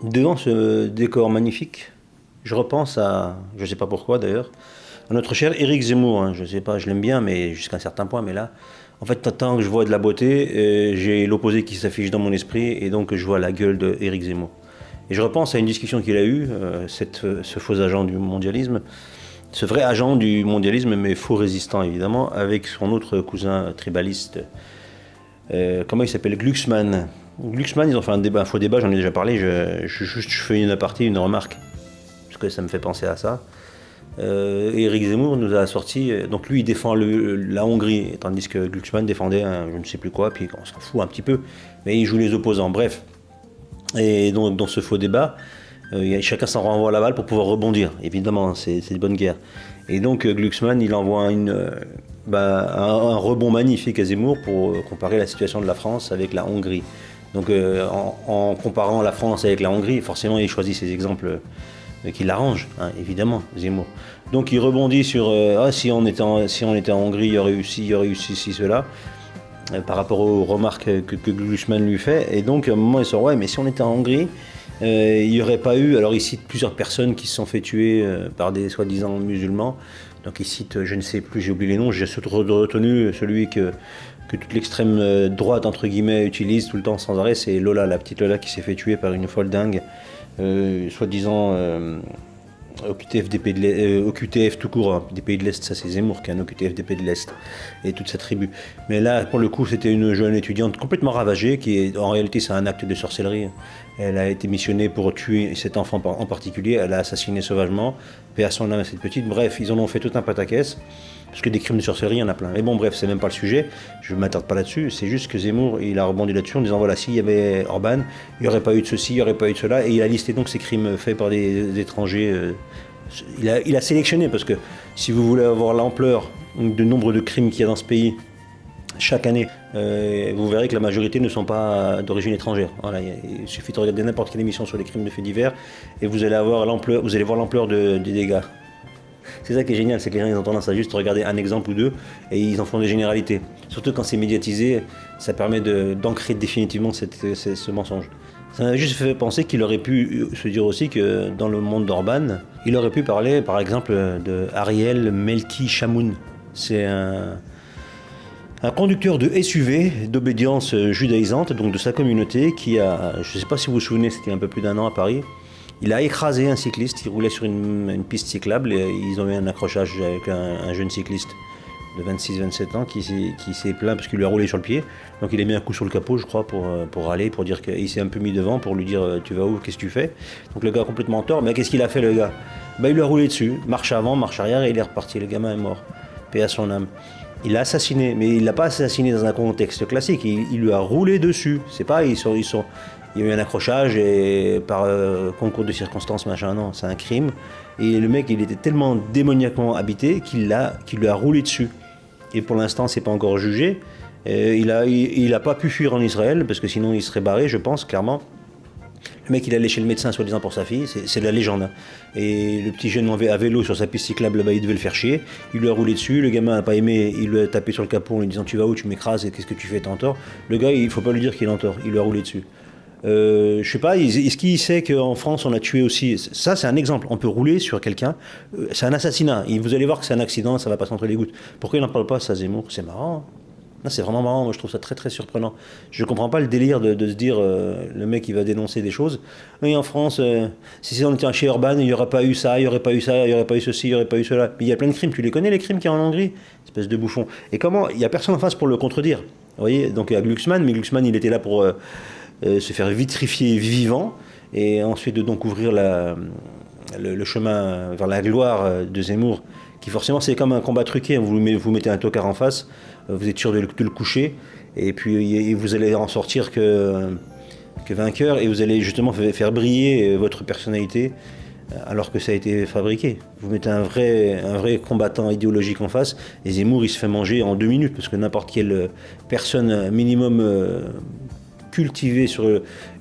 Devant ce décor magnifique, je repense à, je ne sais pas pourquoi d'ailleurs, à notre cher Éric Zemmour, hein. Je ne sais pas, je l'aime bien, mais jusqu'à un certain point. Mais là, en fait, tant que je vois de la beauté, j'ai l'opposé qui s'affiche dans mon esprit, et donc je vois la gueule de Éric Zemmour. Et je repense à une discussion qu'il a eue, ce faux agent du mondialisme, ce vrai agent du mondialisme, mais faux résistant évidemment, avec son autre cousin tribaliste, comment il s'appelle, Glucksmann. Glucksmann, ils ont fait un faux débat, j'en ai déjà parlé, je fais une aparté, une remarque, parce que ça me fait penser à ça. Éric Zemmour nous a sorti, donc lui il défend la Hongrie, tandis que Glucksmann défendait je ne sais plus quoi, puis on s'en fout un petit peu, mais il joue les opposants, bref. Et donc dans ce faux débat, chacun s'en renvoie la balle pour pouvoir rebondir, évidemment, c'est de bonne guerre. Et donc Glucksmann il envoie un rebond magnifique à Zemmour pour comparer la situation de la France avec la Hongrie. Donc en comparant la France avec la Hongrie, forcément il choisit ses exemples qui l'arrangent, hein, évidemment, Zemmour. Donc il rebondit sur si on était en Hongrie, il y aurait eu ci, il y aurait eu ci, cela, par rapport aux remarques que Glucksmann lui fait. Et donc à un moment il sort ouais, mais si on était en Hongrie, il n'y aurait pas eu. Alors il cite plusieurs personnes qui se sont fait tuer par des soi-disant musulmans. Donc il cite, je ne sais plus, j'ai oublié les noms, j'ai surtout retenu celui que toute l'extrême droite, entre guillemets, utilise tout le temps sans arrêt, c'est Lola, la petite Lola qui s'est fait tuer par une folle dingue, soi-disant OQTF, OQTF tout court, hein, des pays de l'Est, ça c'est Zemmour qui est un OQTF des pays de l'Est, et toute sa tribu. Mais là, pour le coup, c'était une jeune étudiante complètement ravagée, en réalité c'est un acte de sorcellerie. Elle a été missionnée pour tuer cet enfant en particulier, elle a assassiné sauvagement, paix à son âme à cette petite, bref, ils en ont fait tout un pataquès. Parce que des crimes de sorcellerie, il y en a plein. Mais bon, bref, c'est même pas le sujet. Je ne m'attarde pas là-dessus. C'est juste que Zemmour, il a rebondi là-dessus en disant voilà, s'il y avait Orban, il n'y aurait pas eu de ceci, il n'y aurait pas eu de cela. Et il a listé donc ces crimes faits par des étrangers. Il a sélectionné parce que si vous voulez avoir l'ampleur du nombre de crimes qu'il y a dans ce pays chaque année, vous verrez que la majorité ne sont pas d'origine étrangère. Voilà, il suffit de regarder n'importe quelle émission sur les crimes de faits divers et vous allez voir l'ampleur des dégâts. C'est ça qui est génial, c'est que les gens ils ont tendance à juste regarder un exemple ou deux et ils en font des généralités. Surtout quand c'est médiatisé, ça permet d'ancrer définitivement ce mensonge. Ça m'a juste fait penser qu'il aurait pu se dire aussi que dans le monde d'Orban, il aurait pu parler par exemple de Ariel Melki Chamoun. C'est un conducteur de SUV d'obédience judaïsante, donc de sa communauté, qui a, je ne sais pas si vous vous souvenez, c'était un peu plus d'un an à Paris, il a écrasé un cycliste, il roulait sur une piste cyclable et ils ont eu un accrochage avec un jeune cycliste de 26-27 ans qui s'est plaint parce qu'il lui a roulé sur le pied. Donc il a mis un coup sur le capot, je crois, pour aller, pour dire qu'il s'est un peu mis devant, pour lui dire tu vas où, qu'est-ce que tu fais. Donc le gars a complètement tort, mais qu'est-ce qu'il a fait le gars? Il lui a roulé dessus, marche avant, marche arrière et il est reparti, le gamin est mort, paix à son âme. Il l'a assassiné, mais il l'a pas assassiné dans un contexte classique, il lui a roulé dessus. C'est pas, il y a eu un accrochage et par concours de circonstances, machin, non, c'est un crime. Et le mec, il était tellement démoniaquement habité qu'il lui a roulé dessus. Et pour l'instant, c'est pas encore jugé. Il a pas pu fuir en Israël parce que sinon il serait barré, je pense, clairement. Le mec, il allait chez le médecin, soi-disant pour sa fille, c'est de la légende. Hein. Et le petit jeune à vélo sur sa piste cyclable, là-bas, il devait le faire chier. Il lui a roulé dessus, le gamin n'a pas aimé, il lui a tapé sur le capot en lui disant tu vas où, tu m'écrases, et qu'est-ce que tu fais, t'es en tort. Le gars, il faut pas lui dire qu'il est en tort, il lui a roulé dessus. Je sais pas, est-ce qu'il sait qu'en France on a tué aussi? Ça c'est un exemple, on peut rouler sur quelqu'un, c'est un assassinat, et vous allez voir que c'est un accident, ça va passer entre les gouttes. Pourquoi il n'en parle pas, ça, Zemmour? C'est marrant. Non, c'est vraiment marrant, moi je trouve ça très très surprenant. Je comprends pas le délire de se dire, le mec il va dénoncer des choses. Oui, en France, si on était chez Orban, il n'y aurait pas eu ça, il n'y aurait pas eu ça, il n'y aurait pas eu ceci, il n'y aurait pas eu cela. Mais il y a plein de crimes, tu les connais les crimes qu'il y a en Hongrie? Espèce de bouffon. Et comment? Il n'y a personne en face pour le contredire. Vous voyez, donc il y a Glucksmann, mais Glucksmann il était là pour se faire vitrifier vivant et ensuite de donc ouvrir le chemin vers la gloire de Zemmour, qui forcément c'est comme un combat truqué, vous mettez un tocard en face, vous êtes sûr de le coucher, et puis vous allez en sortir que vainqueur, et vous allez justement faire briller votre personnalité, alors que ça a été fabriqué. Vous mettez un vrai combattant idéologique en face, et Zemmour il se fait manger en 2 minutes, parce que n'importe quelle personne minimum cultivée sur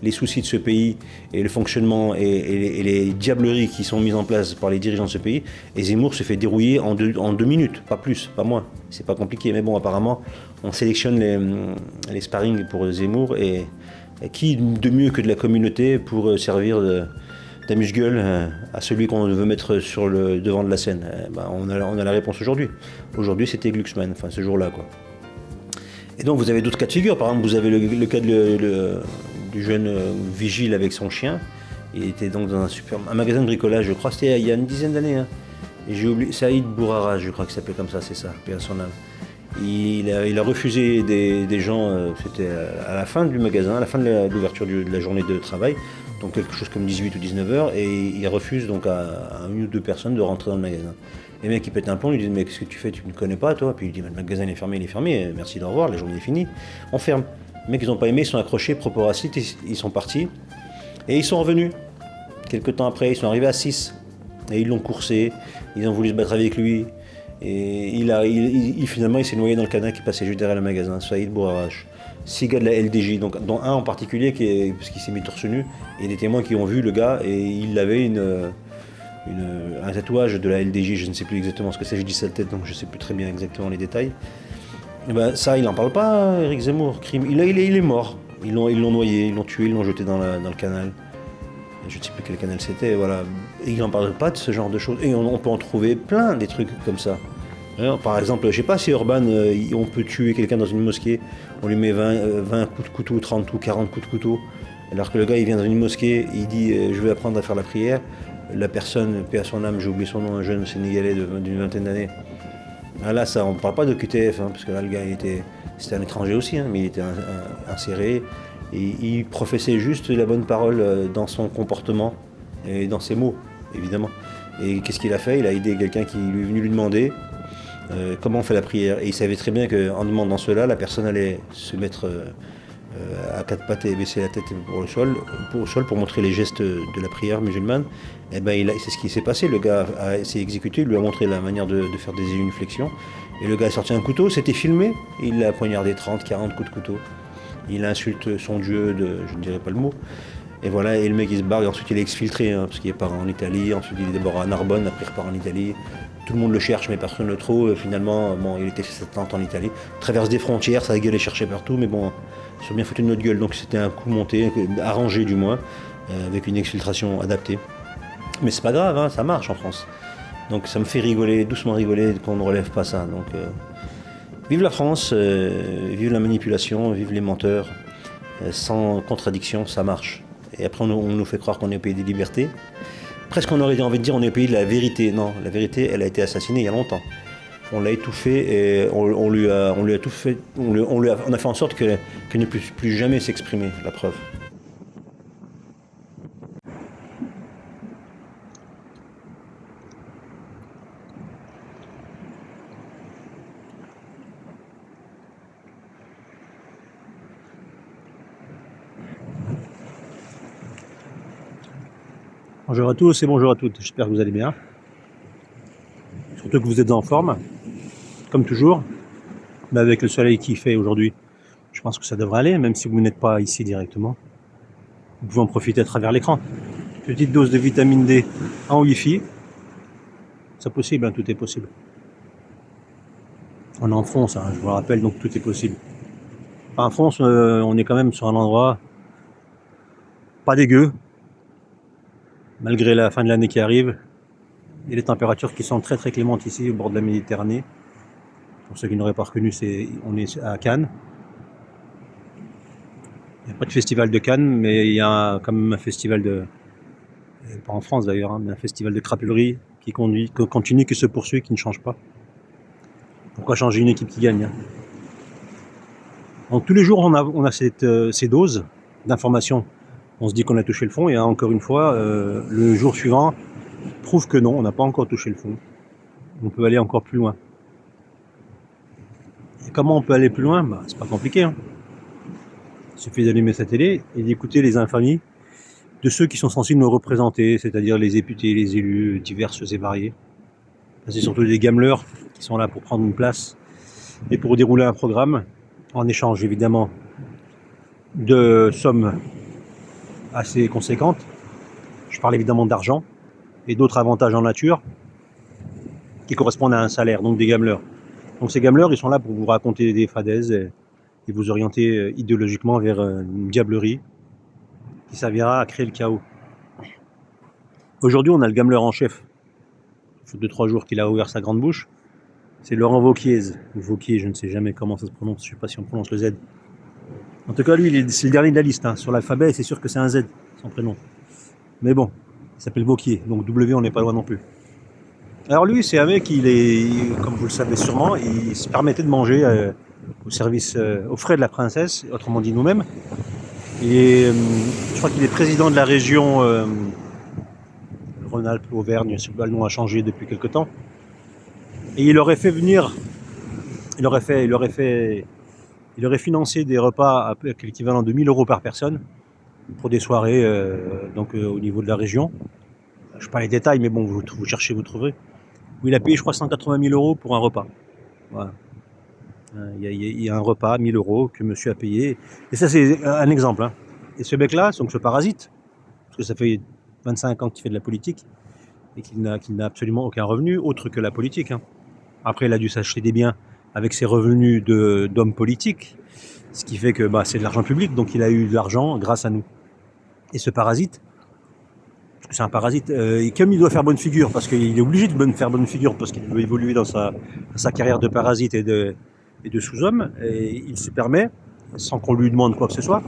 les soucis de ce pays et le fonctionnement et les diableries qui sont mises en place par les dirigeants de ce pays, et Zemmour se fait dérouiller en deux minutes, pas plus, pas moins. C'est pas compliqué, mais bon, apparemment, on sélectionne les sparring pour Zemmour et Qui de mieux que de la communauté pour servir d'amuse-gueule à celui qu'on veut mettre sur le devant de la scène? On a la réponse aujourd'hui. Aujourd'hui, c'était Glucksmann, enfin ce jour-là, quoi. Et donc vous avez d'autres cas de figure. Par exemple, vous avez le cas du jeune vigile avec son chien. Il était donc dans un magasin de bricolage, je crois, c'était il y a une dizaine d'années. Hein. Et j'ai oublié, Saïd Bourara, je crois qu'il s'appelait comme ça, c'est ça, paix à son âme. Il a refusé des gens, c'était à la fin du magasin, à la fin de l'ouverture de la journée de travail, donc quelque chose comme 18 ou 19 heures, et il refuse donc à une ou deux personnes de rentrer dans le magasin. Les mecs ils pètent un plomb, ils lui disent mais qu'est-ce que tu fais, tu ne me connais pas toi? Puis il dit le magasin il est fermé, merci d'au revoir, la journée est finie, on ferme. Les mecs ils n'ont pas aimé, ils sont accrochés, propos racistes, ils sont partis, et ils sont revenus. Quelques temps après, ils sont arrivés à 6, et ils l'ont coursé, ils ont voulu se battre avec lui. Et finalement, il s'est noyé dans le canal qui passait juste derrière le magasin, Saïd Bourarache. 6 gars de la LDJ, dont un en particulier, parce qu'il s'est mis torse nu, et des témoins qui ont vu le gars, et il avait un tatouage de la LDJ, je ne sais plus exactement ce que c'est, je dis sa tête, donc je ne sais plus très bien exactement les détails. Et ben, ça, il n'en parle pas, Éric Zemmour. Crime. Il est mort. Ils l'ont noyé, ils l'ont tué, ils l'ont jeté dans le canal. Je ne sais plus quel canal c'était, voilà. Et il n'en parle pas de ce genre de choses. Et on peut en trouver plein des trucs comme ça. Alors, par exemple, je ne sais pas si Urban, on peut tuer quelqu'un dans une mosquée, on lui met 20 coups de couteau, 30 ou 40 coups de couteau, alors que le gars il vient dans une mosquée, il dit je vais apprendre à faire la prière. La personne, paix à son âme, j'ai oublié son nom, un jeune Sénégalais d'une vingtaine d'années. Ah là, ça, on ne parle pas de QTF, parce que là, le gars, c'était un étranger aussi, mais il était inséré. Et il professait juste la bonne parole dans son comportement et dans ses mots, évidemment. Et qu'est-ce qu'il a fait? Il a aidé quelqu'un qui lui est venu lui demander comment on fait la prière. Et il savait très bien qu'en demandant cela, la personne allait se mettre à quatre pattes et baisser la tête pour le sol pour montrer les gestes de la prière musulmane. Et ben c'est ce qui s'est passé. Le gars s'est exécuté, il lui a montré la manière de faire des génuflexions. Et le gars a sorti un couteau, c'était filmé. Il l'a poignardé 30, 40 coups de couteau. Il insulte son dieu, je ne dirais pas le mot. Et voilà, et le mec il se barre, et ensuite il est exfiltré, parce qu'il part en Italie, ensuite il est d'abord à Narbonne, après il repart en Italie. Tout le monde le cherche, mais personne ne le trouve. Finalement, il était fait 7 ans en Italie. Traverse des frontières, ça a gueulé chercher partout, mais bon, ils sont bien foutus de notre gueule. Donc c'était un coup monté, arrangé du moins, avec une exfiltration adaptée. Mais c'est pas grave, ça marche en France. Donc ça me fait rigoler, doucement rigoler, qu'on ne relève pas ça. Donc vive la France, vive la manipulation, vive les menteurs. Sans contradiction, ça marche. Et après, on nous fait croire qu'on est au pays des libertés. Presque on aurait envie de dire on est au pays de la vérité. Non, la vérité, elle a été assassinée il y a longtemps. On l'a étouffée et on lui a tout fait. On a fait en sorte qu'elle ne puisse plus jamais s'exprimer. La preuve. Bonjour à tous et bonjour à toutes. J'espère que vous allez bien. Surtout que vous êtes en forme, comme toujours. Mais avec le soleil qui fait aujourd'hui, je pense que ça devrait aller, même si vous n'êtes pas ici directement. Vous pouvez en profiter à travers l'écran. Petite dose de vitamine D en Wi-Fi. C'est possible, tout est possible. On est en France, je vous le rappelle, donc tout est possible. Enfin, en France, on est quand même sur un endroit pas dégueu, malgré la fin de l'année qui arrive. Et les températures qui sont très très clémentes ici au bord de la Méditerranée. Pour ceux qui n'auraient pas reconnu, on est à Cannes. Il n'y a pas de festival de Cannes, mais il y a quand même un festival pas en France d'ailleurs, mais un festival de crapulerie qui continue, qui se poursuit, qui ne change pas. Pourquoi changer une équipe qui gagne? Donc tous les jours on a ces doses d'informations. On se dit qu'on a touché le fond, et encore une fois, le jour suivant prouve que non, on n'a pas encore touché le fond. On peut aller encore plus loin. Et comment on peut aller plus loin? C'est pas compliqué. Il suffit d'allumer sa télé et d'écouter les infamies de ceux qui sont censés nous représenter, c'est-à-dire les députés, les élus diverses et variés. C'est surtout des gameleurs qui sont là pour prendre une place et pour dérouler un programme, en échange évidemment de sommes assez conséquentes. Je parle évidemment d'argent et d'autres avantages en nature qui correspondent à un salaire, donc des gameleurs. Donc ces gameleurs, ils sont là pour vous raconter des fadaises et vous orienter idéologiquement vers une diablerie qui servira à créer le chaos. Aujourd'hui, on a le gameleur en chef. Ça fait 2-3 jours qu'il a ouvert sa grande bouche. C'est Laurent Wauquiez, ou Wauquiez, je ne sais jamais comment ça se prononce, je ne sais pas si on prononce le Z. En tout cas, lui, c'est le dernier de la liste. Hein. Sur l'alphabet, c'est sûr que c'est un Z, son prénom. Mais bon, il s'appelle Wauquiez, donc W, on n'est pas loin non plus. Alors lui, c'est un mec, comme vous le savez sûrement, il se permettait de manger au service, aux frais de la princesse, autrement dit nous-mêmes. Et je crois qu'il est président de la région Rhône-Alpes, Auvergne, le nom a changé depuis quelque temps. Et il aurait fait venir, il aurait financé des repas à l'équivalent de 1 000 € par personne pour des soirées au niveau de la région. Je ne sais pas les détails, mais bon, vous cherchez, vous trouverez. Où il a payé, je crois, 180 000 € pour un repas. Voilà. Il y a un repas, 1 000 € que monsieur a payé. Et ça, c'est un exemple. Hein. Et ce mec-là, donc ce parasite, parce que ça fait 25 ans qu'il fait de la politique et qu'il n'a absolument aucun revenu autre que la politique. Hein. Après, il a dû s'acheter des biens avec ses revenus d'homme politique, ce qui fait que c'est de l'argent public, donc il a eu de l'argent grâce à nous. Et ce parasite, c'est un parasite, et comme il doit faire bonne figure, parce qu'il est obligé de faire bonne figure, parce qu'il veut évoluer dans sa carrière de parasite et de sous-homme, et il se permet, sans qu'on lui demande quoi que ce soit,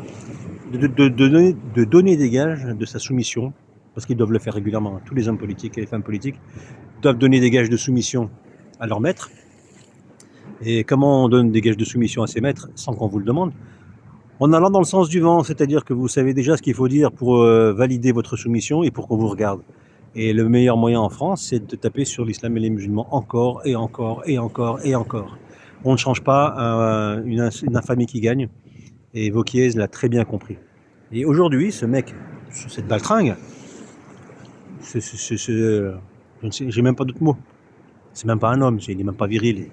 de donner des gages de sa soumission, parce qu'ils doivent le faire régulièrement. Tous les hommes politiques et les femmes politiques doivent donner des gages de soumission à leur maître. Et comment on donne des gages de soumission à ses maîtres sans qu'on vous le demande? En allant dans le sens du vent, c'est-à-dire que vous savez déjà ce qu'il faut dire pour valider votre soumission et pour qu'on vous regarde. Et le meilleur moyen en France, c'est de taper sur l'islam et les musulmans encore et encore et encore et encore. On ne change pas une infamie qui gagne, et Wauquiez l'a très bien compris. Et aujourd'hui, ce mec, cette baltringue, j'ai même pas d'autres mots. C'est même pas un homme, il n'est même pas viril.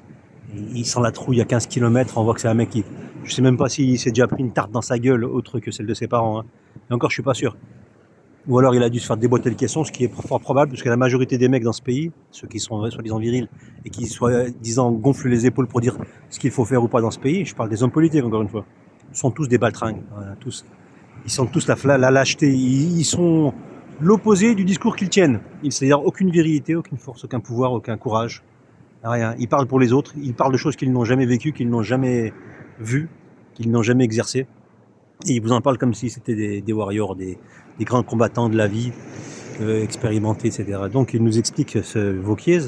Il sent la trouille à 15 km, on voit que c'est un mec qui... Je sais même pas s'il s'est déjà pris une tarte dans sa gueule, autre que celle de ses parents. Hein. Et encore, je suis pas sûr. Ou alors il a dû se faire déboîter le caisson, ce qui est fort probable, parce que la majorité des mecs dans ce pays, ceux qui sont soi-disant virils, et qui soi-disant gonflent les épaules pour dire ce qu'il faut faire ou pas dans ce pays, je parle des hommes politiques encore une fois, sont tous des baltringues. Voilà, tous. Ils sont tous la lâcheté, ils sont l'opposé du discours qu'ils tiennent. C'est-à-dire aucune virilité, aucune force, aucun pouvoir, aucun courage. Rien. Ils parlent pour les autres, ils parlent de choses qu'ils n'ont jamais vécues, qu'ils n'ont jamais vues, qu'ils n'ont jamais exercées. Et ils vous en parlent comme si c'était des warriors, des grands combattants de la vie, expérimentés, etc. Donc il nous explique, ce Wauquiez,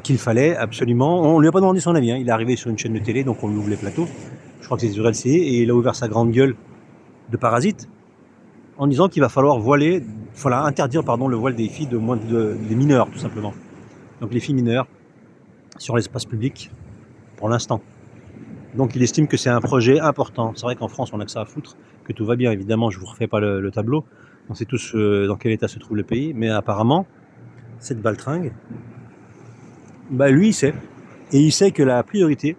qu'il fallait absolument... On ne lui a pas demandé son avis, hein. Il est arrivé sur une chaîne de télé, donc on lui ouvre les plateaux. Je crois que c'est sur LCI, et il a ouvert sa grande gueule de parasite en disant qu'il va falloir interdire le voile des filles des mineurs, tout simplement. Donc les filles mineures sur l'espace public pour l'instant. Donc il estime que c'est un projet important. C'est vrai qu'en France on a que ça à foutre, que tout va bien, évidemment je ne vous refais pas le tableau, on sait tous dans quel état se trouve le pays, mais apparemment cette baltringue, lui il sait, et il sait que la priorité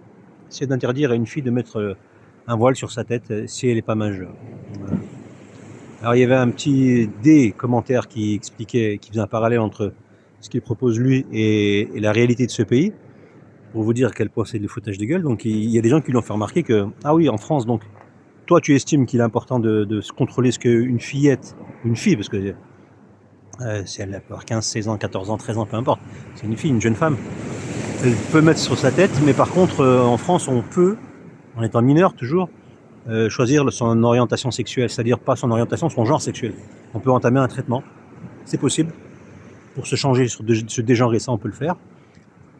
c'est d'interdire à une fille de mettre un voile sur sa tête si elle n'est pas majeure. Voilà. Alors il y avait un petit commentaire qui faisait un parallèle entre ce qu'il propose lui et la réalité de ce pays, pour vous dire à quel point c'est du foutage de gueule. Donc il y a des gens qui lui ont fait remarquer que, ah oui, en France, donc, toi tu estimes qu'il est important de se contrôler ce qu'une fillette, une fille, parce que si elle a 15, 16 ans, 14 ans, 13 ans, peu importe, c'est une fille, une jeune femme, elle peut mettre sur sa tête, mais par contre, en France, on peut, en étant mineur toujours, choisir son orientation sexuelle, c'est-à-dire pas son orientation, son genre sexuel. On peut entamer un traitement, c'est possible. Pour se changer, se dégenrer, ça on peut le faire.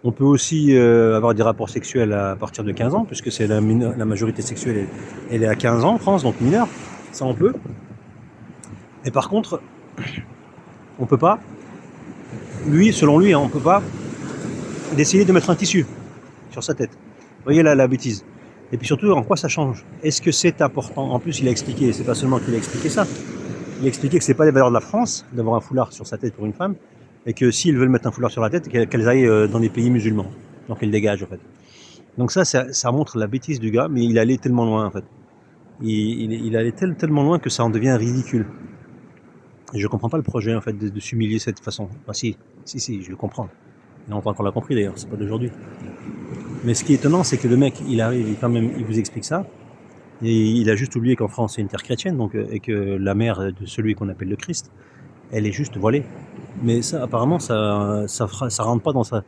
On peut aussi avoir des rapports sexuels à partir de 15 ans, puisque c'est la majorité sexuelle, elle est à 15 ans en France, donc mineur, ça on peut. Mais par contre, on peut pas, selon lui, on peut pas d'essayer de mettre un tissu sur sa tête. Vous voyez là la bêtise. Et puis surtout, en quoi ça change? Est-ce que c'est important? En plus, il a expliqué, c'est pas seulement qu'il a expliqué ça, il a expliqué que c'est pas les valeurs de la France d'avoir un foulard sur sa tête pour une femme, et que s'ils veulent mettre un foulard sur la tête, qu'elles aillent dans les pays musulmans. Donc elles dégagent en fait. Donc ça montre la bêtise du gars, mais il allait tellement loin en fait. Il allait tellement loin que ça en devient ridicule. Et je comprends pas le projet en fait de s'humilier de cette façon. Enfin si, je le comprends. Il y a longtemps qu'on l'a compris d'ailleurs, c'est pas d'aujourd'hui. Mais ce qui est étonnant, c'est que le mec, il arrive, il vous explique ça, Et il a juste oublié qu'en France, c'est une terre chrétienne, donc, et que la mère de celui qu'on appelle le Christ, elle est juste voilée. Mais ça, apparemment, ça rentre pas dans ça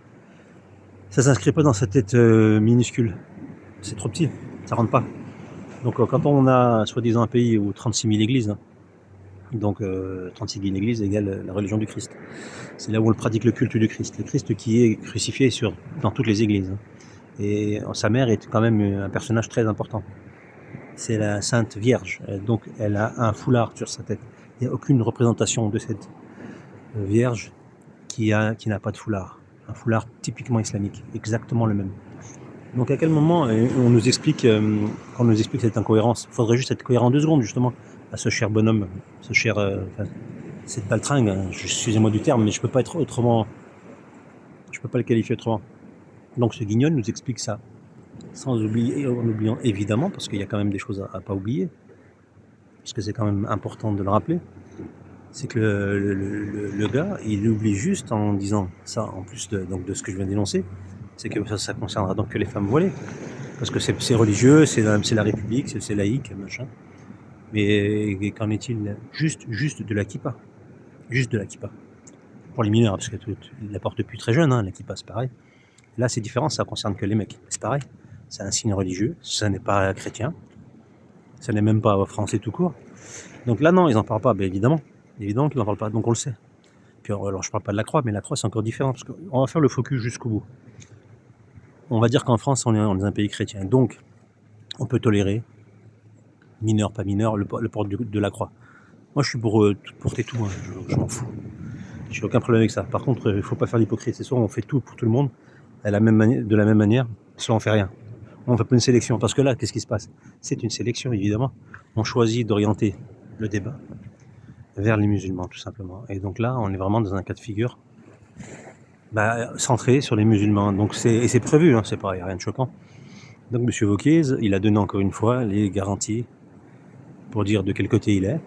s'inscrit pas dans sa tête minuscule. C'est trop petit, ça rentre pas. Donc quand on a soi-disant un pays où 36 000 églises, hein, donc 36 000 églises égale la religion du Christ. C'est là où on pratique le culte du Christ. Le Christ qui est crucifié dans toutes les églises. Hein. Et sa mère est quand même un personnage très important. C'est la Sainte Vierge. Donc elle a un foulard sur sa tête. Il n'y a aucune représentation de cette Vierge qui n'a pas de foulard. Un foulard typiquement islamique, exactement le même. Donc à quel moment on nous explique, quand on nous explique cette incohérence, il faudrait juste être cohérent 2 secondes justement à ce cher bonhomme, ce cher, cette baltringue, hein, excusez-moi du terme, mais je peux pas être autrement, je peux pas le qualifier autrement. Donc ce guignol nous explique ça, sans oublier, en oubliant évidemment, parce qu'il y a quand même des choses à pas oublier, parce que c'est quand même important de le rappeler, c'est que le gars, il oublie juste en disant ça, en plus de ce que je viens d'énoncer, c'est que ça concernera donc que les femmes voilées, parce que c'est religieux, c'est la République, c'est laïque, machin. Mais qu'en est-il juste de la kippa, juste de la kippa, pour les mineurs, parce qu'ils la portent depuis très jeune, hein, la kippa c'est pareil. Là c'est différent, ça concerne que les mecs, c'est pareil, c'est un signe religieux, ça n'est pas chrétien, ça n'est même pas français tout court. Donc là non, ils en parlent pas, ben évidemment qu'ils n'en parlent pas, donc on le sait. Puis alors je parle pas de la croix, mais la croix c'est encore différent, parce qu'on va faire le focus jusqu'au bout. On va dire qu'en France on est un pays chrétien, donc on peut tolérer, mineur, pas mineur, le port de la croix. Moi je suis pour porter tout, hein. Je m'en fous. J'ai aucun problème avec ça. Par contre, il ne faut pas faire l'hypocrite. C'est soit on fait tout pour tout le monde de la même manière, soit on fait rien. On ne fait pas une sélection. Parce que là, qu'est-ce qui se passe? C'est une sélection, évidemment. On choisit d'orienter le débat vers les musulmans, tout simplement. Et donc là, on est vraiment dans un cas de figure centré sur les musulmans. Donc c'est prévu, hein, c'est pas, il n'y a rien de choquant. Donc M. Wauquiez, il a donné encore une fois les garanties pour dire de quel côté il est.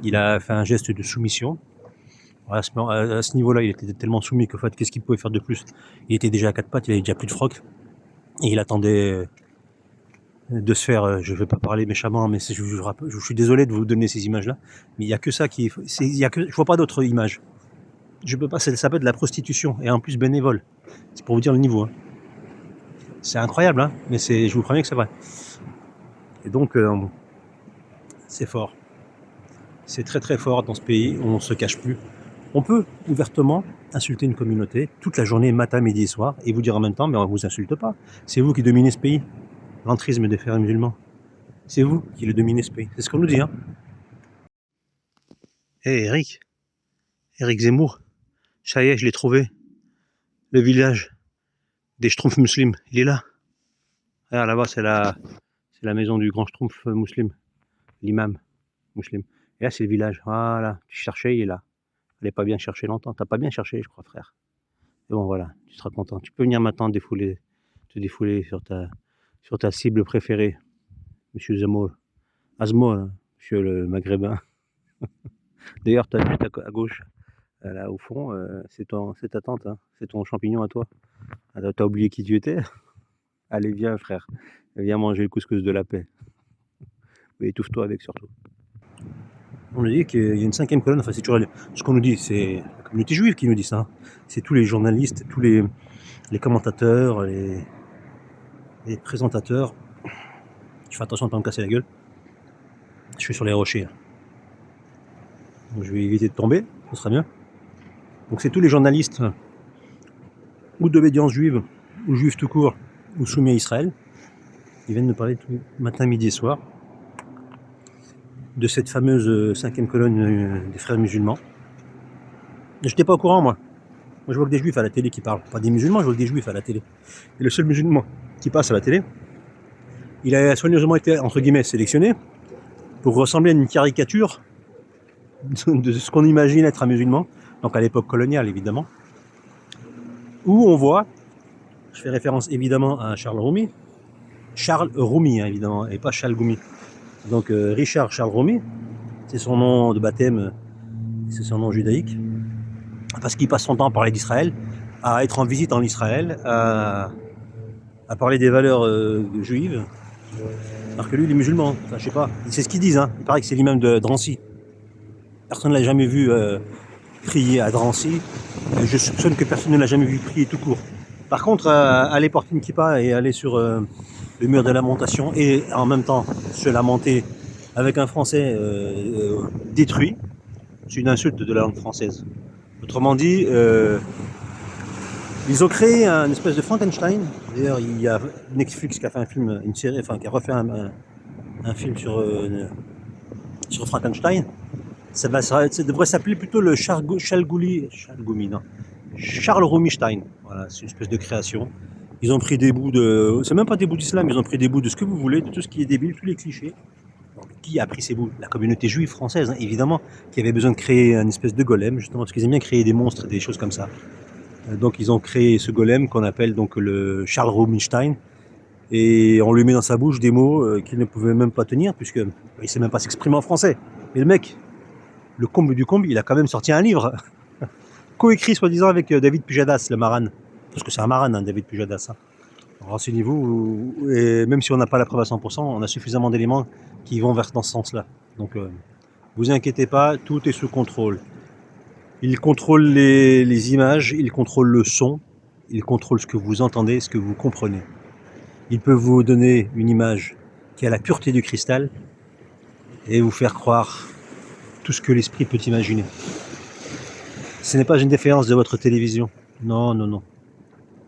Il a fait un geste de soumission. À ce niveau-là, il était tellement soumis qu'en fait, qu'est-ce qu'il pouvait faire de plus? Il était déjà à 4 pattes, il avait déjà plus de froc. Et il attendait de se faire, je ne vais pas parler méchamment, mais je suis désolé de vous donner ces images-là, mais il n'y a que ça je ne vois pas d'autres images. Je peux pas, ça peut être de la prostitution, et en plus bénévole. C'est pour vous dire le niveau. Hein. C'est incroyable, hein, mais je vous préviens que c'est vrai. Et donc, c'est fort. C'est très très fort dans ce pays où on ne se cache plus. On peut ouvertement insulter une communauté toute la journée, matin, midi et soir, et vous dire en même temps, mais on ne vous insulte pas. C'est vous qui dominez ce pays. L'entrisme des frères musulmans. C'est vous qui le dominez ce pays. C'est ce qu'on nous dit. Hein. Hé Eric Zemmour, ça y est, je l'ai trouvé. Le village des Schtroumpfs musulmans, il est là. Ah, là-bas, c'est la maison du grand Schtroumpf musulman, l'imam musulman. Et là, c'est le village. Voilà, tu cherchais, il est là. Fallait pas bien chercher longtemps. T'as pas bien cherché, je crois, frère. Et bon, voilà, tu seras content. Tu peux venir maintenant te défouler sur ta cible préférée, Monsieur Zemmour. Azmour, hein, Monsieur le Maghrébin. D'ailleurs, tu as juste à gauche, là au fond, c'est ta tante, hein, c'est ton champignon à toi. Alors, t'as oublié qui tu étais? Allez, viens, frère. Viens manger le couscous de la paix. Mais étouffe-toi avec surtout. On nous dit qu'il y a une 5e colonne, enfin c'est toujours ce qu'on nous dit, c'est la communauté juive qui nous dit ça. Hein. C'est tous les journalistes, tous les commentateurs, les présentateurs. Je fais attention de ne pas me casser la gueule. Je suis sur les rochers. Donc je vais éviter de tomber, ce sera mieux. Donc c'est tous les journalistes, ou d'obédience juive, ou juifs tout court, ou soumis à Israël, qui viennent nous parler tout matin, midi et soir de cette fameuse 5e colonne des frères musulmans. Je n'étais pas au courant, moi. Moi, je vois que des juifs à la télé qui parlent. Pas des musulmans, je vois que des juifs à la télé. Et le seul musulman qui passe à la télé, il a soigneusement été, entre guillemets, sélectionné pour ressembler à une caricature de ce qu'on imagine être un musulman, donc à l'époque coloniale, évidemment, où on voit, je fais référence évidemment à Charles Roumi, hein, évidemment, et pas Charles Goumi. Donc Richard Charles Roumi, c'est son nom de baptême, c'est son nom judaïque, parce qu'il passe son temps à parler d'Israël, à être en visite en Israël, à parler des valeurs juives, Alors que lui, il est musulman. Enfin, je sais pas. C'est ce qu'ils disent. Hein. Il paraît que c'est l'imam de Drancy. Personne ne l'a jamais vu prier à Drancy. Je soupçonne que personne ne l'a jamais vu prier tout court. Par contre, aller porter une kippa et aller sur le mur de lamentation et en même temps se lamenter avec un français détruit, c'est une insulte de la langue française. Autrement dit, ils ont créé un espèce de Frankenstein. D'ailleurs, il y a Netflix qui a fait un film, une série, enfin qui a refait un film sur Frankenstein. Ça devrait s'appeler plutôt le Charles Rumstein. Voilà, c'est une espèce de création. Ils ont pris des bouts de, c'est même pas des bouts d'islam, ils ont pris des bouts de ce que vous voulez, de tout ce qui est débile, tous les clichés. Donc, qui a pris ces bouts? La communauté juive française, hein, évidemment, qui avait besoin de créer un espèce de golem, justement, parce qu'ils aiment bien créer des monstres, des choses comme ça. Donc ils ont créé ce golem qu'on appelle donc le Charles Rubinstein, et on lui met dans sa bouche des mots qu'il ne pouvait même pas tenir, puisque il sait même pas s'exprimer en français. Mais le mec, le comble du comble, il a quand même sorti un livre, coécrit soi-disant avec David Pujadas, le maran. Parce que c'est un maran, hein, David Pujadas. Hein. Renseignez-vous, et même si on n'a pas la preuve à 100%, on a suffisamment d'éléments qui vont dans ce sens-là. Donc vous inquiétez pas, tout est sous contrôle. Il contrôle les images, il contrôle le son, il contrôle ce que vous entendez, ce que vous comprenez. Il peut vous donner une image qui a la pureté du cristal et vous faire croire tout ce que l'esprit peut imaginer. Ce n'est pas une défaillance de votre télévision. Non, non, non.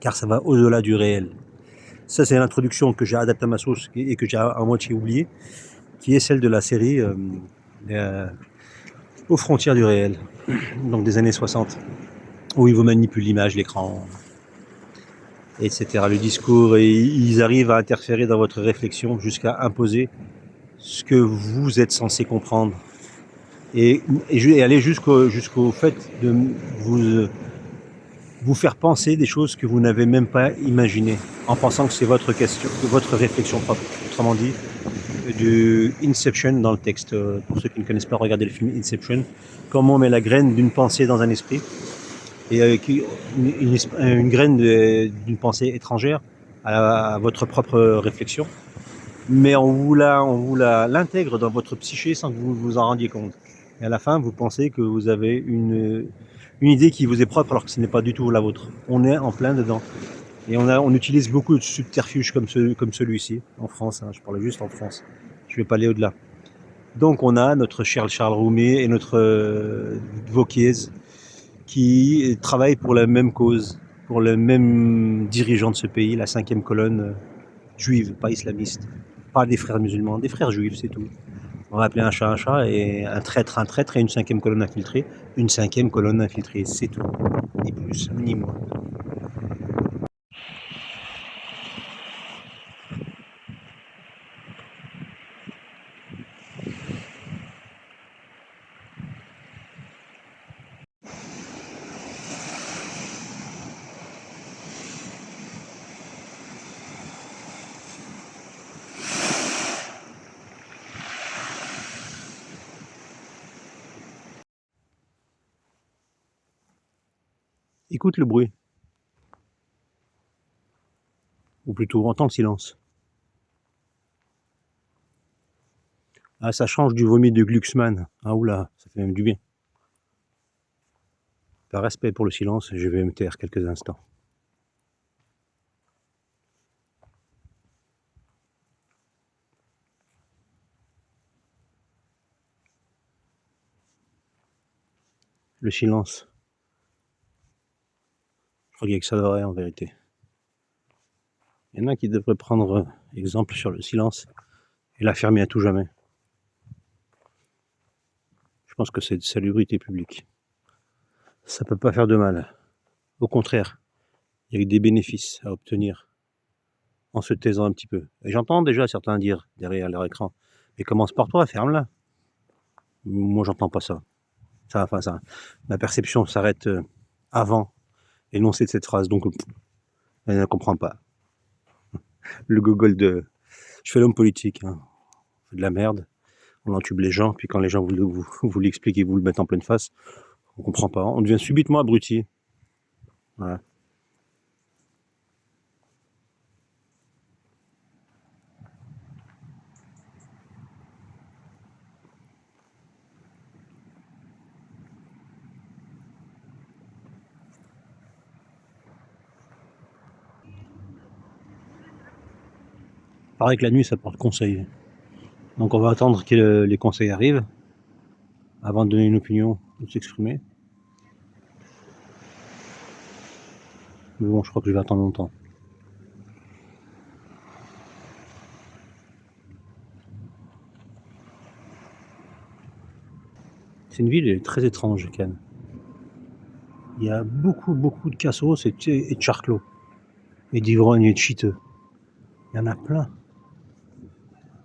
Car ça va au-delà du réel. Ça, c'est l'introduction que j'ai adaptée à ma sauce et que j'ai à moitié oubliée, qui est celle de la série aux frontières du réel, donc des années 60, où ils vous manipulent l'image, l'écran, etc. Le discours, et ils arrivent à interférer dans votre réflexion jusqu'à imposer ce que vous êtes censé comprendre et aller jusqu'au fait de vous faire penser des choses que vous n'avez même pas imaginées, en pensant que c'est votre question, votre réflexion propre. Autrement dit, du Inception dans le texte. Pour ceux qui ne connaissent pas, regardez le film Inception. Comment on met la graine d'une pensée dans un esprit, et avec une graine d'une pensée étrangère à votre propre réflexion, mais on vous l'intègre dans votre psyché sans que vous vous en rendiez compte. Et à la fin, vous pensez que vous avez une idée qui vous est propre alors que ce n'est pas du tout la vôtre. On est en plein dedans. Et on utilise beaucoup de subterfuges comme celui-ci, en France, hein, je parle juste en France. Je ne vais pas aller au-delà. Donc on a notre cher Charles Roumet et notre Vauquiez qui travaillent pour la même cause, pour le même dirigeant de ce pays, la 5e colonne juive, pas islamiste. Pas des frères musulmans, des frères juifs, c'est tout. On va appeler un chat, et un traître, et une 5e colonne infiltrée. Une 5e colonne infiltrée, c'est tout. Ni plus, ni moins. Écoute le bruit. Ou plutôt, entends le silence. Ah, ça change du vomi de Glucksmann. Ah oula, ça fait même du bien. Par respect pour le silence, je vais me taire quelques instants. Le silence. Je crois qu'il y a que ça devrait en vérité. Il y en a qui devraient prendre exemple sur le silence et l'affermer à tout jamais. Je pense que c'est de salubrité publique. Ça peut pas faire de mal. Au contraire, il y a des bénéfices à obtenir en se taisant un petit peu. Et j'entends déjà certains dire derrière leur écran, mais commence par toi, ferme-la. Moi, j'entends pas ça. Ma perception s'arrête avant l'énoncé de cette phrase, donc elle ne comprend pas. Le gogol de... Je fais l'homme politique, hein. On fait de la merde, on entube les gens, puis quand les gens vous l'expliquent et vous le mettent en pleine face, on comprend pas. On devient subitement abruti. Voilà. paraît que la nuit ça porte conseil. Donc on va attendre que les conseils arrivent avant de donner une opinion ou de s'exprimer. Mais bon, je crois que je vais attendre longtemps. C'est une ville très étrange, Cannes. Il y a beaucoup de cassos et de charclos, et d'ivrognes et de chiteux. Il y en a plein.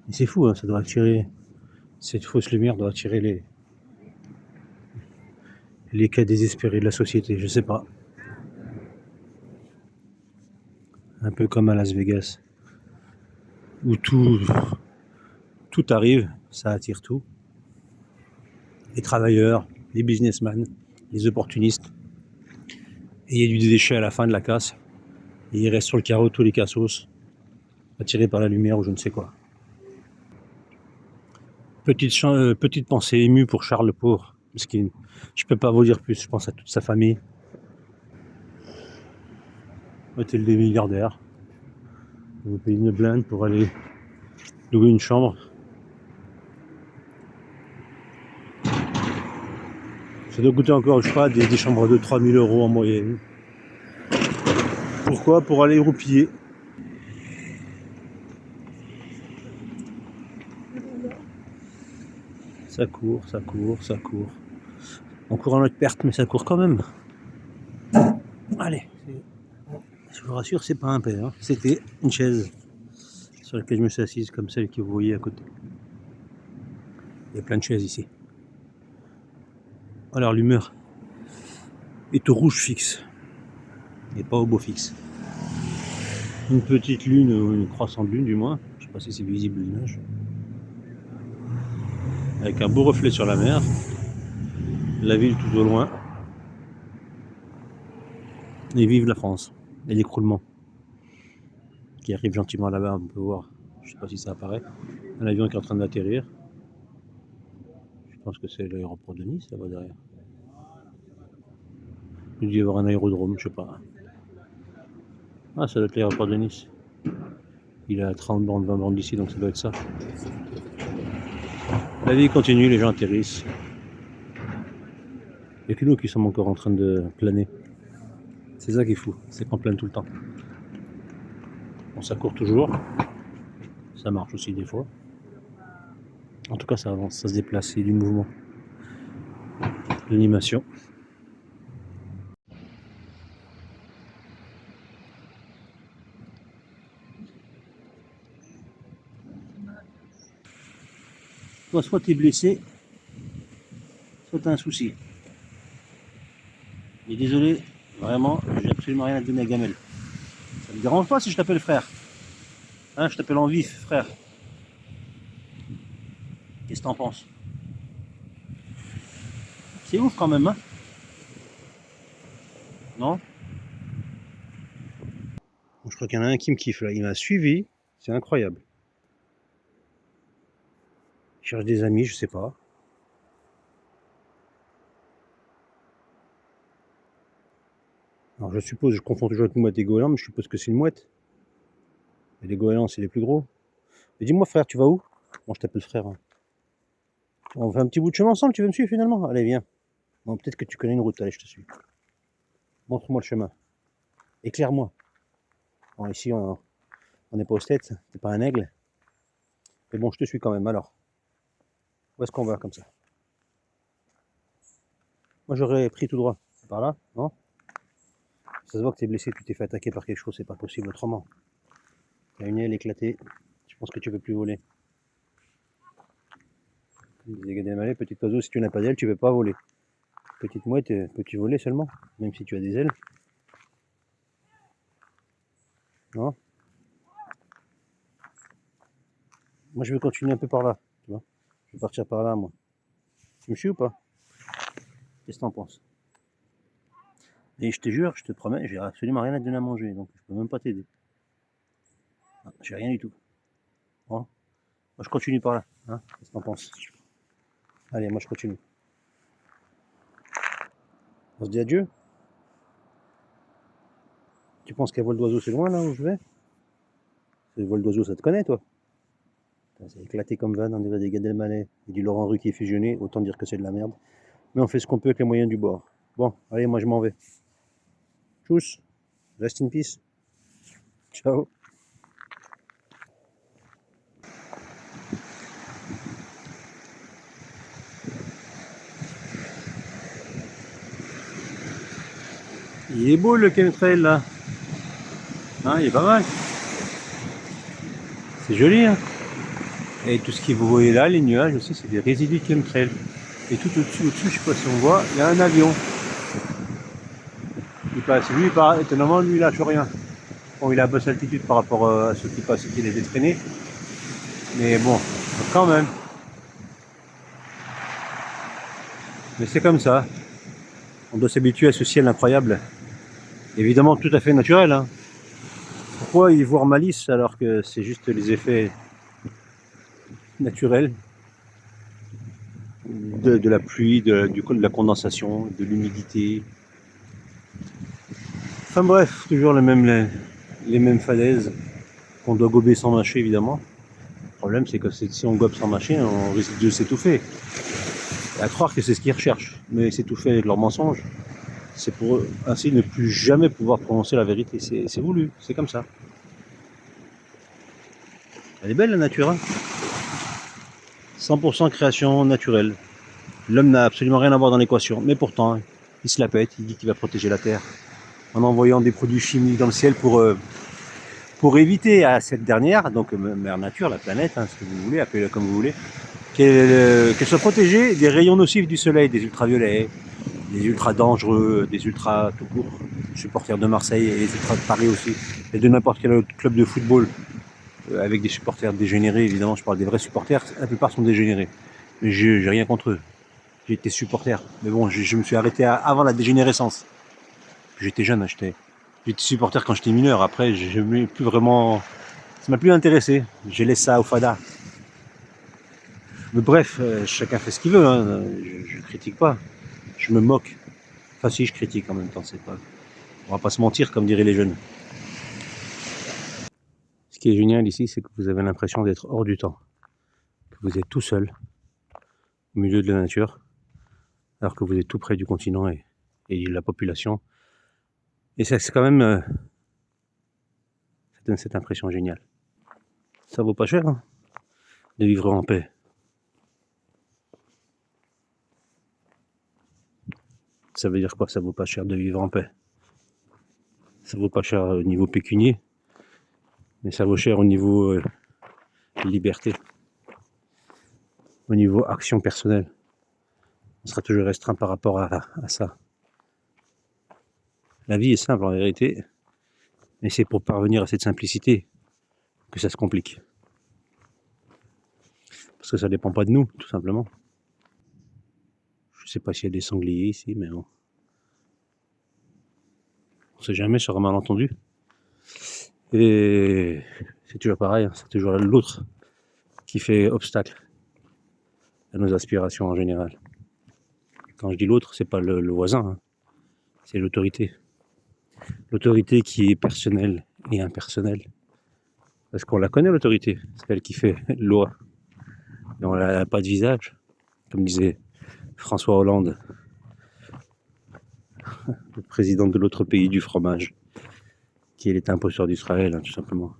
Et c'est fou, hein, ça doit attirer. Cette fausse lumière doit attirer les cas désespérés de la société, je sais pas. Un peu comme à Las Vegas, où tout arrive, ça attire tout. Les travailleurs, les businessmen, les opportunistes. Et il y a du déchet à la fin de la casse. Et il reste sur le carreau tous les cassos, attirés par la lumière ou je ne sais quoi. Petite pensée émue pour Charles le pauvre, parce que je peux pas vous dire plus, je pense à toute sa famille. Hôtel des milliardaires. Vous payez une blinde pour aller louer une chambre. Ça doit coûter encore, je sais pas, des chambres de 3000 € en moyenne. Pourquoi? Pour aller roupiller. Ça court. On court à notre perte, mais ça court quand même. Allez, je vous rassure, c'est pas un père. Hein. C'était une chaise sur laquelle je me suis assise, comme celle que vous voyez à côté. Il y a plein de chaises ici. Alors l'humeur est au rouge fixe, et pas au beau fixe. Une petite lune, ou une croissante lune du moins, je sais pas si c'est visible l'image, avec un beau reflet sur la mer, la ville tout au loin, et vive la France, et l'écroulement qui arrive gentiment là-bas, on peut voir, je sais pas si ça apparaît, un avion qui est en train d'atterrir, je pense que c'est l'aéroport de Nice là-bas derrière. Il doit y avoir un aérodrome, je sais pas. Ah, ça doit être l'aéroport de Nice. Il est à 30 bandes, 20 bandes d'ici, donc ça doit être ça. La vie continue, les gens atterrissent. Il n'y a que nous qui sommes encore en train de planer. C'est ça qui est fou, c'est qu'on plane tout le temps. Bon, ça court toujours. Ça marche aussi des fois. En tout cas, ça avance, ça se déplace, il y a du mouvement. L'animation. Toi, soit tu es blessé, soit tu as un souci. Et désolé, vraiment, j'ai absolument rien à te donner à Gamel. Ça me dérange pas si je t'appelle frère. Hein, je t'appelle en vif, frère. Qu'est-ce que t'en penses? C'est ouf quand même, hein? Non? Je crois qu'il y en a un qui me kiffe là. Il m'a suivi. C'est incroyable. Il cherche des amis, je sais pas. Alors je suppose, je confonds toujours avec une mouette et goéland, mais je suppose que c'est une mouette. Et les goélands, c'est les plus gros. Mais dis-moi frère, tu vas où? Bon, je t'appelle frère. Hein. On fait un petit bout de chemin ensemble, tu veux me suivre finalement? Allez, viens. Bon, peut-être que tu connais une route, allez, je te suis. Montre-moi le chemin. Éclaire-moi. Bon, ici, on n'est pas au States, t'es pas un aigle. Mais bon, je te suis quand même, alors. Où est-ce qu'on va comme ça? Moi, j'aurais pris tout droit. Par là, non? Ça se voit que t'es blessé, tu t'es fait attaquer par quelque chose, c'est pas possible autrement. T'as une aile éclatée, je pense que tu peux plus voler. Comme disait Gad Elmaleh, petit oiseau, si tu n'as pas d'aile, tu peux pas voler. Petite mouette, peux-tu voler seulement? Même si tu as des ailes? Non? Moi, je vais continuer un peu par là, tu vois. Je vais partir par là, moi. Tu me suis ou pas? Qu'est-ce que t'en penses? Et je te jure, je te promets, j'ai absolument rien à te donner à manger, donc je peux même pas t'aider. J'ai rien du tout. Bon. Moi, je continue par là, hein? Qu'est-ce que t'en penses? Allez, moi, je continue. On se dit adieu? Tu penses qu'un vol d'oiseau, c'est loin, là où je vais? Le vol d'oiseau, ça te connaît, toi? C'est éclaté comme van, on dirait des Gad Elmaleh et du Laurent Ruquier fusionné, autant dire que c'est de la merde. Mais on fait ce qu'on peut avec les moyens du bord. Bon, allez, moi je m'en vais. Tchuss, rest in peace. Ciao. Il est beau le chemtrail là. Hein, il est pas mal. C'est joli, hein. Et tout ce que vous voyez là, les nuages aussi, c'est des résidus de chemtrail. Et tout au-dessus, je sais pas si on voit, il y a un avion. Il passe, lui, étonnamment, lui, il lâche rien. Bon, il a à basse altitude par rapport à ceux qui passent et qui les détraînés. Mais bon, quand même. Mais c'est comme ça. On doit s'habituer à ce ciel incroyable. Évidemment, tout à fait naturel, hein. Pourquoi y voir malice alors que c'est juste les effets naturels de la pluie, de la condensation, de l'humidité. Enfin bref, toujours les mêmes falaises qu'on doit gober sans mâcher évidemment. Le problème c'est que si on gobe sans mâcher, on risque de s'étouffer. Et à croire que c'est ce qu'ils recherchent, mais s'étouffer avec leurs mensonges, c'est pour eux ainsi ne plus jamais pouvoir prononcer la vérité. C'est voulu, c'est comme ça. Elle est belle la nature, hein. 100% création naturelle. L'homme n'a absolument rien à voir dans l'équation, mais pourtant, il se la pète, il dit qu'il va protéger la Terre en envoyant des produits chimiques dans le ciel pour éviter à cette dernière, donc Mère Nature, la planète, hein, ce que vous voulez, appelez-le comme vous voulez, qu'elle soit protégée des rayons nocifs du soleil, des ultraviolets, des ultras dangereux, des ultras tout court, supporters de Marseille et les ultras de Paris aussi, et de n'importe quel autre club de football, avec des supporters dégénérés, évidemment, je parle des vrais supporters, la plupart sont dégénérés, mais j'ai rien contre eux. J'ai été supporter, mais bon, je me suis arrêté avant la dégénérescence. J'étais jeune, j'étais supporter quand j'étais mineur. Après, je m'ai plus vraiment, ça m'a plus intéressé. J'ai laissé ça au fada. Mais bref, chacun fait ce qu'il veut. Hein. Je critique pas, je me moque. Enfin, si, je critique en même temps. C'est pas, on va pas se mentir, comme diraient les jeunes. Ce qui est génial ici, c'est que vous avez l'impression d'être hors du temps, que vous êtes tout seul au milieu de la nature, alors que vous êtes tout près du continent et de la population. Et ça, c'est quand même, ça donne cette impression géniale. Ça vaut pas cher, hein, de vivre en paix. Ça veut dire quoi, ça vaut pas cher de vivre en paix? Ça vaut pas cher au niveau pécunier, mais ça vaut cher au niveau liberté, au niveau action personnelle. On sera toujours restreint par rapport à ça. La vie est simple en vérité, mais c'est pour parvenir à cette simplicité que ça se complique. Parce que ça dépend pas de nous, tout simplement. Je sais pas s'il y a des sangliers ici, mais bon. On sait jamais sur un malentendu. Et c'est toujours pareil, hein, c'est toujours l'autre qui fait obstacle à nos aspirations en général. Quand je dis l'autre, c'est pas le voisin, hein, c'est l'autorité. L'autorité qui est personnelle et impersonnelle. Parce qu'on la connaît, l'autorité. C'est elle qui fait loi. Et on n'a pas de visage, comme disait François Hollande, le président de l'autre pays du fromage, qui est l'État imposteur d'Israël, hein, tout simplement.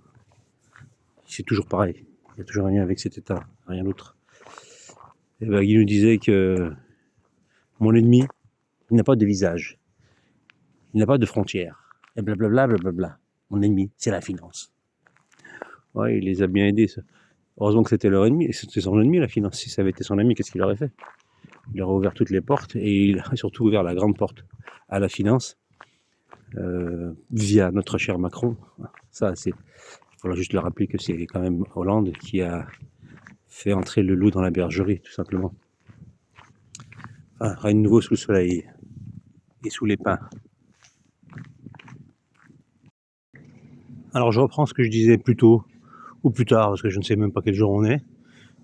C'est toujours pareil. Il y a toujours un lien avec cet État, rien d'autre. Et ben, il nous disait que mon ennemi, il n'a pas de visage. Il n'a pas de frontières. Et blablabla, blablabla. Mon ennemi, c'est la finance. Ouais, il les a bien aidés. Ça. Heureusement que c'était leur ennemi. C'était son ennemi, la finance. Si ça avait été son ami, qu'est-ce qu'il aurait fait? Il aurait ouvert toutes les portes et il a surtout ouvert la grande porte à la finance via notre cher Macron. Ça, c'est. Il faudra juste le rappeler que c'est quand même Hollande qui a fait entrer le loup dans la bergerie, tout simplement. Enfin, rien de nouveau sous le soleil et sous les pins. Alors je reprends ce que je disais plus tôt ou plus tard, parce que je ne sais même pas quel jour on est,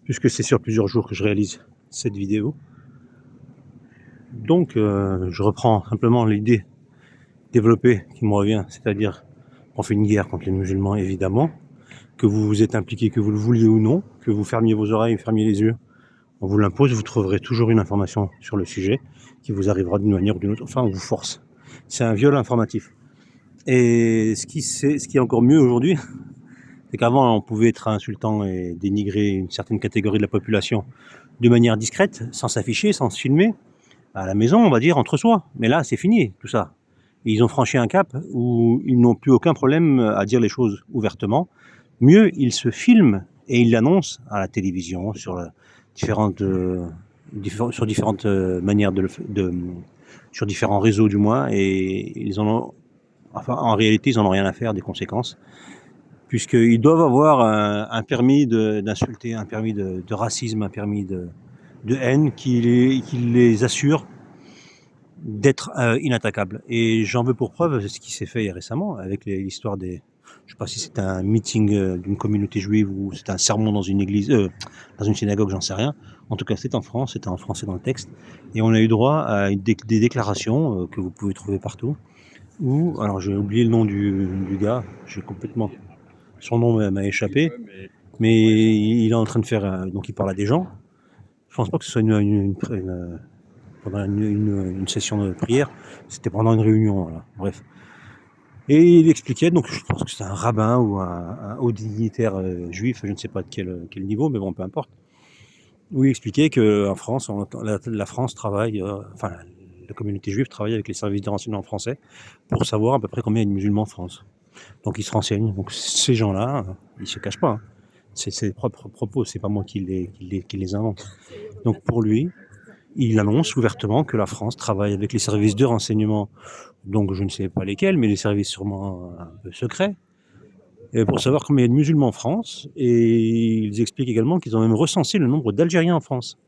puisque c'est sur plusieurs jours que je réalise cette vidéo. Donc je reprends simplement l'idée développée qui me revient, c'est-à-dire qu'on fait une guerre contre les musulmans évidemment, que vous vous êtes impliqué, que vous le vouliez ou non, que vous fermiez vos oreilles, fermiez les yeux, on vous l'impose, vous trouverez toujours une information sur le sujet qui vous arrivera d'une manière ou d'une autre. Enfin, on vous force. C'est un viol informatif. Et ce qui est encore mieux aujourd'hui, c'est qu'avant, on pouvait être insultant et dénigrer une certaine catégorie de la population de manière discrète, sans s'afficher, sans se filmer, à la maison, on va dire, entre soi. Mais là, c'est fini, tout ça. Et ils ont franchi un cap où ils n'ont plus aucun problème à dire les choses ouvertement. Mieux, ils se filment et ils l'annoncent à la télévision, sur différentes manières sur différents réseaux du moins, et ils en ont, enfin, en réalité, ils en ont rien à faire des conséquences, puisqu'ils doivent avoir un permis d'insulter, un permis de racisme, un permis de haine qui les assure d'être inattaquables. Et j'en veux pour preuve ce qui s'est fait récemment avec l'histoire des... Je ne sais pas si c'était un meeting d'une communauté juive ou c'était un sermon dans une église, dans une synagogue, j'en sais rien. En tout cas, c'était en France, c'était en français dans le texte. Et on a eu droit à des déclarations que vous pouvez trouver partout. Où, alors j'ai oublié le nom du gars, j'ai complètement... Son nom m'a échappé, mais il est en train de faire... donc il parle à des gens. Je pense pas que ce soit pendant une session de prière, c'était pendant une réunion, voilà. Bref. Et il expliquait, donc je pense que c'est un rabbin ou un haut dignitaire juif, je ne sais pas de quel niveau, mais bon, peu importe, où il expliquait qu'en France, la France travaille, enfin la communauté juive travaille avec les services de renseignement français pour savoir à peu près combien il y a de musulmans en France. Donc ils se renseignent. Donc ces gens-là, ils se cachent pas. Hein. C'est ses propres propos, c'est pas moi qui les invente. Donc pour lui, il annonce ouvertement que la France travaille avec les services de renseignement, donc je ne sais pas lesquels, mais les services sûrement un peu secrets, pour savoir combien il y a de musulmans en France. Et ils expliquent également qu'ils ont même recensé le nombre d'Algériens en France.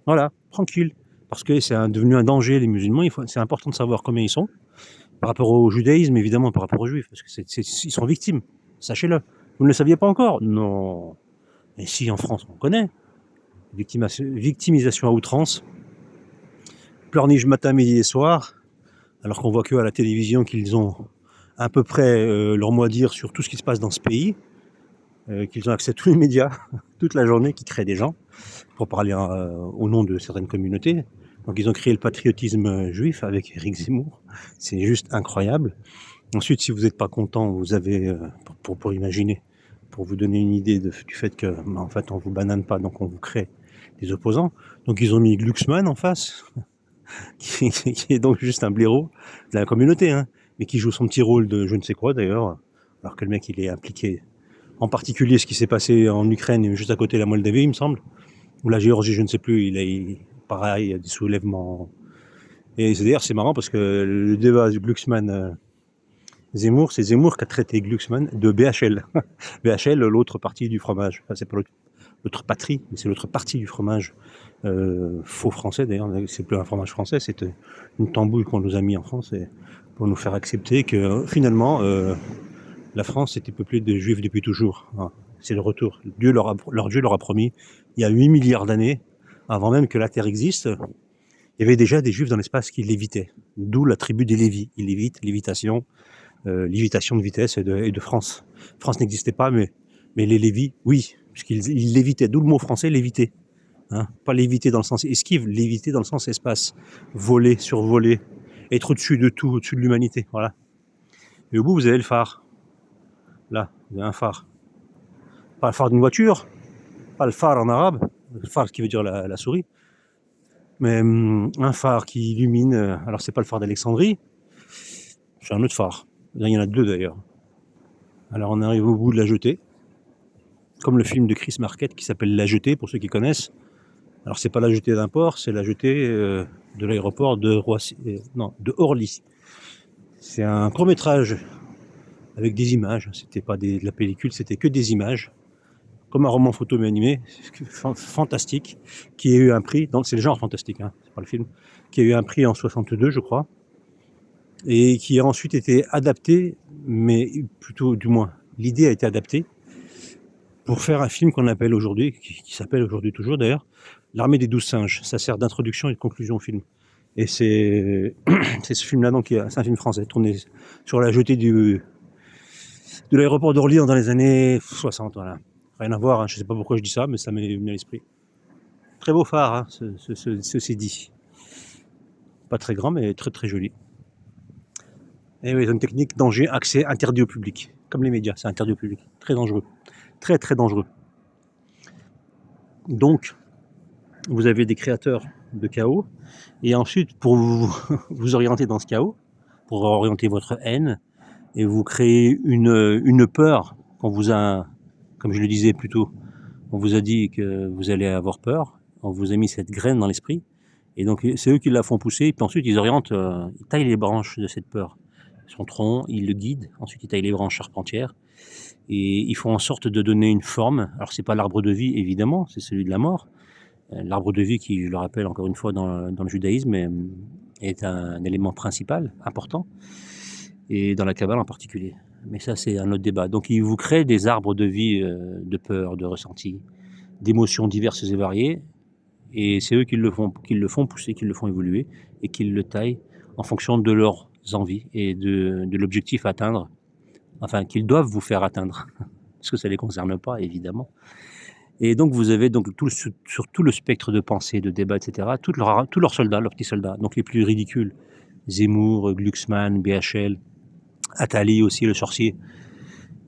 Voilà, tranquille. Parce que c'est devenu un danger, les musulmans. C'est important de savoir combien ils sont. Par rapport au judaïsme, évidemment, par rapport aux juifs. Parce qu'ils sont victimes. Sachez-le. Vous ne le saviez pas encore? Non. Et si, en France, on connaît. Victimisation à outrance. Pleurniche matin, midi et soir. Alors qu'on voit qu'à la télévision qu'ils ont à peu près leur mot à dire sur tout ce qui se passe dans ce pays, qu'ils ont accès à tous les médias toute la journée, qui créent des gens pour parler au nom de certaines communautés. Donc ils ont créé le patriotisme juif avec Éric Zemmour. C'est juste incroyable. Ensuite, si vous n'êtes pas content, vous avez, pour imaginer, pour vous donner une idée du fait que, en fait, on vous banane pas, donc on vous crée des opposants. Donc ils ont mis Glucksmann en face, qui est donc juste un blaireau de la communauté, hein, mais qui joue son petit rôle de je ne sais quoi d'ailleurs, alors que le mec il est impliqué, en particulier ce qui s'est passé en Ukraine, juste à côté de la Moldavie, il me semble, ou la Géorgie, je ne sais plus, pareil, il y a des soulèvements. Et d'ailleurs c'est marrant parce que le débat du Glucksmann Zemmour, c'est Zemmour qui a traité Glucksmann de BHL. BHL, l'autre partie du fromage. Enfin, c'est pas l'autre patrie, mais c'est l'autre partie du fromage. Faux français d'ailleurs, c'est plus un fromage français, c'est une tambouille qu'on nous a mis en France pour nous faire accepter que finalement la France était peuplée de juifs depuis toujours. Hein. C'est le retour. Leur Dieu leur a promis, il y a 8 milliards d'années, avant même que la Terre existe, il y avait déjà des juifs dans l'espace qui lévitaient. D'où la tribu des Lévis. Ils lévitent, lévitation de vitesse et de France. France n'existait pas, mais les Lévis, oui, puisqu'ils lévitaient. D'où le mot français, léviter. Hein, pas léviter dans le sens esquive, léviter dans le sens espace. Voler, survoler, être au-dessus de tout, au-dessus de l'humanité. Voilà. Et au bout, vous avez le phare. Là, vous avez un phare. Pas le phare d'une voiture, pas le phare en arabe, le phare qui veut dire la souris, mais un phare qui illumine. Alors, c'est pas le phare d'Alexandrie, c'est un autre phare. Là, il y en a deux d'ailleurs. Alors, on arrive au bout de la jetée, comme le film de Chris Marquette qui s'appelle La Jetée, pour ceux qui connaissent. Alors, c'est pas la jetée d'un port, c'est la jetée de l'aéroport de Orly. C'est un court-métrage avec des images. C'était pas de la pellicule, c'était que des images. Comme un roman photo mais animé, fantastique, qui a eu un prix, c'est le genre fantastique, hein, c'est pas le film, qui a eu un prix en 62, je crois, et qui a ensuite été adapté, mais plutôt, du moins, l'idée a été adaptée pour faire un film qu'on appelle aujourd'hui, qui s'appelle aujourd'hui toujours d'ailleurs, L'Armée des 12 singes. Ça sert d'introduction et de conclusion au film. Et c'est ce film-là, donc, c'est un film français, tourné sur la jetée de l'aéroport d'Orly dans les années 60, voilà. Rien à voir, hein. Je ne sais pas pourquoi je dis ça, mais ça m'est venu à l'esprit. Très beau phare, hein, ceci dit. Pas très grand, mais très très joli. Et oui, zone technique, danger, accès interdit au public. Comme les médias, c'est interdit au public. Très dangereux. Très très dangereux. Donc, vous avez des créateurs de chaos, et ensuite, pour vous orienter dans ce chaos, pour orienter votre haine, et vous créez une peur qu'on vous a, comme je le disais plus tôt, on vous a dit que vous allez avoir peur, on vous a mis cette graine dans l'esprit, et donc c'est eux qui la font pousser, puis ensuite ils orientent, ils taillent les branches de cette peur. Son tronc, ils le guident, ensuite ils taillent les branches charpentières, et ils font en sorte de donner une forme. Alors c'est pas l'arbre de vie évidemment, c'est celui de la mort. L'arbre de vie qui, je le rappelle encore une fois dans le judaïsme, est un élément principal, important, et dans la Kabbale en particulier. Mais ça c'est un autre débat. Donc ils vous créent des arbres de vie, de peur, de ressenti, d'émotions diverses et variées, et c'est eux qui le font pousser, qui le font évoluer, et qui le taillent en fonction de leurs envies et de l'objectif à atteindre, enfin qu'ils doivent vous faire atteindre, parce que ça ne les concerne pas évidemment. Et donc vous avez donc sur tout le spectre de pensée, de débat, etc., tous leurs soldats, leurs petits soldats, donc les plus ridicules, Zemmour, Glucksmann, BHL, Attali aussi, le sorcier,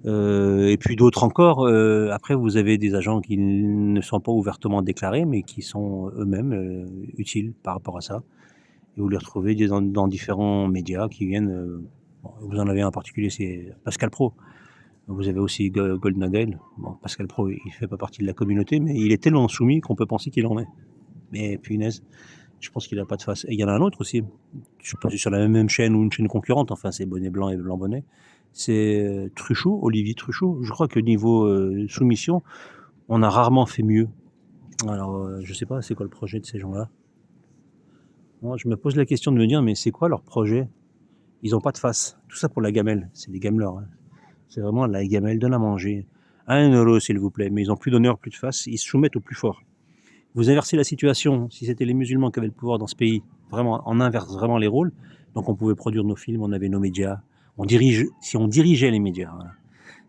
et puis d'autres encore. Après, vous avez des agents qui ne sont pas ouvertement déclarés, mais qui sont eux-mêmes utiles par rapport à ça. Et vous les retrouvez dans différents médias qui viennent. Bon, vous en avez un en particulier, c'est Pascal Pro. Vous avez aussi Goldnadel. Bon, Pascal Pro, il ne fait pas partie de la communauté, mais il est tellement soumis qu'on peut penser qu'il en est. Mais punaise, je pense qu'il n'a pas de face. Et il y en a un autre aussi. Je ne sais pas si c'est sur la même chaîne ou une chaîne concurrente. Enfin, c'est Bonnet Blanc et Blanc Bonnet. C'est Truchot, Olivier Truchot. Je crois que niveau soumission, on a rarement fait mieux. Alors, je ne sais pas, c'est quoi le projet de ces gens-là. Moi, je me pose la question de me dire, mais c'est quoi leur projet? Ils n'ont pas de face. Tout ça pour la gamelle. C'est des gameleurs. Hein. C'est vraiment la gamelle, donne à manger. 1 € s'il vous plaît. Mais ils n'ont plus d'honneur, plus de face. Ils se soumettent au plus fort. Vous inversez la situation. Si c'était les musulmans qui avaient le pouvoir dans ce pays, vraiment, on inverse vraiment les rôles. Donc on pouvait produire nos films, on avait nos médias. Si on dirigeait les médias, voilà.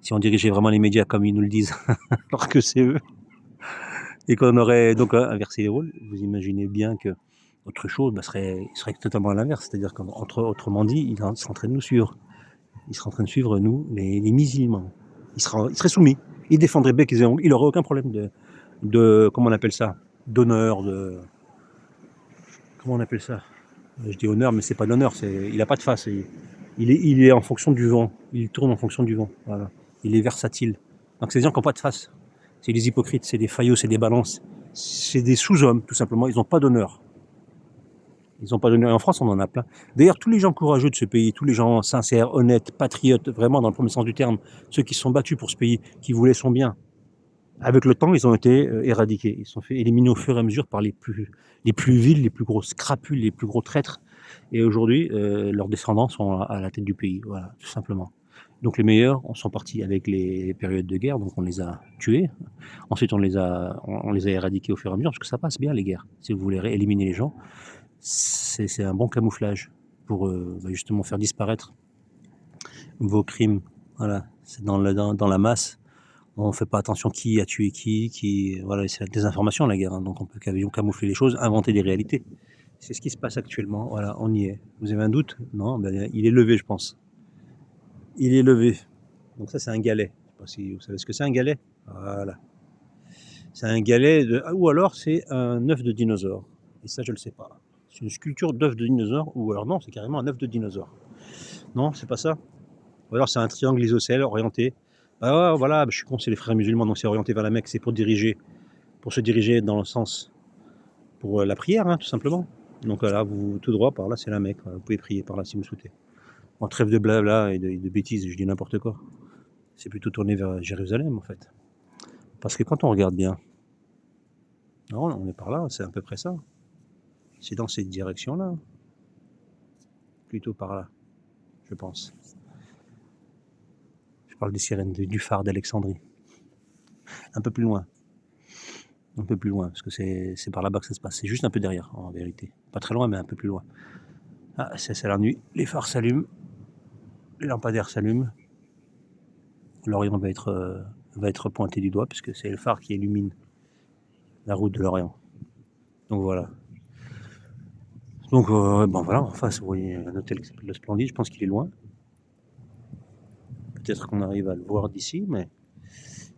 Si on dirigeait vraiment les médias comme ils nous le disent, alors que c'est eux, et qu'on aurait donc inversé les rôles, vous imaginez bien que autre chose serait totalement à l'inverse. C'est-à-dire qu'autrement dit, il serait en train de nous suivre. Il serait en train de suivre nous, les musulmans. Il serait soumis. Il défendrait bec et ongles. Il n'aurait aucun problème de comment on appelle ça, d'honneur, comment on appelle ça. Je dis honneur, mais c'est pas d'honneur. Il n'a pas de face. Il est en fonction du vent. Il tourne en fonction du vent. Voilà. Il est versatile. Donc c'est des gens qui n'ont pas de face. C'est des hypocrites, c'est des faillots, c'est des balances. C'est des sous-hommes, tout simplement. Ils n'ont pas d'honneur. Ils n'ont pas d'honneur. Et en France, on en a plein. D'ailleurs, tous les gens courageux de ce pays, tous les gens sincères, honnêtes, patriotes, vraiment dans le premier sens du terme, ceux qui se sont battus pour ce pays, qui voulaient son bien, avec le temps, ils ont été éradiqués. Ils sont fait éliminer au fur et à mesure par les plus vils, les plus grosses crapules, les plus gros traîtres. Et aujourd'hui, leurs descendants sont à la tête du pays, voilà, tout simplement. Donc les meilleurs sont partis avec les périodes de guerre, donc on les a tués. Ensuite, on les a éradiqués au fur et à mesure, parce que ça passe bien les guerres. Si vous voulez éliminer les gens, c'est un bon camouflage pour justement faire disparaître vos crimes. Voilà, c'est dans la masse. On ne fait pas attention qui a tué qui voilà, c'est la désinformation la guerre, hein, donc on peut camoufler les choses, inventer des réalités. C'est ce qui se passe actuellement, voilà, on y est. Vous avez un doute? Non, ben, il est levé, je pense. Il est levé. Donc ça, c'est un galet. Je sais pas si vous savez ce que c'est un galet. Voilà. C'est un galet, ou alors c'est un œuf de dinosaure. Et ça, je ne le sais pas. C'est une sculpture d'œuf de dinosaure, ou alors non, c'est carrément un œuf de dinosaure. Non, c'est pas ça. Ou alors c'est un triangle isocèle orienté. Ah voilà, je suis con, c'est les frères musulmans, donc c'est orienté vers la Mecque, c'est pour se diriger dans le sens pour la prière, hein, tout simplement. Donc voilà, vous tout droit par là, c'est la Mecque. Vous pouvez prier par là si vous souhaitez. En trêve de blabla et de bêtises, je dis n'importe quoi. C'est plutôt tourné vers Jérusalem en fait. Parce que quand on regarde bien, non, on est par là, c'est à peu près ça. C'est dans cette direction-là. Plutôt par là, je pense. Je parle des sirènes du phare d'Alexandrie. Un peu plus loin. Un peu plus loin, parce que c'est par là-bas que ça se passe. C'est juste un peu derrière, en vérité. Pas très loin, mais un peu plus loin. Ah, c'est la nuit. Les phares s'allument. Les lampadaires s'allument. Lorient va être pointé du doigt, puisque c'est le phare qui illumine la route de Lorient. Donc voilà. Donc bon voilà, en face vous voyez un hôtel qui s'appelle le Splendide, je pense qu'il est loin. Peut-être qu'on arrive à le voir d'ici, mais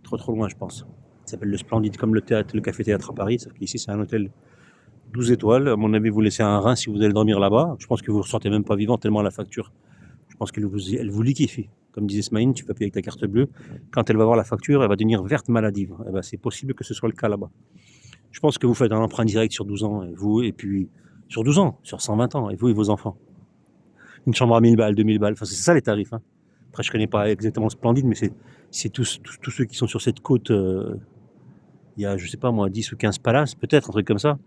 trop loin je pense. Il s'appelle le Splendide comme le café-théâtre à Paris, sauf qu'ici c'est un hôtel 12 étoiles. À mon avis, vous laissez un rein si vous allez dormir là-bas. Je pense que vous ne ressortez même pas vivant tellement la facture. Je pense qu'elle vous liquéfie. Comme disait Smaïn, tu peux payer avec ta carte bleue. Quand elle va voir la facture, elle va devenir verte maladive. Eh ben, c'est possible que ce soit le cas là-bas. Je pense que vous faites un emprunt direct sur 12 ans, et puis sur 12 ans, sur 120 ans, et vous et vos enfants. Une chambre à 1000 balles, 2000 balles, enfin, c'est ça les tarifs. Hein. Après, je ne connais pas exactement Splendide, mais c'est tous ceux qui sont sur cette côte. Il y a, je sais pas moi, 10 ou 15 palaces, peut-être, un truc comme ça.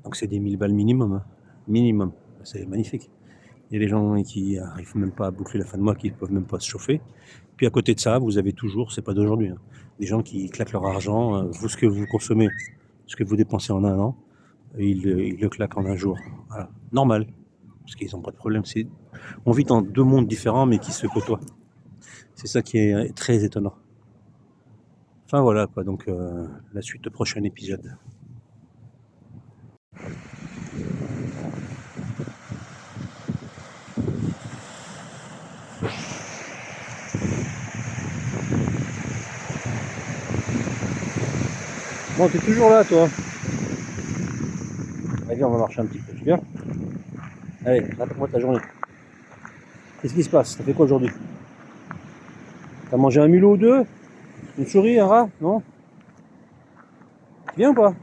Donc c'est des 1000 balles minimum. Hein. Minimum. C'est magnifique. Il y a des gens qui n'arrivent même pas à boucler la fin de mois, qui ne peuvent même pas se chauffer. Puis à côté de ça, vous avez toujours, c'est pas d'aujourd'hui, hein, des gens qui claquent leur argent, vous ce que vous consommez, ce que vous dépensez en un an, ils le claquent en un jour. Voilà. Normal, parce qu'ils n'ont pas de problème. On vit dans deux mondes différents, mais qui se côtoient. C'est ça qui est très étonnant. Enfin voilà, quoi. Donc la suite au prochain épisode. Bon, t'es toujours là, toi. Allez, on va marcher un petit peu, tu viens? Allez, raconte-moi ta journée. Qu'est-ce qui se passe? T'as fait quoi aujourd'hui? T'as mangé un mulot ou deux? Une souris, un rat? Non? Tu viens ou pas?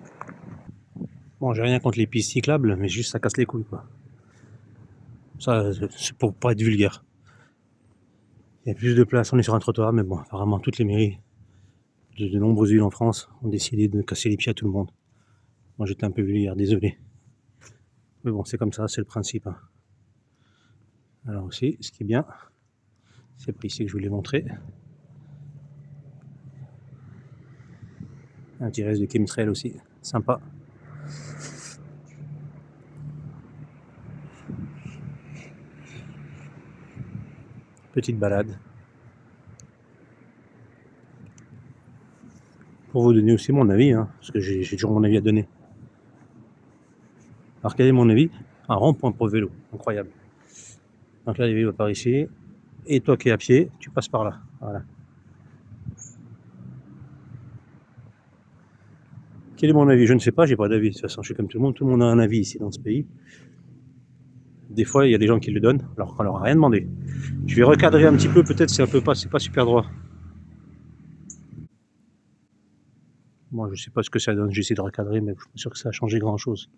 Bon, j'ai rien contre les pistes cyclables, mais juste ça casse les couilles, quoi. Ça, c'est pour pas être vulgaire. Il y a plus de place, on est sur un trottoir, mais bon, apparemment toutes les mairies de nombreuses villes en France ont décidé de casser les pieds à tout le monde. Moi j'étais un peu vulgaire, désolé. Mais bon, c'est comme ça, c'est le principe. Hein. Alors aussi, ce qui est bien, c'est pas ici que je vous l'ai montré. Un petit reste de chemtrail aussi, sympa. Petite balade. Pour vous donner aussi mon avis, hein, parce que j'ai toujours mon avis à donner. Alors quel est mon avis? Un rond-point pour vélo, incroyable. Donc là, les vélos par ici, et toi qui es à pied, tu passes par là. Voilà. Quel est mon avis? Je ne sais pas, j'ai pas d'avis. De toute façon, je suis comme tout le monde a un avis ici dans ce pays. Des fois, il y a des gens qui le donnent, alors qu'on leur a rien demandé. Je vais recadrer un petit peu, peut-être c'est pas super droit. Moi, je sais pas ce que ça donne, j'essaie de recadrer, mais je suis pas sûr que ça a changé grand-chose.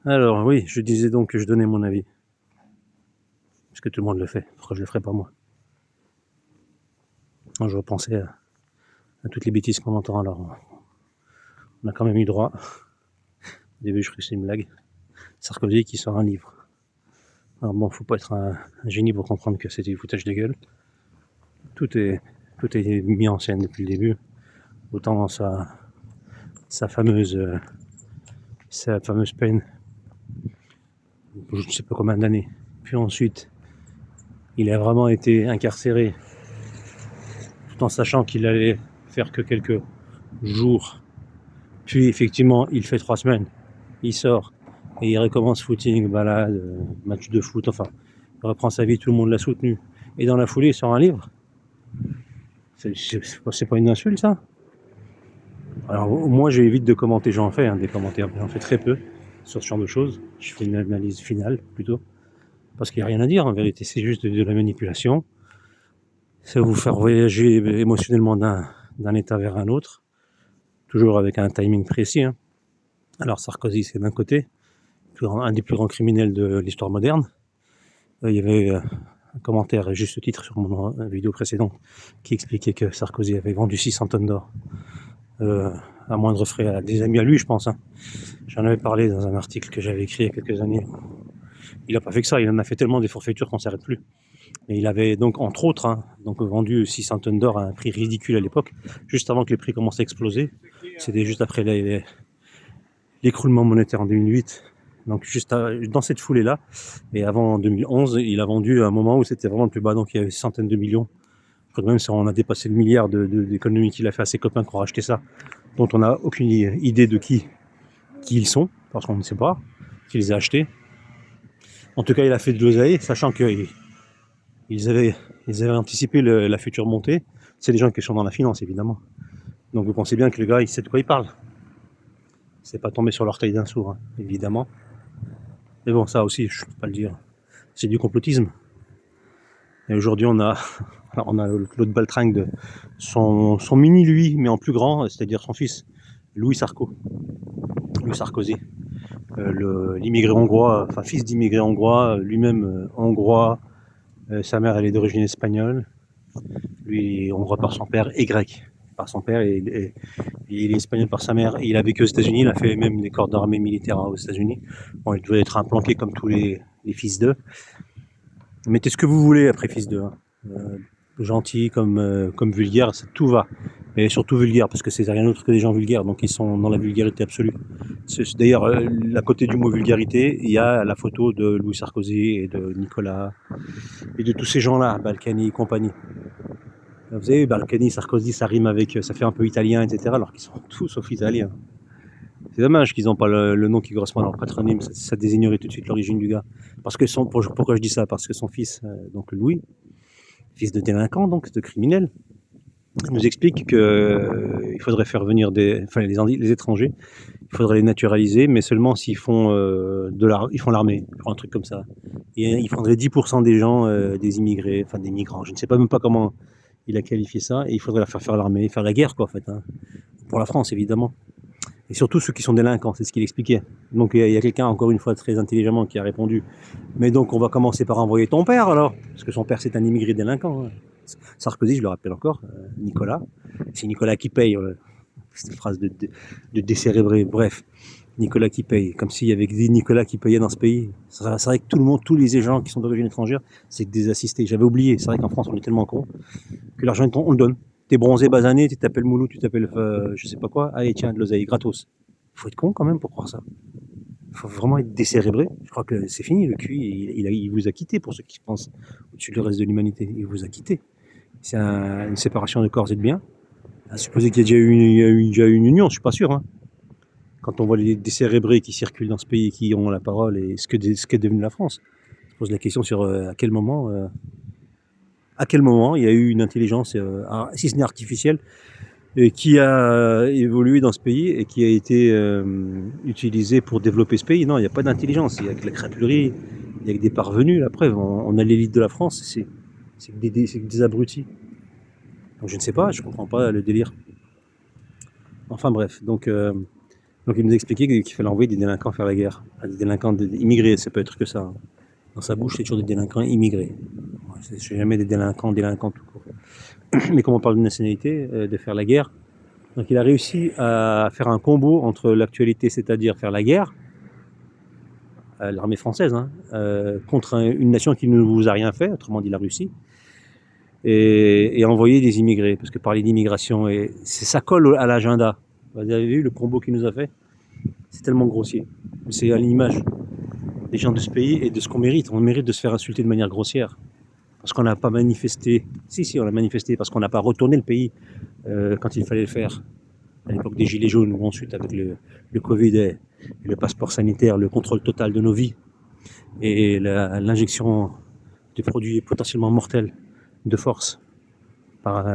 Alors oui, je disais donc que je donnais mon avis. Parce que tout le monde le fait, pourquoi je le ferais pas moi? Je repensais à toutes les bêtises qu'on entend, alors on a quand même eu droit. Au début, je croyais que c'était une blague. Sarkozy qui sort un livre. Alors bon, faut pas être un génie pour comprendre que c'était du foutage de gueule. Tout est mis en scène depuis le début. Autant sa fameuse peine, je ne sais pas combien d'années. Puis ensuite, il a vraiment été incarcéré, tout en sachant qu'il allait faire que quelques jours. Puis effectivement, il fait 3 semaines. Il sort et il recommence footing, balade, match de foot, enfin, il reprend sa vie, tout le monde l'a soutenu. Et dans la foulée, il sort un livre. C'est pas une insulte, ça? Alors moi j'évite de commenter, j'en fais des commentaires, j'en fais très peu sur ce genre de choses. Je fais une analyse finale plutôt, parce qu'il n'y a rien à dire en vérité, c'est juste de la manipulation. Ça va vous faire voyager émotionnellement d'un état vers un autre, toujours avec un timing précis. Hein. Alors Sarkozy c'est d'un côté, un des plus grands criminels de l'histoire moderne. Il y avait un commentaire à juste titre sur mon vidéo précédente qui expliquait que Sarkozy avait vendu 600 tonnes d'or. À moindre frais à des amis à lui, je pense. Hein. J'en avais parlé dans un article que j'avais écrit il y a quelques années. Il n'a pas fait que ça, il en a fait tellement des forfaitures qu'on ne s'arrête plus. Mais il avait donc, entre autres, donc vendu 600 tonnes d'or à un prix ridicule à l'époque, juste avant que les prix commencent à exploser. C'était juste après l'écroulement monétaire en 2008. Donc juste dans cette foulée-là, et avant 2011, il a vendu à un moment où c'était vraiment le plus bas, donc il y avait centaines de millions crois que même si on a dépassé le milliard d'économies qu'il a fait à ses copains qui ont racheté ça, dont on n'a aucune idée de qui ils sont, parce qu'on ne sait pas, qui les a achetés. En tout cas, il a fait de l'oseille, sachant qu'ils avaient anticipé la future montée. C'est des gens qui sont dans la finance, évidemment. Donc vous pensez bien que le gars, il sait de quoi il parle. C'est pas tombé sur l'orteil d'un sourd, hein, évidemment. Mais bon, ça aussi, je ne peux pas le dire. C'est du complotisme. Et aujourd'hui, on a Claude Baltringue de son mini lui, mais en plus grand, c'est-à-dire son fils, Louis Sarkozy, l'immigré hongrois, enfin fils d'immigré hongrois, lui-même hongrois, sa mère elle est d'origine espagnole, lui hongrois par son père et grec par son père, et il est espagnol par sa mère, et il a vécu aux États-Unis, il a fait même des corps d'armée militaires aux États-Unis. Bon, il devait être implanqué comme tous les fils d'eux. Mettez ce que vous voulez après fils d'eux. Gentil comme vulgaire, tout va. Et surtout vulgaire, parce que c'est rien d'autre que des gens vulgaires, donc ils sont dans la vulgarité absolue. D'ailleurs, à côté du mot vulgarité, il y a la photo de Louis Sarkozy et de Nicolas, et de tous ces gens-là, Balkany et compagnie. Vous savez, Balkany, Sarkozy, ça rime avec, ça fait un peu italien, etc., alors qu'ils sont tous sauf italiens. C'est dommage qu'ils n'ont pas le nom qui correspond à leur patronyme, ça désignerait tout de suite l'origine du gars. Pourquoi je dis ça? Parce que son fils, donc Louis, fils de délinquant, donc de criminel, nous explique qu'il faudrait faire venir les étrangers, il faudrait les naturaliser, mais seulement s'ils font l'armée, un truc comme ça. Et il faudrait 10% des gens, des immigrés, enfin des migrants, je ne sais pas même pas comment il a qualifié ça, et il faudrait leur faire l'armée, faire la guerre quoi en fait, hein, pour la France évidemment. Et surtout ceux qui sont délinquants, c'est ce qu'il expliquait. Donc il y a quelqu'un, encore une fois, très intelligemment qui a répondu « Mais donc on va commencer par envoyer ton père alors ?» Parce que son père c'est un immigré délinquant. Hein. Sarkozy, je le rappelle encore, Nicolas. C'est Nicolas qui paye. C'est une phrase de décérébré. Bref, Nicolas qui paye. Comme s'il y avait des Nicolas qui payaient dans ce pays. C'est vrai que tout le monde, tous les gens qui sont d'origine étrangère, c'est des assistés. J'avais oublié, c'est vrai qu'en France on est tellement cons que l'argent on le donne. T'es bronzé, basané, tu t'appelles Moulou, tu t'appelles je sais pas quoi, allez tiens, de l'oseille, gratos. Faut être con quand même pour croire ça. Faut vraiment être décérébré. Je crois que c'est fini, le QI, il vous a quitté pour ceux qui pensent au-dessus du reste de l'humanité. Il vous a quitté. C'est une séparation de corps et de biens. À supposer qu'il y a déjà eu une union, je suis pas sûr. Hein. Quand on voit les décérébrés qui circulent dans ce pays, qui ont la parole, et ce qu'est devenu la France, on se pose la question sur à quel moment il y a eu une intelligence, si ce n'est artificielle, qui a évolué dans ce pays et qui a été utilisée pour développer ce pays. Non, il n'y a pas d'intelligence, il y a que la crapulerie, il y a que des parvenus. La preuve, on a l'élite de la France, c'est que des abrutis. Donc je ne sais pas, je ne comprends pas le délire. Enfin bref, donc il nous a expliqué qu'il fallait envoyer des délinquants faire la guerre. Des délinquants immigrés, ça peut être que ça. Hein. Dans sa bouche, c'est toujours des délinquants immigrés. C'est jamais des délinquants tout court. Mais comme on parle de nationalité, de faire la guerre, donc il a réussi à faire un combo entre l'actualité, c'est-à-dire faire la guerre, l'armée française, hein, contre une nation qui ne vous a rien fait, autrement dit la Russie, et envoyer des immigrés, parce que parler d'immigration, ça colle à l'agenda. Vous avez vu le combo qu'il nous a fait? C'est tellement grossier. C'est à l'image des gens de ce pays et de ce qu'on mérite. On mérite de se faire insulter de manière grossière. Parce qu'on n'a pas manifesté. Si, on a manifesté parce qu'on n'a pas retourné le pays quand il fallait le faire. À l'époque des Gilets jaunes, ou ensuite avec le Covid et le passeport sanitaire, le contrôle total de nos vies et l'injection de produits potentiellement mortels de force par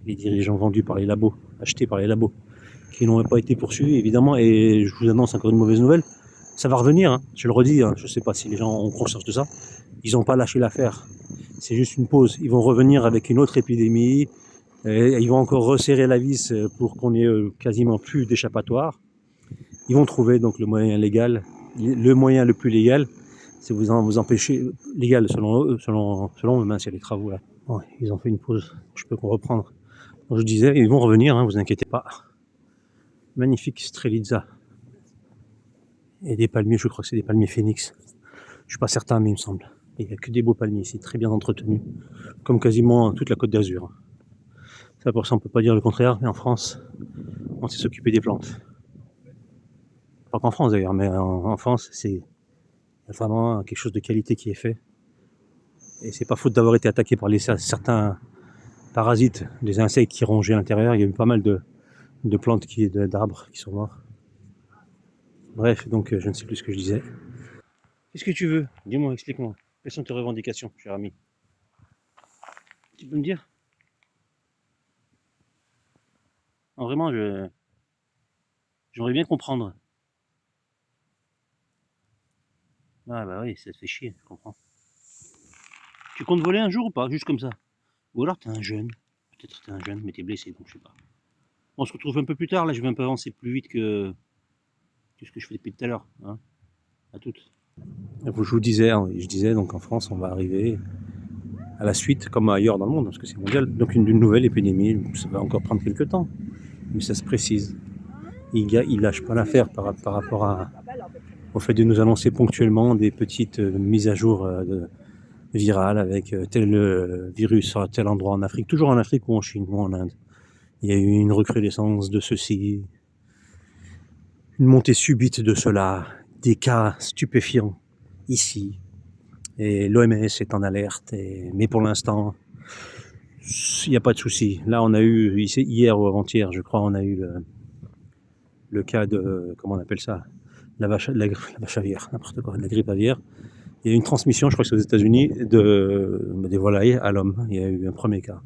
les dirigeants vendus par les labos, achetés par les labos, qui n'ont pas été poursuivis évidemment. Et je vous annonce encore une mauvaise nouvelle, ça va revenir, hein. Je le redis, hein. Je ne sais pas si les gens ont conscience de ça, ils n'ont pas lâché l'affaire, c'est juste une pause, ils vont revenir avec une autre épidémie, et ils vont encore resserrer la vis pour qu'on ait quasiment plus d'échappatoire. Ils vont trouver donc le moyen légal, le moyen le plus légal, c'est vous empêcher, légal selon eux, selon eux, s'il y a des travaux là. Ouais, ils ont fait une pause, je peux reprendre. Donc je disais, ils vont revenir, hein, vous inquiétez pas. Magnifique Streliza. Et des palmiers, je crois que c'est des palmiers phénix. Je suis pas certain, mais il me semble. Il n'y a que des beaux palmiers ici, très bien entretenus. Comme quasiment toute la Côte d'Azur. Ça, pour ça, on peut pas dire le contraire, mais en France, on sait s'occuper des plantes. Pas qu'en France d'ailleurs, mais en France, c'est vraiment quelque chose de qualité qui est fait. Et c'est pas faute d'avoir été attaqué par certains parasites, des insectes qui rongeaient à l'intérieur. Il y a eu pas mal de plantes, d'arbres qui sont morts. Bref, donc je ne sais plus ce que je disais. Qu'est-ce que tu veux? Dis-moi, explique-moi. Quelles sont tes revendications, cher ami? Tu peux me dire? Non, vraiment, j'aimerais bien comprendre. Ah bah oui, ça te fait chier, je comprends. Tu comptes voler un jour ou pas? Juste comme ça? Ou alors t'es un jeune. Peut-être t'es un jeune, mais t'es blessé, donc je sais pas. On se retrouve un peu plus tard, là je vais un peu avancer plus vite que ce que je fais depuis tout à l'heure. Hein, à toutes. Je vous disais, je disais, donc en France, on va arriver à la suite, comme ailleurs dans le monde, parce que c'est mondial, donc une nouvelle épidémie. Ça va encore prendre quelques temps, mais ça se précise. Il lâche pas l'affaire par rapport au fait de nous annoncer ponctuellement des petites mises à jour virales avec tel virus à tel endroit en Afrique, toujours en Afrique ou en Chine ou en Inde. Il y a eu une recrudescence de ceci, une montée subite de cela, des cas stupéfiants ici. Et l'OMS est en alerte, mais pour l'instant, il n'y a pas de souci. Là, on a eu, hier ou avant-hier, je crois, on a eu le cas de, comment on appelle ça, la vache aviaire, n'importe quoi, de la grippe aviaire. Il y a eu une transmission, je crois que c'est aux États-Unis, des volailles à l'homme. Il y a eu un premier cas.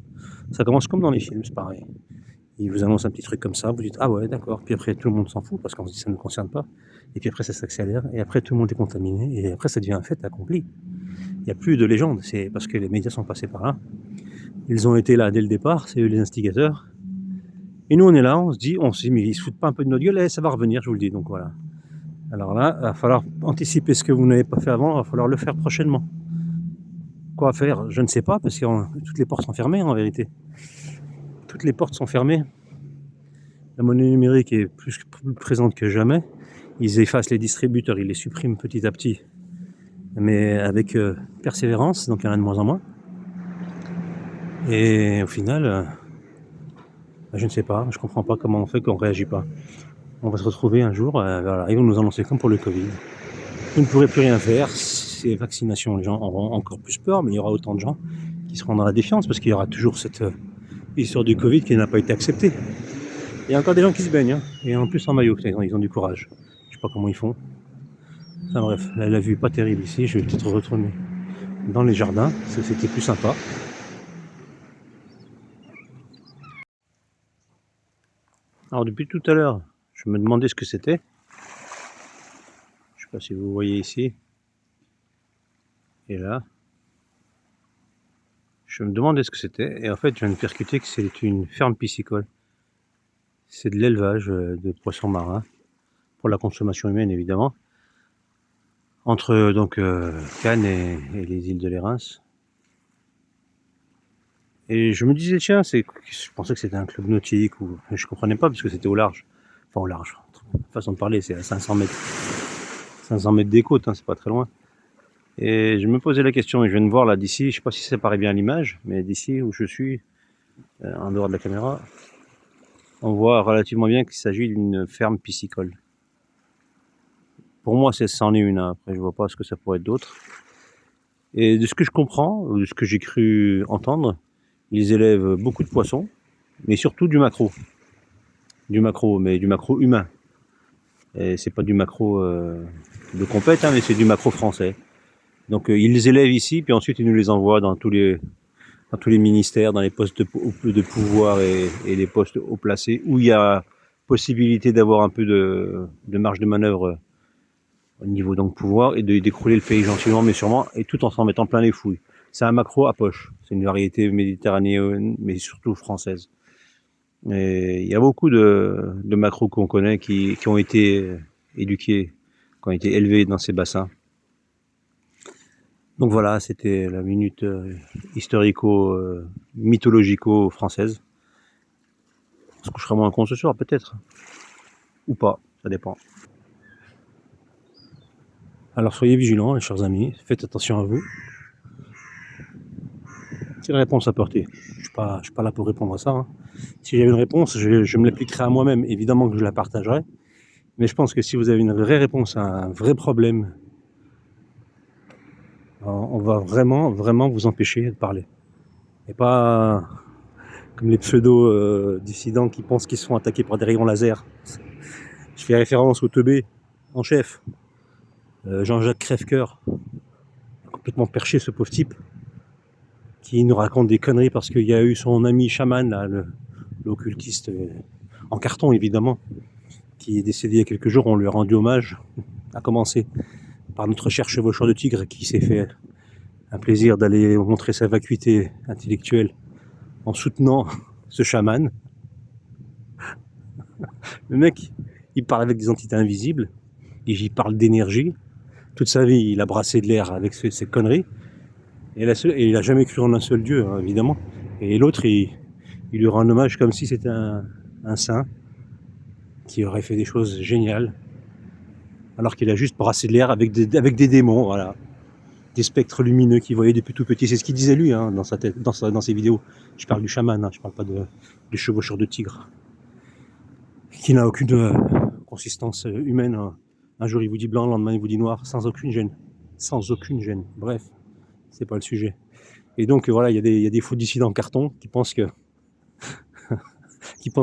Ça commence comme dans les films, c'est pareil. Ils vous annoncent un petit truc comme ça, vous dites ah ouais, d'accord. Puis après, tout le monde s'en fout parce qu'on se dit ça ne nous concerne pas. Et puis après, ça s'accélère. Et après, tout le monde est contaminé. Et après, ça devient un fait accompli. Il n'y a plus de légende. C'est parce que les médias sont passés par là. Ils ont été là dès le départ. C'est eux les instigateurs. Et nous, on est là, on se dit, mais ils se foutent pas un peu de notre gueule. Et ça va revenir, je vous le dis. Donc voilà. Alors là, il va falloir anticiper ce que vous n'avez pas fait avant. Il va falloir le faire prochainement. Quoi faire? Je ne sais pas, parce que toutes les portes sont fermées en vérité. Toutes les portes sont fermées. La monnaie numérique est plus présente que jamais. Ils effacent les distributeurs, ils les suppriment petit à petit, mais avec persévérance, donc il y en a de moins en moins. Et au final, je ne sais pas, je comprends pas comment on fait qu'on ne réagit pas. On va se retrouver un jour, voilà, ils vont nous annoncer comme pour le Covid. Vous ne pourrez plus rien faire, ces vaccinations, les gens auront encore plus peur, mais il y aura autant de gens qui seront dans la défiance, parce qu'il y aura toujours cette histoire du Covid qui n'a pas été acceptée. Il y a encore des gens qui se baignent, hein, et en plus en maillot, ils ont du courage. Je sais pas comment ils font. Enfin bref, la vue pas terrible ici, je vais peut-être retourner dans les jardins, parce que c'était plus sympa. Alors depuis tout à l'heure, je me demandais ce que c'était. Je sais pas si vous voyez ici. Et là. Je me demandais ce que c'était, et en fait je viens de percuter que c'est une ferme piscicole. C'est de l'élevage de poissons marins, pour la consommation humaine évidemment, entre donc Cannes et les îles de Lérins. Et je me disais tiens, je pensais que c'était un club nautique, ou je comprenais pas parce que c'était au large. Enfin au large, façon de parler, c'est à 500 mètres. 500 mètres des côtes, hein, c'est pas très loin. Et je me posais la question, et je viens de voir là d'ici, je sais pas si ça paraît bien à l'image, mais d'ici où je suis, en dehors de la caméra, on voit relativement bien qu'il s'agit d'une ferme piscicole. Pour moi, c'en est une, hein. Après je vois pas ce que ça pourrait être d'autre. Et de ce que je comprends, de ce que j'ai cru entendre, ils élèvent beaucoup de poissons, mais surtout du maquereau. Mais du maquereau humain. Et c'est pas du maquereau de compète, hein, mais c'est du maquereau français. Donc ils les élèvent ici, puis ensuite ils nous les envoient dans tous les ministères, dans les postes de pouvoir et les postes haut placés, où il y a possibilité d'avoir un peu de marge de manœuvre au niveau donc pouvoir, et d'écrouler le pays gentiment mais sûrement, et tout en s'en mettant plein les fouilles. C'est un maquereau à poche, c'est une variété méditerranéenne, mais surtout française. Et il y a beaucoup de maquereaux qu'on connaît qui ont été éduqués, qui ont été élevés dans ces bassins. Donc voilà, c'était la minute historico-mythologico-française. On se couchera moins con ce soir, peut-être. Ou pas, ça dépend. Alors soyez vigilants, les chers amis, faites attention à vous. C'est la réponse à apporter. Je suis pas là pour répondre à ça. Hein. Si j'avais une réponse, je me l'appliquerais à moi-même. Évidemment que je la partagerai. Mais je pense que si vous avez une vraie réponse à un vrai problème, on va vraiment vous empêcher de parler. Et pas Comme les pseudo-dissidents qui pensent qu'ils se font attaquer par des rayons laser. Je fais référence au teubé en chef, Jean-Jacques Crèvecoeur, complètement perché ce pauvre type, qui nous raconte des conneries parce qu'il y a eu son ami chaman, là, l'occultiste en carton évidemment, qui est décédé il y a quelques jours. On lui a rendu hommage, à commencer par notre cher chevaucheur de tigre qui s'est fait un plaisir d'aller montrer sa vacuité intellectuelle en soutenant ce chaman. Le mec, il parle avec des entités invisibles, il parle d'énergie. Toute sa vie, il a brassé de l'air avec ces conneries. Et il a jamais cru en un seul Dieu, hein, évidemment. Et l'autre, il lui rend hommage comme si c'était un saint qui aurait fait des choses géniales, alors qu'il a juste brassé de l'air avec des démons, voilà. Des spectres lumineux qu'il voyait depuis tout petit. C'est ce qu'il disait lui, hein, dans sa tête, dans ses vidéos. Je parle du chaman, hein, je parle pas du chevaucheur de tigre, qui n'a aucune consistance humaine. Un jour il vous dit blanc, le lendemain il vous dit noir, sans aucune gêne. Sans aucune gêne. Bref, c'est pas le sujet. Et donc voilà, il y a des faux dissidents en carton qui pensent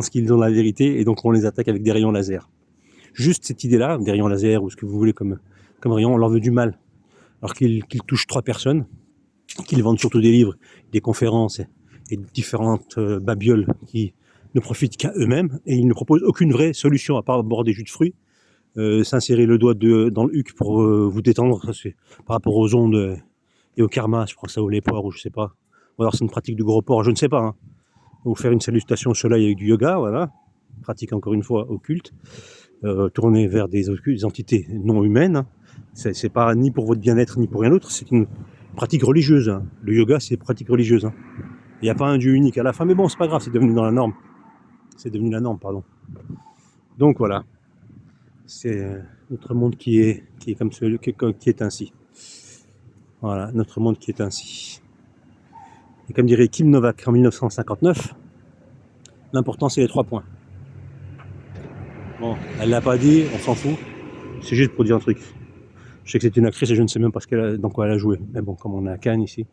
qu'ils ont la vérité, et donc on les attaque avec des rayons laser. Juste cette idée-là, des rayons laser ou ce que vous voulez comme rayon, on leur veut du mal. Alors qu'ils touchent 3 personnes, qu'ils vendent surtout des livres, des conférences et différentes babioles qui ne profitent qu'à eux-mêmes, et ils ne proposent aucune vraie solution à part boire des jus de fruits, s'insérer le doigt dans le huc pour vous détendre par rapport aux ondes et au karma, je pense ça au lait porc ou je sais pas. Ou alors c'est une pratique du gros porc, je ne sais pas. Hein. Ou faire une salutation au soleil avec du yoga, voilà. Pratique encore une fois occulte, tournée vers des entités non humaines. Hein. C'est pas ni pour votre bien-être ni pour rien d'autre, c'est une pratique religieuse. Hein. Le yoga, c'est une pratique religieuse. Hein. Il n'y a pas un dieu unique à la fin, mais bon, c'est pas grave, c'est devenu dans la norme. C'est devenu la norme, pardon. Donc voilà, c'est notre monde qui est comme celui qui est ainsi. Voilà, notre monde qui est ainsi. Et comme dirait Kim Novak en 1959, l'important c'est les 3 points. Bon, elle l'a pas dit, on s'en fout. C'est juste pour dire un truc. Je sais que c'est une actrice et je ne sais même pas dans quoi elle a joué. Mais bon, comme on est à Cannes ici,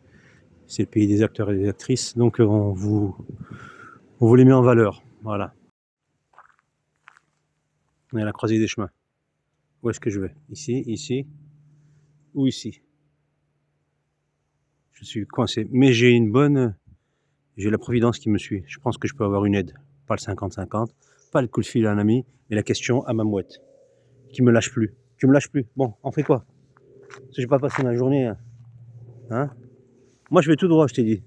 c'est le pays des acteurs et des actrices, donc on vous les met en valeur. Voilà. On est à la croisée des chemins. Où est-ce que je vais? Ici, ici ou ici? Je suis coincé. Mais j'ai la providence qui me suit. Je pense que je peux avoir une aide. Pas le 50-50, pas le coup de fil à un ami, mais la question à ma mouette. Qui me lâche plus. Tu me lâches plus. Bon, on fait quoi? Parce que j'ai pas passé ma journée. Hein? Moi je vais tout droit, je t'ai dit.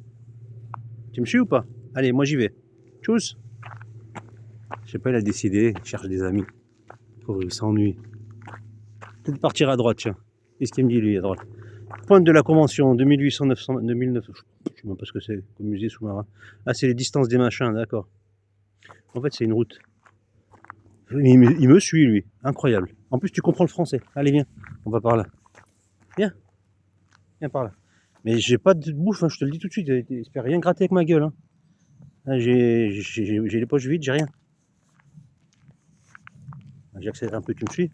Tu me suis ou pas? Allez, moi j'y vais. Tchuss. Je sais pas, il a décidé, il cherche des amis. Pauvre, il s'ennuie. Peut-être partir à droite, tiens. Qu'est-ce qu'il me dit lui à droite? Pointe de la Convention, 2800-900, 2009. Je sais même pas ce que c'est comme musée sous-marin. Ah, c'est les distances des machins, d'accord. En fait, c'est une route. Il me suit, lui. Incroyable. En plus, tu comprends le français. Allez, viens. On va par là. Viens. Viens par là. Mais j'ai pas de bouffe, hein, je te le dis tout de suite. J'espère rien gratter avec ma gueule. Hein. J'ai les poches vides, j'ai rien. J'accélère un peu, tu me suis?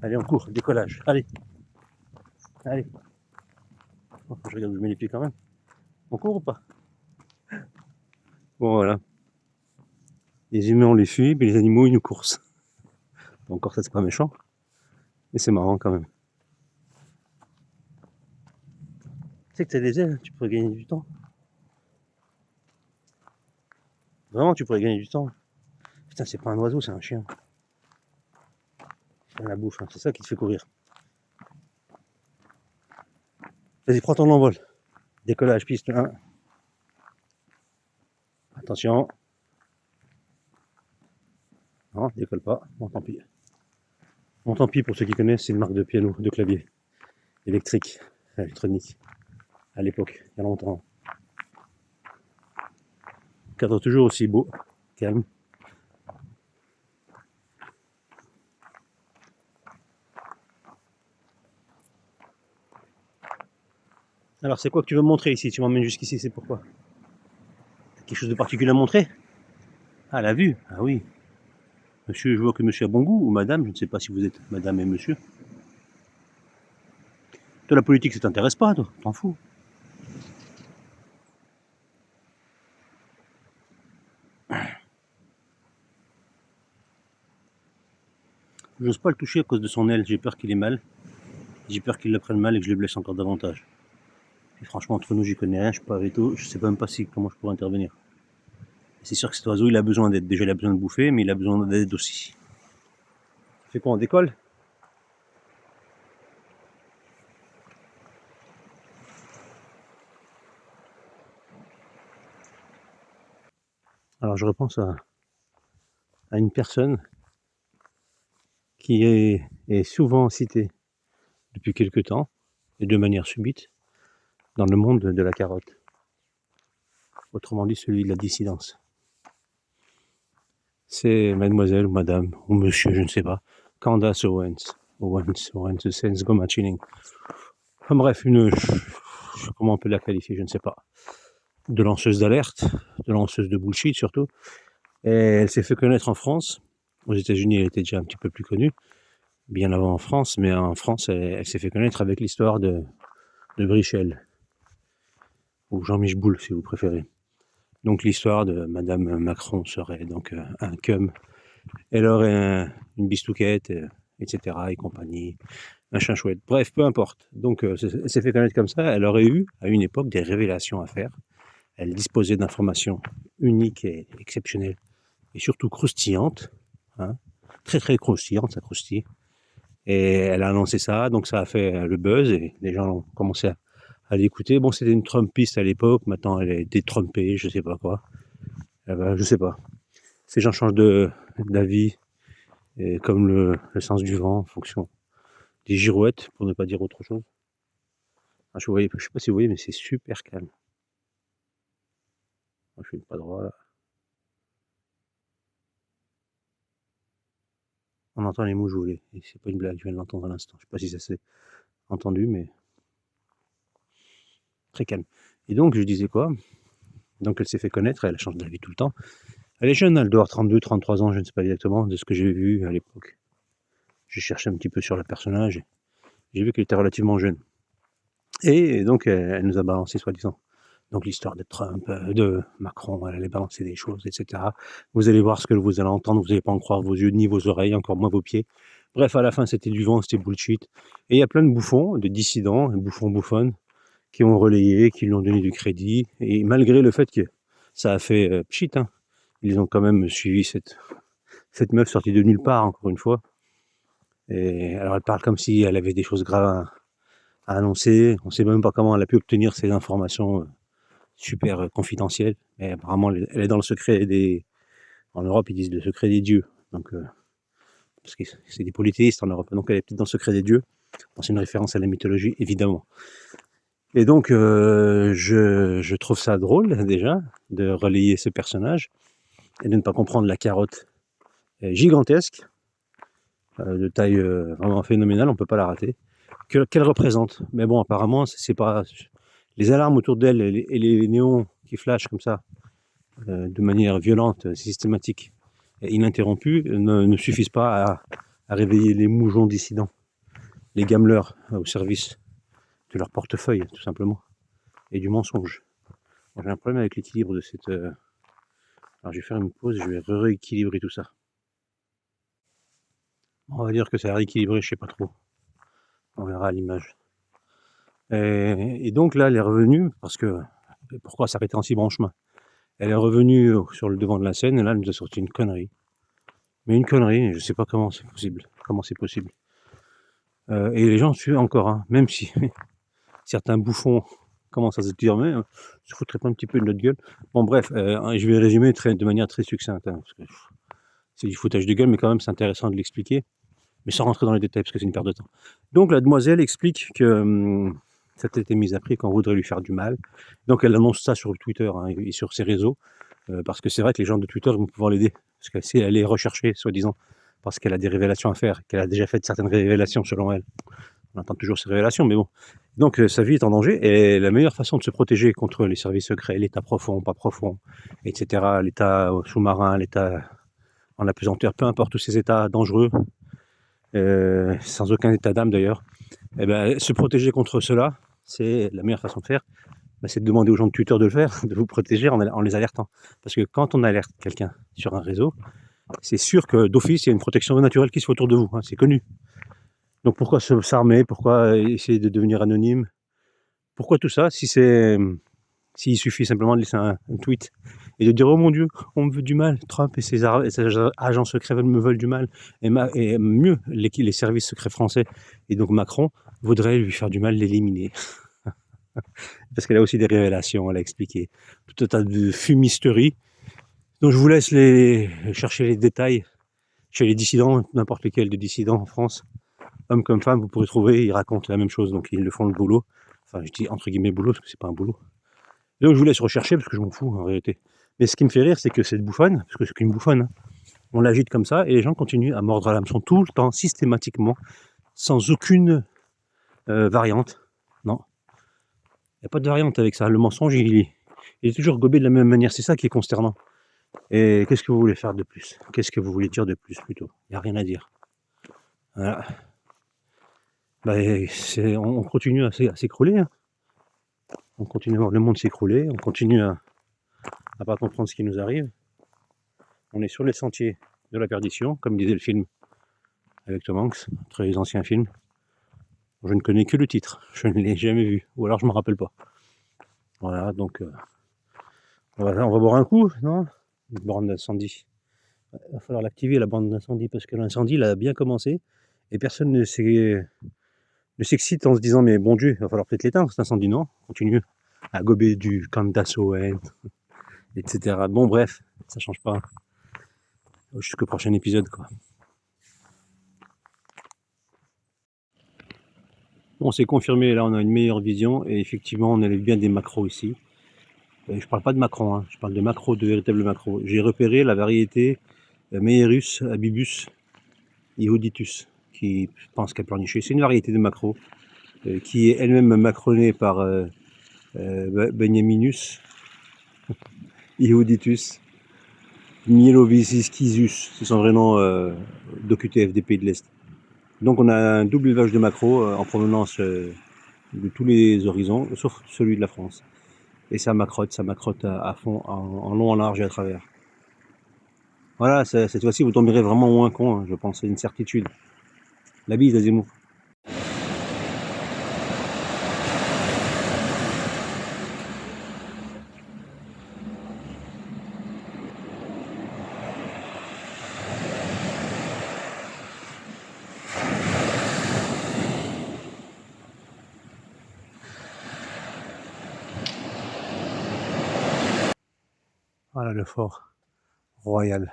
Allez, on court, décollage. Allez. Allez. Oh, je regarde où je mets les pieds quand même. On court ou pas? Bon, voilà. Les humains, on les fuit, mais les animaux, ils nous coursent. Encore ça, c'est pas méchant. Mais c'est marrant quand même. Tu sais que t'as des ailes, tu pourrais gagner du temps. Vraiment, tu pourrais gagner du temps. Putain, c'est pas un oiseau, c'est un chien. C'est la bouffe, hein. C'est ça qui te fait courir. Vas-y, prends ton envol. Décollage, piste 1. Attention. Non, décolle pas. Bon, tant pis. Bon, tant pis pour ceux qui connaissent, c'est une marque de piano, de clavier. Électrique, électronique. À l'époque, il y a longtemps. Cadre toujours aussi beau, calme. Alors, c'est quoi que tu veux me montrer ici? Tu m'emmènes jusqu'ici, c'est pourquoi? Quelque chose de particulier à montrer? Ah, la vue? Ah oui. Monsieur, je vois que monsieur a bon goût, ou madame, je ne sais pas si vous êtes madame et monsieur. Toi, la politique, ça t'intéresse pas, toi? T'en fous. j'ose pas le toucher à cause de son aile, j'ai peur qu'il ait mal. J'ai peur qu'il le prenne mal et que je le blesse encore davantage. Et franchement, entre nous, j'y connais rien, je suis pas veto, je sais même pas comment je pourrais intervenir. C'est sûr que cet oiseau, il a besoin d'aide. Déjà, il a besoin de bouffer, mais il a besoin d'aide aussi. On fait quoi, on décolle? Alors, je repense à une personne qui est souvent citée depuis quelque temps, et de manière subite, dans le monde de la carotte. Autrement dit, celui de la dissidence. C'est mademoiselle ou madame, ou monsieur, je ne sais pas, Candace Owens. Owens, Sens Gomachining. Enfin bref, comment on peut la qualifier, je ne sais pas. De lanceuse d'alerte, de lanceuse de bullshit surtout. Et elle s'est fait connaître en France. Aux États-Unis, elle était déjà un petit peu plus connue, bien avant en France, mais en France, elle s'est fait connaître avec l'histoire de Brichel, ou Jean-Michel Boule, si vous préférez. Donc l'histoire de Madame Macron serait donc un cum. Elle aurait une bistouquette, etc. et compagnie, machin chouette. Bref, peu importe. Donc elle s'est fait connaître comme ça. Elle aurait eu, à une époque, des révélations à faire. Elle disposait d'informations uniques et exceptionnelles, et surtout croustillantes. Hein, très très croustillantes, ça croustille. Et elle a annoncé ça, donc ça a fait le buzz, et les gens ont commencé à l'écouter. Bon, c'était une Trumpiste à l'époque, maintenant elle est détrumpée, je sais pas quoi. Je sais pas. Ces gens changent d'avis, et comme le sens du vent, en fonction des girouettes, pour ne pas dire autre chose. Ah, je sais pas si vous voyez, mais c'est super calme. Moi, je suis pas droit là. On entend les mouches voler, et c'est pas une blague, je viens de l'entendre à l'instant. Je sais pas si ça s'est entendu, mais très calme. Et donc, je disais quoi? Donc, elle s'est fait connaître, elle change d'avis tout le temps. Elle est jeune, elle doit avoir 32, 33 ans, je ne sais pas exactement, de ce que j'ai vu à l'époque. J'ai cherché un petit peu sur le personnage, et j'ai vu qu'elle était relativement jeune. Et donc, elle nous a balancé, soi-disant, donc l'histoire de Trump, de Macron, elle allait balancer des choses, etc. Vous allez voir ce que vous allez entendre, vous n'allez pas en croire vos yeux, ni vos oreilles, encore moins vos pieds. Bref, à la fin, c'était du vent, c'était bullshit. Et il y a plein de bouffons, de dissidents, bouffonnes, qui ont relayé, qui lui ont donné du crédit. Et malgré le fait que ça a fait pchit, hein, ils ont quand même suivi cette meuf sortie de nulle part, encore une fois. Et alors, elle parle comme si elle avait des choses graves à annoncer. On ne sait même pas comment elle a pu obtenir ces informations super confidentielles. Mais apparemment, elle est dans le secret des... En Europe, ils disent le secret des dieux. Donc, parce que c'est des polythéistes en Europe. Donc, elle est peut-être dans le secret des dieux. C'est une référence à la mythologie, évidemment. Et donc, je trouve ça drôle, déjà, de relayer ce personnage et de ne pas comprendre la carotte gigantesque, de taille vraiment phénoménale, on ne peut pas la rater, qu'elle représente. Mais bon, apparemment, c'est pas... Les alarmes autour d'elle et les néons qui flashent comme ça, de manière violente, systématique et ininterrompue, ne suffisent pas à réveiller les moujons dissidents, les gameleurs au service de leur portefeuille, tout simplement, et du mensonge. J'ai un problème avec l'équilibre de cette... Alors je vais faire une pause, je vais rééquilibrer tout ça. On va dire que ça a rééquilibré, je sais pas trop. On verra à l'image. Et donc là, elle est revenue, parce que... Pourquoi s'arrêter en si bon chemin? Elle est revenue sur le devant de la scène, et là, elle nous a sorti une connerie. Mais une connerie, je sais pas comment c'est possible. Et les gens suivent encore, hein, même si certains bouffons commencent à se dire, mais je foutrais pas un petit peu de notre gueule. Bon bref, je vais résumer de manière très succincte, hein, parce que c'est du foutage de gueule, mais quand même c'est intéressant de l'expliquer, mais sans rentrer dans les détails, parce que c'est une perte de temps. Donc la demoiselle explique que ça a été mis à prix qu'on voudrait lui faire du mal. Donc elle annonce ça sur Twitter, hein, et sur ses réseaux, parce que c'est vrai que les gens de Twitter vont pouvoir l'aider, parce qu'elle est recherchée, soi-disant, parce qu'elle a des révélations à faire, qu'elle a déjà fait certaines révélations selon elle. On entend toujours ces révélations, mais bon. Donc sa vie est en danger, et la meilleure façon de se protéger contre les services secrets, l'état profond, pas profond, etc., l'état sous-marin, l'état en apesanteur, peu importe tous ces états dangereux, sans aucun état d'âme d'ailleurs, et ben, se protéger contre cela, c'est la meilleure façon de faire, c'est de demander aux gens de Twitter de le faire, de vous protéger en les alertant. Parce que quand on alerte quelqu'un sur un réseau, c'est sûr que d'office, il y a une protection naturelle qui se fait autour de vous, hein, c'est connu. Donc pourquoi s'armer? Pourquoi essayer de devenir anonyme? Pourquoi tout ça s'il suffit simplement de laisser un tweet et de dire oh mon Dieu, on me veut du mal, Trump et ses agents secrets me veulent du mal, et mieux, les services secrets français et donc Macron voudraient lui faire du mal, l'éliminer. Parce qu'elle a aussi des révélations, elle a expliqué tout un tas de fumisteries. Donc je vous laisse chercher les détails chez les dissidents, n'importe lequel de dissidents en France, hommes comme femmes, vous pourrez trouver, ils racontent la même chose, donc ils le font le boulot. Enfin, je dis entre guillemets boulot, parce que c'est pas un boulot. Et donc je vous laisse rechercher, parce que je m'en fous en réalité. Mais ce qui me fait rire, c'est que cette bouffonne, parce que c'est qu'une bouffonne, hein, on l'agite comme ça, et les gens continuent à mordre à l'hameçon tout le temps, systématiquement, sans aucune variante. Non, il n'y a pas de variante avec ça. Le mensonge, il est toujours gobé de la même manière, c'est ça qui est consternant. Et qu'est-ce que vous voulez faire de plus? Qu'est-ce que vous voulez dire de plus, plutôt? Il n'y a rien à dire. Voilà. Bah, on continue à s'écrouler. Hein. On continue à voir le monde s'écrouler. On continue à pas comprendre ce qui nous arrive. On est sur les sentiers de la perdition, comme disait le film avec Tom Hanks, entre les anciens films. Je ne connais que le titre. Je ne l'ai jamais vu. Ou alors je ne me rappelle pas. Voilà, donc... on va boire un coup, non? Une borne d'incendie. Il va falloir l'activer, la borne d'incendie, parce que l'incendie, il a bien commencé. Et personne ne s'excite en se disant mais bon Dieu, il va falloir peut-être l'éteindre cet incendie, non? Continue à gober du Candace ON, etc. Bon bref, ça change pas. Jusqu'au prochain épisode quoi. Bon, c'est confirmé, là on a une meilleure vision et effectivement on a bien des macros ici. Je parle pas de Macron, hein, je parle de macros, de véritables macros. J'ai repéré la variété Meierus abibus ioditus, qui pense qu'à pleurnicher. C'est une variété de macros qui est elle-même macronée par Benjaminus ioditus mielovicischisus, c'est son vrai nom d'OQTF des pays de l'Est. Donc on a un double élevage de macros en provenance de tous les horizons, sauf celui de la France. Et ça macrotte à fond, en long, en large et à travers. Voilà, cette fois-ci vous tomberez vraiment moins con, hein, je pense, c'est une certitude. La bise à Zemmour. Voilà le fort royal.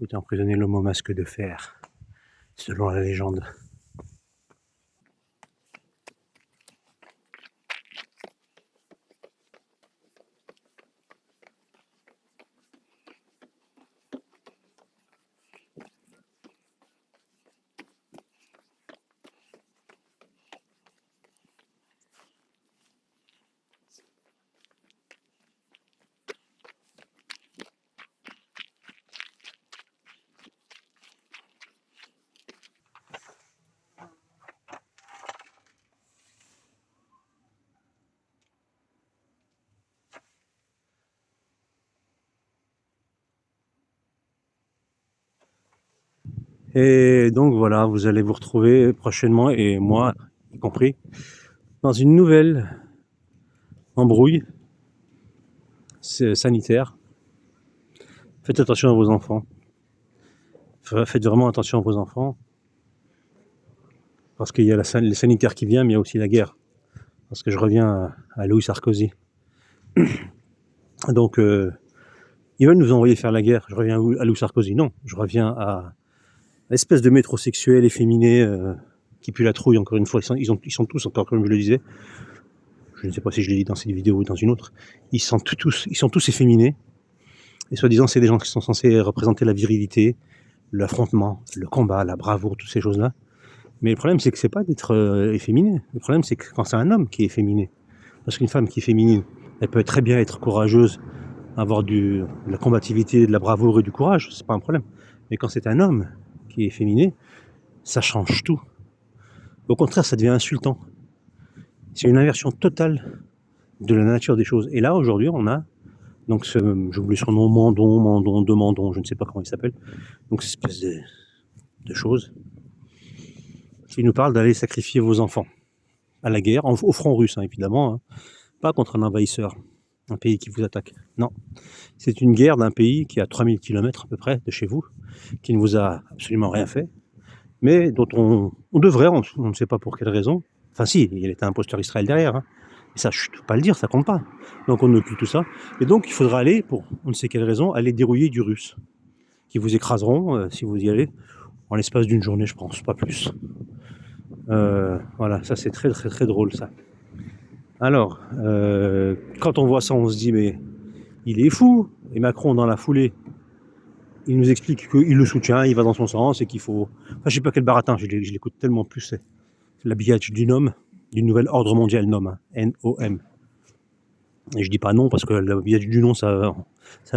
Où est emprisonné l'homme au masque de fer, selon la légende. Et donc voilà, vous allez vous retrouver prochainement, et moi y compris, dans une nouvelle embrouille sanitaire. Faites attention à vos enfants. Faites vraiment attention à vos enfants. Parce qu'il y a les sanitaires qui viennent, mais il y a aussi la guerre. Parce que je reviens à Louis Sarkozy. Donc, ils veulent nous envoyer faire la guerre. Je reviens à Louis Sarkozy. Non, je reviens à l'espèce de métrosexuel efféminé qui pue la trouille, encore une fois. Ils sont tous, encore comme je le disais, je ne sais pas si je l'ai dit dans cette vidéo ou dans une autre, ils sont tous efféminés. Et soi-disant, c'est des gens qui sont censés représenter la virilité, l'affrontement, le combat, la bravoure, toutes ces choses-là. Mais le problème, c'est que c'est pas d'être efféminé. Le problème, c'est que quand c'est un homme qui est efféminé, parce qu'une femme qui est féminine, elle peut très bien être courageuse, avoir de la combativité, de la bravoure et du courage, c'est pas un problème. Mais quand c'est un homme qui est efféminé, ça change tout. Au contraire, ça devient insultant. C'est une inversion totale de la nature des choses. Et là, aujourd'hui, on a Donc j'ai oublié son nom, Demandon, je ne sais pas comment il s'appelle. Donc cette espèce de chose qui nous parle d'aller sacrifier vos enfants à la guerre, au front russe hein, évidemment, hein, pas contre un envahisseur, un pays qui vous attaque. Non, c'est une guerre d'un pays qui est à 3000 km à peu près de chez vous, qui ne vous a absolument rien fait, mais dont on devrait, on ne sait pas pour quelle raison, enfin si, il était un imposteur Israël derrière, hein. Et ça, je ne peux pas le dire, ça compte pas. Donc on occupe tout ça. Et donc il faudra aller, pour on ne sait quelle raison, aller dérouiller du russe, qui vous écraseront si vous y allez, en l'espace d'une journée, je pense, pas plus. Voilà, ça c'est très très très drôle ça. Alors, quand on voit ça, on se dit mais il est fou. Et Macron, dans la foulée, il nous explique qu'il le soutient, il va dans son sens et qu'il faut. Enfin, je sais pas quel baratin, je l'écoute tellement plus. C'est l'habillage du NOM, du nouvel ordre mondial NOM, hein, N-O-M. Et je dis pas non parce que l'habillage du nom, ça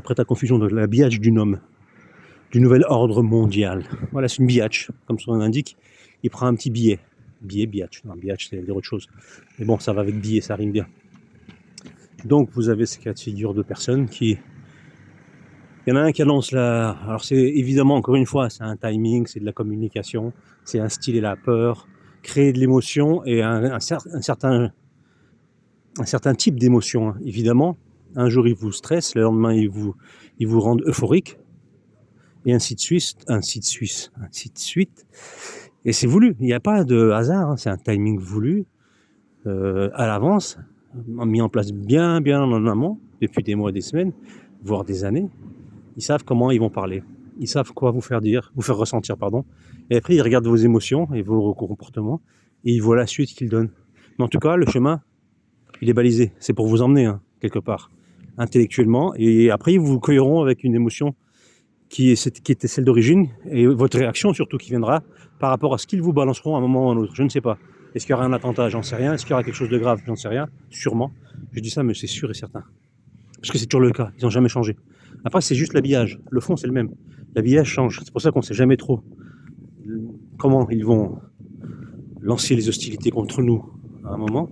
prête à confusion de l'habillage du NOM, du nouvel ordre mondial. Voilà, c'est une biatch, comme son nom l'indique. Il prend un petit billet. Biatch. Non, biatch, c'est dire autre chose. Mais bon, ça va avec billet, ça rime bien. Donc, vous avez ces cas de figure de personnes qui. Il y en a un qui annonce la. Alors, c'est évidemment, encore une fois, c'est un timing, c'est de la communication, c'est instiller la peur, créer de l'émotion et un certain type d'émotion, hein. Évidemment, un jour, il vous stresse, le lendemain, il vous rend euphorique, et ainsi de suite. Et c'est voulu, il n'y a pas de hasard, hein. C'est un timing voulu, à l'avance, mis en place bien en amont, depuis des mois, des semaines, voire des années. Ils savent comment ils vont parler, ils savent quoi vous faire ressentir, pardon. Et après, ils regardent vos émotions et vos comportements, et ils voient la suite qu'ils donnent. Mais en tout cas, le chemin, il est balisé, c'est pour vous emmener, hein, quelque part, intellectuellement, et après, ils vous cueilleront avec une émotion qui était celle d'origine, et votre réaction surtout qui viendra par rapport à ce qu'ils vous balanceront à un moment ou à un autre. Je ne sais pas. Est-ce qu'il y aura un attentat? J'en sais rien. Est-ce qu'il y aura quelque chose de grave? J'en sais rien. Sûrement. Je dis ça, mais c'est sûr et certain. Parce que c'est toujours le cas. Ils n'ont jamais changé. Après, c'est juste l'habillage. Le fond, c'est le même. L'habillage change. C'est pour ça qu'on ne sait jamais trop comment ils vont lancer les hostilités contre nous à un moment.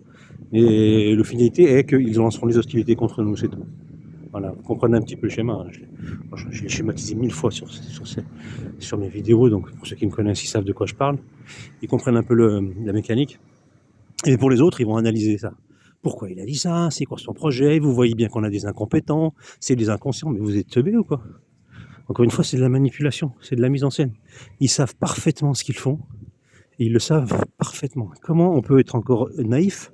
Et la finalité est qu'ils lanceront les hostilités contre nous, c'est tout. Voilà, vous comprenez un petit peu le schéma. Je l'ai schématisé 1000 fois sur mes vidéos, donc pour ceux qui me connaissent, ils savent de quoi je parle. Ils comprennent un peu la mécanique. Et pour les autres, ils vont analyser ça. Pourquoi il a dit ça? C'est quoi son projet? Vous voyez bien qu'on a des incompétents, c'est des inconscients, mais vous êtes teubés ou quoi? Encore une fois, c'est de la manipulation, c'est de la mise en scène. Ils savent parfaitement ce qu'ils font, et ils le savent parfaitement. Comment on peut être encore naïf?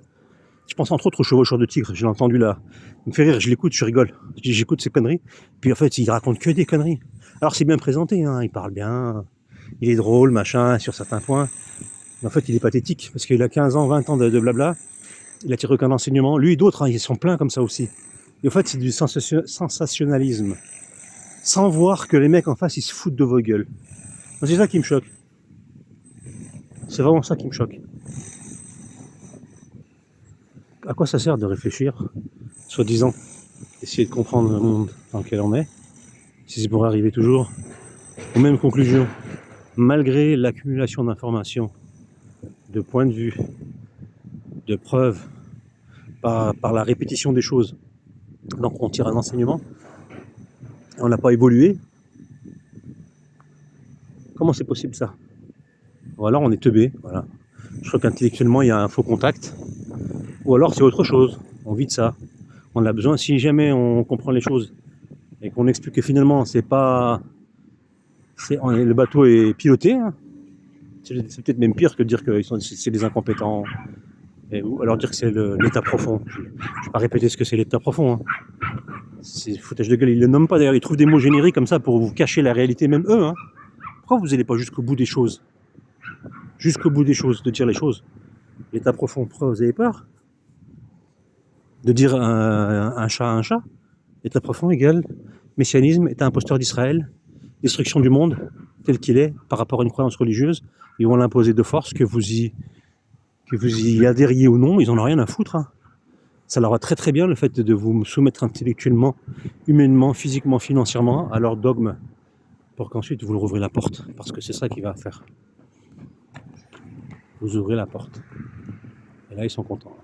Je pense entre autres au chevaucheur de tigre, je l'ai entendu là. Il me fait rire, je l'écoute, je rigole. J'écoute ces conneries. Puis en fait, il raconte que des conneries. Alors c'est bien présenté, hein, il parle bien, il est drôle, machin, sur certains points. Mais en fait, il est pathétique, parce qu'il a 15 ans, 20 ans de blabla. Il a tiré aucun enseignement. Lui et d'autres, hein, ils sont pleins comme ça aussi. Et en fait, c'est du sensationnalisme. Sans voir que les mecs en face, ils se foutent de vos gueules. C'est ça qui me choque. C'est vraiment ça qui me choque. À quoi ça sert de réfléchir, soi-disant, essayer de comprendre le monde dans lequel on est, si c'est pour arriver toujours aux mêmes conclusions, malgré l'accumulation d'informations, de points de vue, de preuves, par la répétition des choses. Donc on tire un enseignement, on n'a pas évolué. Comment c'est possible ça? Ou alors on est teubé, voilà. Je crois qu'intellectuellement il y a un faux contact, ou alors c'est autre chose, on vit de ça. On a besoin, si jamais on comprend les choses et qu'on explique que finalement c'est pas, le bateau est piloté, hein. C'est peut-être même pire que de dire que c'est des incompétents, ou alors dire que c'est l'état profond. Je ne vais pas répéter ce que c'est l'état profond, hein. C'est foutage de gueule, ils ne le nomment pas d'ailleurs, ils trouvent des mots génériques comme ça pour vous cacher la réalité, même eux, hein. Pourquoi vous n'allez pas jusqu'au bout des choses? Jusqu'au bout des choses, de dire les choses. L'état profond, pourquoi vous avez peur de dire un chat à un chat? L'état profond égale messianisme, état imposteur d'Israël, destruction du monde tel qu'il est par rapport à une croyance religieuse. Ils vont l'imposer de force, que vous y adhériez ou non, ils en ont rien à foutre, hein. Ça leur va très très bien le fait de vous soumettre intellectuellement, humainement, physiquement, financièrement à leur dogme, pour qu'ensuite vous leur ouvrez la porte, parce que c'est ça qu'il va faire. Vous ouvrez la porte. Et là, ils sont contents.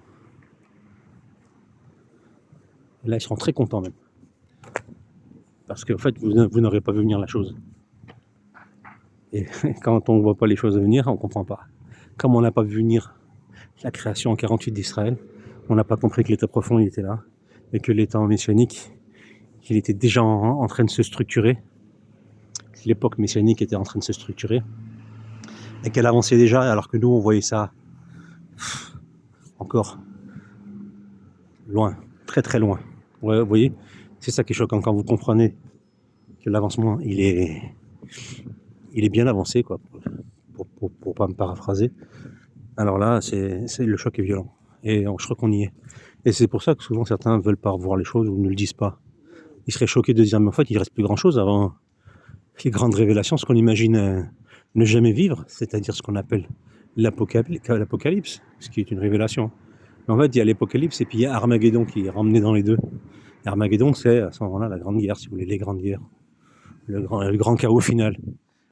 Et là, ils seront très contents même. Parce qu'en fait, vous n'aurez pas vu venir la chose. Et quand on ne voit pas les choses venir, on ne comprend pas. Comme on n'a pas vu venir la création en 48 d'Israël, on n'a pas compris que l'État profond il était là, et que l'État messianique, il était déjà en train de se structurer. L'époque messianique était en train de se structurer, et qu'elle avançait déjà, alors que nous, on voyait ça encore loin, très très loin. Ouais, vous voyez, c'est ça qui est choquant quand vous comprenez que l'avancement, il est bien avancé, quoi, pour pas me paraphraser. Alors là, le choc est violent. Et je crois qu'on y est. Et c'est pour ça que souvent certains ne veulent pas revoir les choses ou ne le disent pas. Ils seraient choqués de dire, mais en fait, il ne reste plus grand-chose avant les grandes révélations, ce qu'on imagine ne jamais vivre, c'est-à-dire ce qu'on appelle l'apocalypse, ce qui est une révélation. Mais en fait, il y a l'apocalypse et puis il y a Armageddon qui est ramené dans les deux. Et Armageddon, c'est à ce moment-là la grande guerre, si vous voulez, les grandes guerres, le grand chaos final.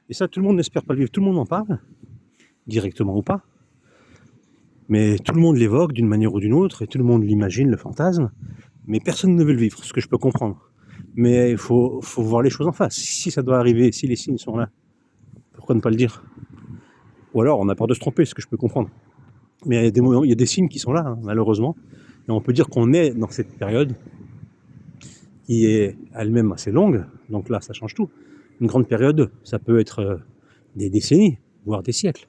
Et ça, tout le monde n'espère pas le vivre. Tout le monde en parle, directement ou pas. Mais tout le monde l'évoque d'une manière ou d'une autre, et tout le monde l'imagine, le fantasme, mais personne ne veut le vivre, ce que je peux comprendre. Mais il faut voir les choses en face. Si ça doit arriver, si les signes sont là, pourquoi ne pas le dire? Ou alors on a peur de se tromper, ce que je peux comprendre. Mais il y a des signes qui sont là, hein, malheureusement. Et on peut dire qu'on est dans cette période qui est elle-même assez longue, donc là ça change tout. Une grande période, ça peut être des décennies, voire des siècles.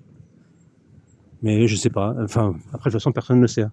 Mais je sais pas, enfin, après de toute façon personne ne le sait. Hein.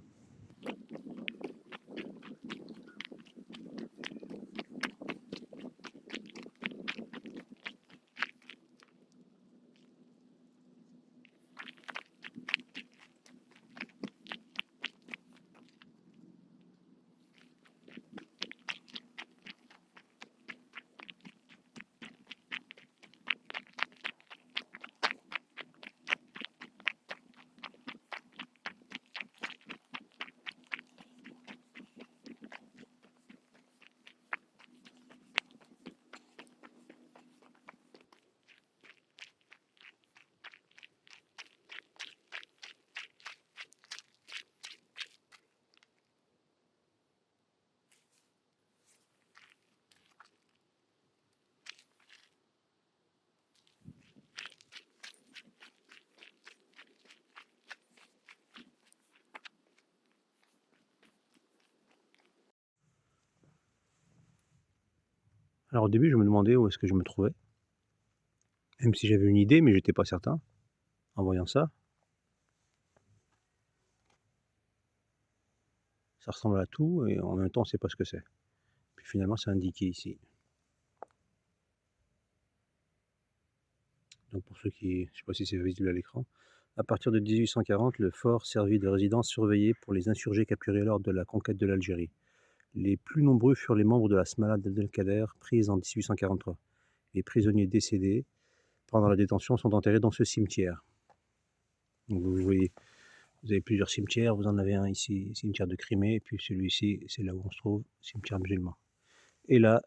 Alors au début je me demandais où est-ce que je me trouvais, même si j'avais une idée, mais j'étais pas certain en voyant ça. Ça ressemble à tout et en même temps on ne sait pas ce que c'est. Puis finalement c'est indiqué ici. Donc pour ceux qui, je ne sais pas si c'est visible à l'écran, à partir de 1840, le fort servit de résidence surveillée pour les insurgés capturés lors de la conquête de l'Algérie. Les plus nombreux furent les membres de la Smala d'Abdelkader, prise en 1843. Les prisonniers décédés pendant la détention sont enterrés dans ce cimetière. Donc vous voyez, vous avez plusieurs cimetières, vous en avez un ici, cimetière de Crimée, et puis celui-ci, c'est là où on se trouve, cimetière musulman. Et là,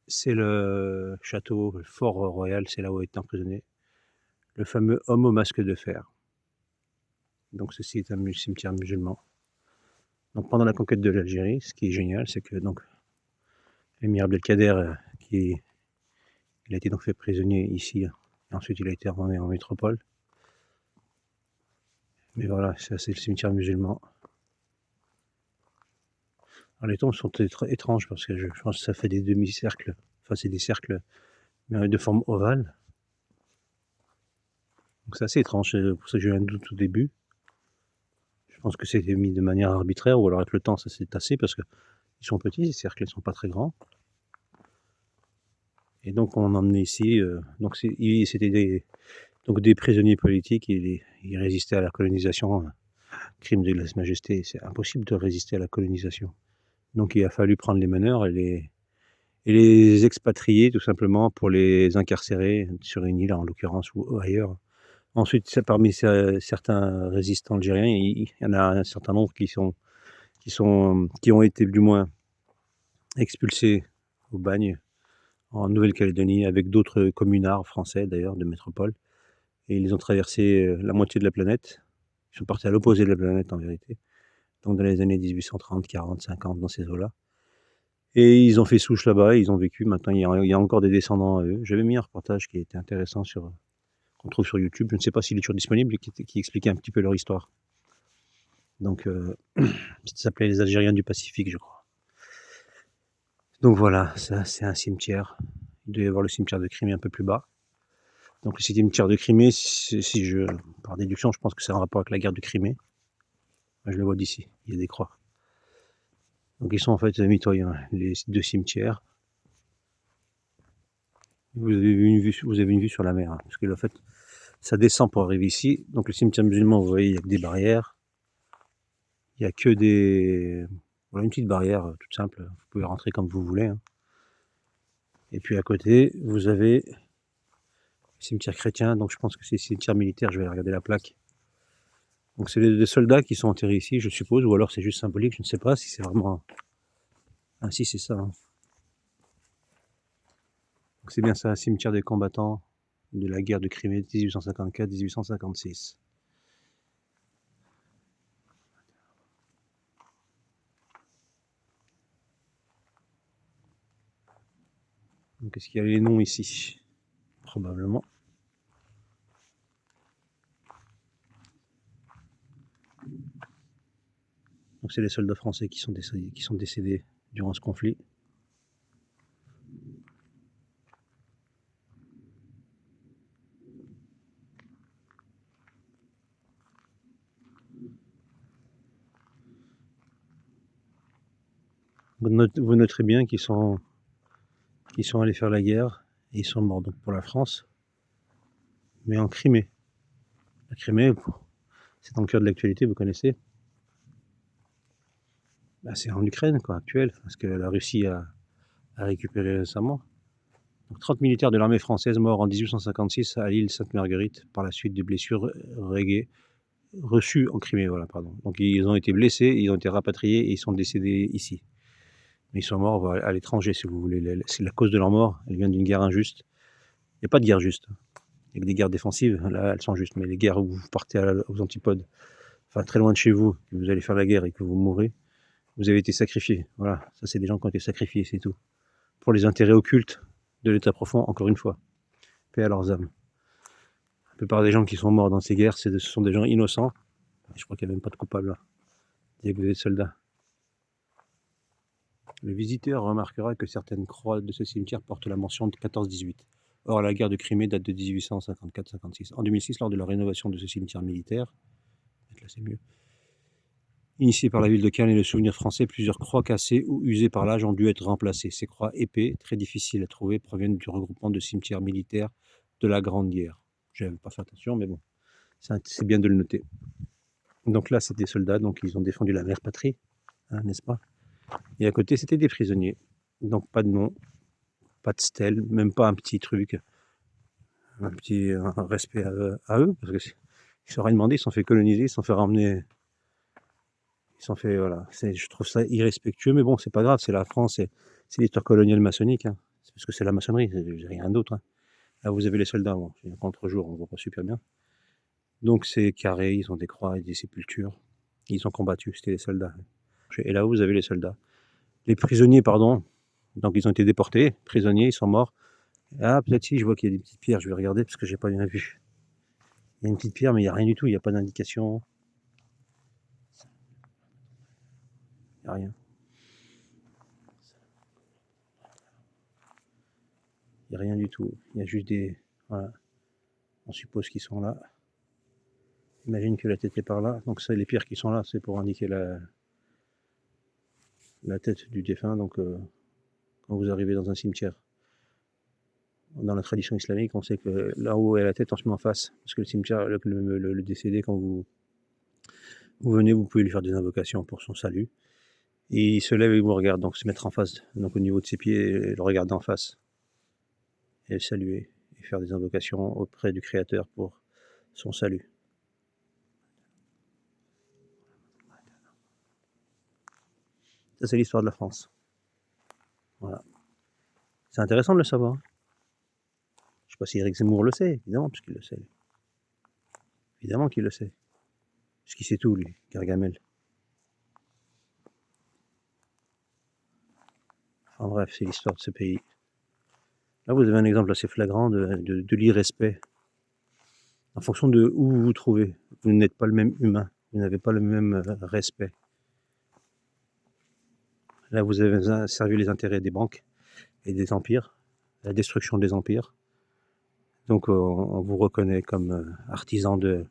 c'est le château, le fort royal, c'est là où est emprisonné le fameux homme au masque de fer. Donc ceci est un cimetière musulman. Donc pendant la conquête de l'Algérie, ce qui est génial, c'est que donc l'émir Abdelkader, il a été donc fait prisonnier ici, et ensuite il a été emmené en métropole. Mais voilà, ça c'est le cimetière musulman. Alors les tombes sont étranges parce que je pense que ça fait des demi-cercles, enfin c'est des cercles mais de forme ovale. Donc c'est assez étrange, c'est pour ça que j'ai eu un doute au début. Je pense que c'était mis de manière arbitraire ou alors avec le temps ça s'est tassé parce que ils sont petits, ces cercles, ils sont pas très grands. Et donc on emmenait ici, donc c'était des prisonniers politiques, ils résistaient à la colonisation, crime de lèse-majesté, c'est impossible de résister à la colonisation. Donc il a fallu prendre les meneurs et les expatrier tout simplement pour les incarcérer sur une île en l'occurrence ou ailleurs. Ensuite, parmi certains résistants algériens, il y en a un certain nombre qui ont été du moins expulsés au bagne en Nouvelle-Calédonie avec d'autres communards français d'ailleurs de métropole. Et ils ont traversé la moitié de la planète. Ils sont partis à l'opposé de la planète en vérité. Donc dans les années 1830, 40, 50, dans ces eaux-là. Et ils ont fait souche là-bas, ils ont vécu. Maintenant, il y a encore des descendants à eux. J'avais mis un reportage qui était intéressant qu'on trouve sur YouTube. Je ne sais pas s'il est toujours disponible, qui expliquait un petit peu leur histoire. Donc, ça s'appelait Les Algériens du Pacifique, je crois. Donc voilà, ça c'est un cimetière. Il doit y avoir le cimetière de Crimée un peu plus bas. Donc le cimetière de Crimée, par déduction, je pense que c'est en rapport avec la guerre de Crimée. Je le vois d'ici, il y a des croix. Donc ils sont en fait mitoyens, les deux cimetières. Vous avez une vue sur la mer, hein, parce que en fait, ça descend pour arriver ici. Donc le cimetière musulman, vous voyez, il y a que des barrières. Il n'y a que des... Voilà, une petite barrière toute simple. Vous pouvez rentrer comme vous voulez. Hein. Et puis à côté, vous avez le cimetière chrétien. Donc je pense que c'est le cimetière militaire. Je vais regarder la plaque. Donc c'est des soldats qui sont enterrés ici, je suppose. Ou alors c'est juste symbolique. Je ne sais pas si c'est vraiment... Ah si, c'est ça. Hein. Donc c'est bien ça, un cimetière des combattants de la guerre de Crimée 1854-1856. Donc est-ce qu'il y a les noms ici? Probablement. Donc c'est les soldats français qui sont décédés durant ce conflit. Vous noterez bien qu'ils sont allés faire la guerre et ils sont morts donc pour la France, mais en Crimée. La Crimée, c'est dans le cœur de l'actualité, vous connaissez. Bah, c'est en Ukraine, quoi, actuelle, parce que la Russie a récupéré récemment. Donc, 30 militaires de l'armée française morts en 1856 à l'île Sainte-Marguerite par la suite de blessures reçues en Crimée. Voilà, pardon. Donc ils ont été blessés, ils ont été rapatriés et ils sont décédés ici. Mais ils sont morts à l'étranger, si vous voulez. C'est la cause de leur mort, elle vient d'une guerre injuste. Il n'y a pas de guerre juste. Il y a que des guerres défensives, là elles sont justes. Mais les guerres où vous partez aux antipodes, enfin très loin de chez vous, que vous allez faire la guerre et que vous mourrez, vous avez été sacrifiés. Voilà, ça c'est des gens qui ont été sacrifiés, c'est tout. Pour les intérêts occultes de l'état profond, encore une fois. Paix à leurs âmes. La plupart des gens qui sont morts dans ces guerres, ce sont des gens innocents. Je crois qu'il n'y a même pas de coupables là. Il y a que des soldats. Le visiteur remarquera que certaines croix de ce cimetière portent la mention de 14-18. Or, la guerre de Crimée date de 1854-56. En 2006, lors de la rénovation de ce cimetière militaire, là c'est mieux, initié par la ville de Caen et le Souvenir français, plusieurs croix cassées ou usées par l'âge ont dû être remplacées. Ces croix épais, très difficiles à trouver, proviennent du regroupement de cimetières militaires de la Grande Guerre. Je n'avais pas fait attention, mais bon, c'est bien de le noter. Donc là, c'est des soldats, donc ils ont défendu la mère patrie, hein, n'est-ce pas? Et à côté, c'était des prisonniers. Donc pas de nom, pas de stèle, même pas un petit truc, un petit respect à eux, parce que ils sont rien demandé, ils se sont fait coloniser, ils se sont fait ramener, ils se sont fait, voilà. Je trouve ça irrespectueux, mais bon, c'est pas grave, c'est la France, c'est l'histoire coloniale maçonnique, hein. C'est parce que c'est la maçonnerie, c'est rien d'autre. Hein. Là, vous avez les soldats, bon, c'est un contre-jour, on voit pas super bien. Donc c'est carré, ils ont des croix et des sépultures. Ils ont combattu, c'était les soldats. Et là, vous avez les soldats. Les prisonniers, pardon, donc ils ont été déportés, prisonniers, ils sont morts. Ah, peut-être si, je vois qu'il y a des petites pierres, je vais regarder parce que j'ai pas bien vu. Il y a une petite pierre, mais il n'y a rien du tout, il n'y a pas d'indication. Il n'y a rien. Il n'y a rien du tout. Il y a juste des... Voilà. On suppose qu'ils sont là. Imagine que la tête est par là. Donc ça, les pierres qui sont là, c'est pour indiquer la tête du défunt. Donc quand vous arrivez dans un cimetière, dans la tradition islamique, on sait que là où est la tête, on se met en face. Parce que le cimetière, le décédé, quand vous venez, vous pouvez lui faire des invocations pour son salut. Et il se lève et il vous regarde, donc se mettre en face, donc au niveau de ses pieds, le regarder en face. Et le saluer, et faire des invocations auprès du Créateur pour son salut. Ça, c'est l'histoire de la France. Voilà. C'est intéressant de le savoir. Je ne sais pas si Éric Zemmour le sait, évidemment, puisqu'il le sait. Évidemment qu'il le sait. Puisqu'il sait tout, lui, Gargamel. Enfin bref, c'est l'histoire de ce pays. Là, vous avez un exemple assez flagrant de l'irrespect. En fonction de où vous vous trouvez, vous n'êtes pas le même humain, vous n'avez pas le même respect. Là, vous avez servi les intérêts des banques et des empires, la destruction des empires. Donc, on vous reconnaît comme artisan de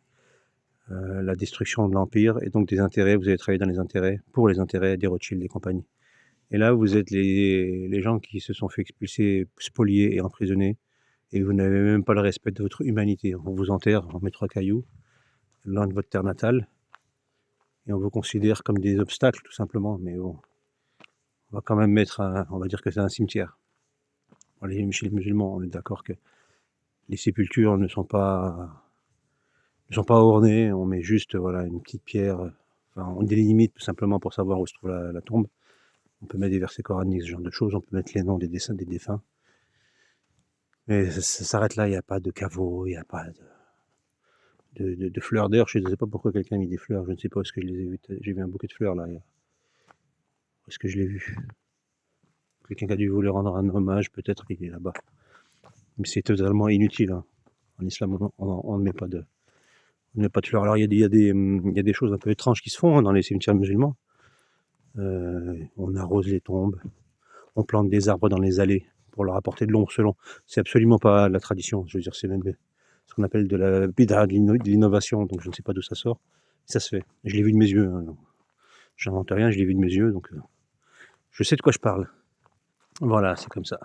la destruction de l'empire et donc des intérêts. Vous avez travaillé dans les intérêts, pour les intérêts des Rothschild et compagnie. Et là, vous êtes les gens qui se sont fait expulser, spolier et emprisonner. Et vous n'avez même pas le respect de votre humanité. On vous enterre, on met 3 cailloux, loin de votre terre natale. Et on vous considère comme des obstacles, tout simplement. Mais bon, on va quand même on va dire que c'est un cimetière. Chez les musulmans, on est d'accord que les sépultures ne sont pas ornées. On met juste voilà, une petite pierre. Enfin, on délimite tout simplement pour savoir où se trouve la tombe. On peut mettre des versets coraniques, ce genre de choses. On peut mettre les noms des défunts. Mais ça s'arrête là, il n'y a pas de caveau, il n'y a pas de fleurs. D'ailleurs, je ne sais pas pourquoi quelqu'un a mis des fleurs, je ne sais pas où est-ce que je les ai vues. J'ai vu un bouquet de fleurs là. Où est-ce que je l'ai vu? Quelqu'un qui a dû vouloir rendre un hommage, peut-être il est là-bas. Mais c'est totalement inutile. Hein. En islam, on ne met pas de fleurs. Alors il y a des choses un peu étranges qui se font hein, dans les cimetières musulmans. On arrose les tombes, on plante des arbres dans les allées pour leur apporter de l'ombre selon. C'est absolument pas la tradition. Je veux dire, c'est même ce qu'on appelle de la bid'a, de l'innovation. Donc je ne sais pas d'où ça sort. Ça se fait. Je l'ai vu de mes yeux. Hein. J'invente rien, je l'ai vu de mes yeux. Donc je sais de quoi je parle. Voilà, c'est comme ça.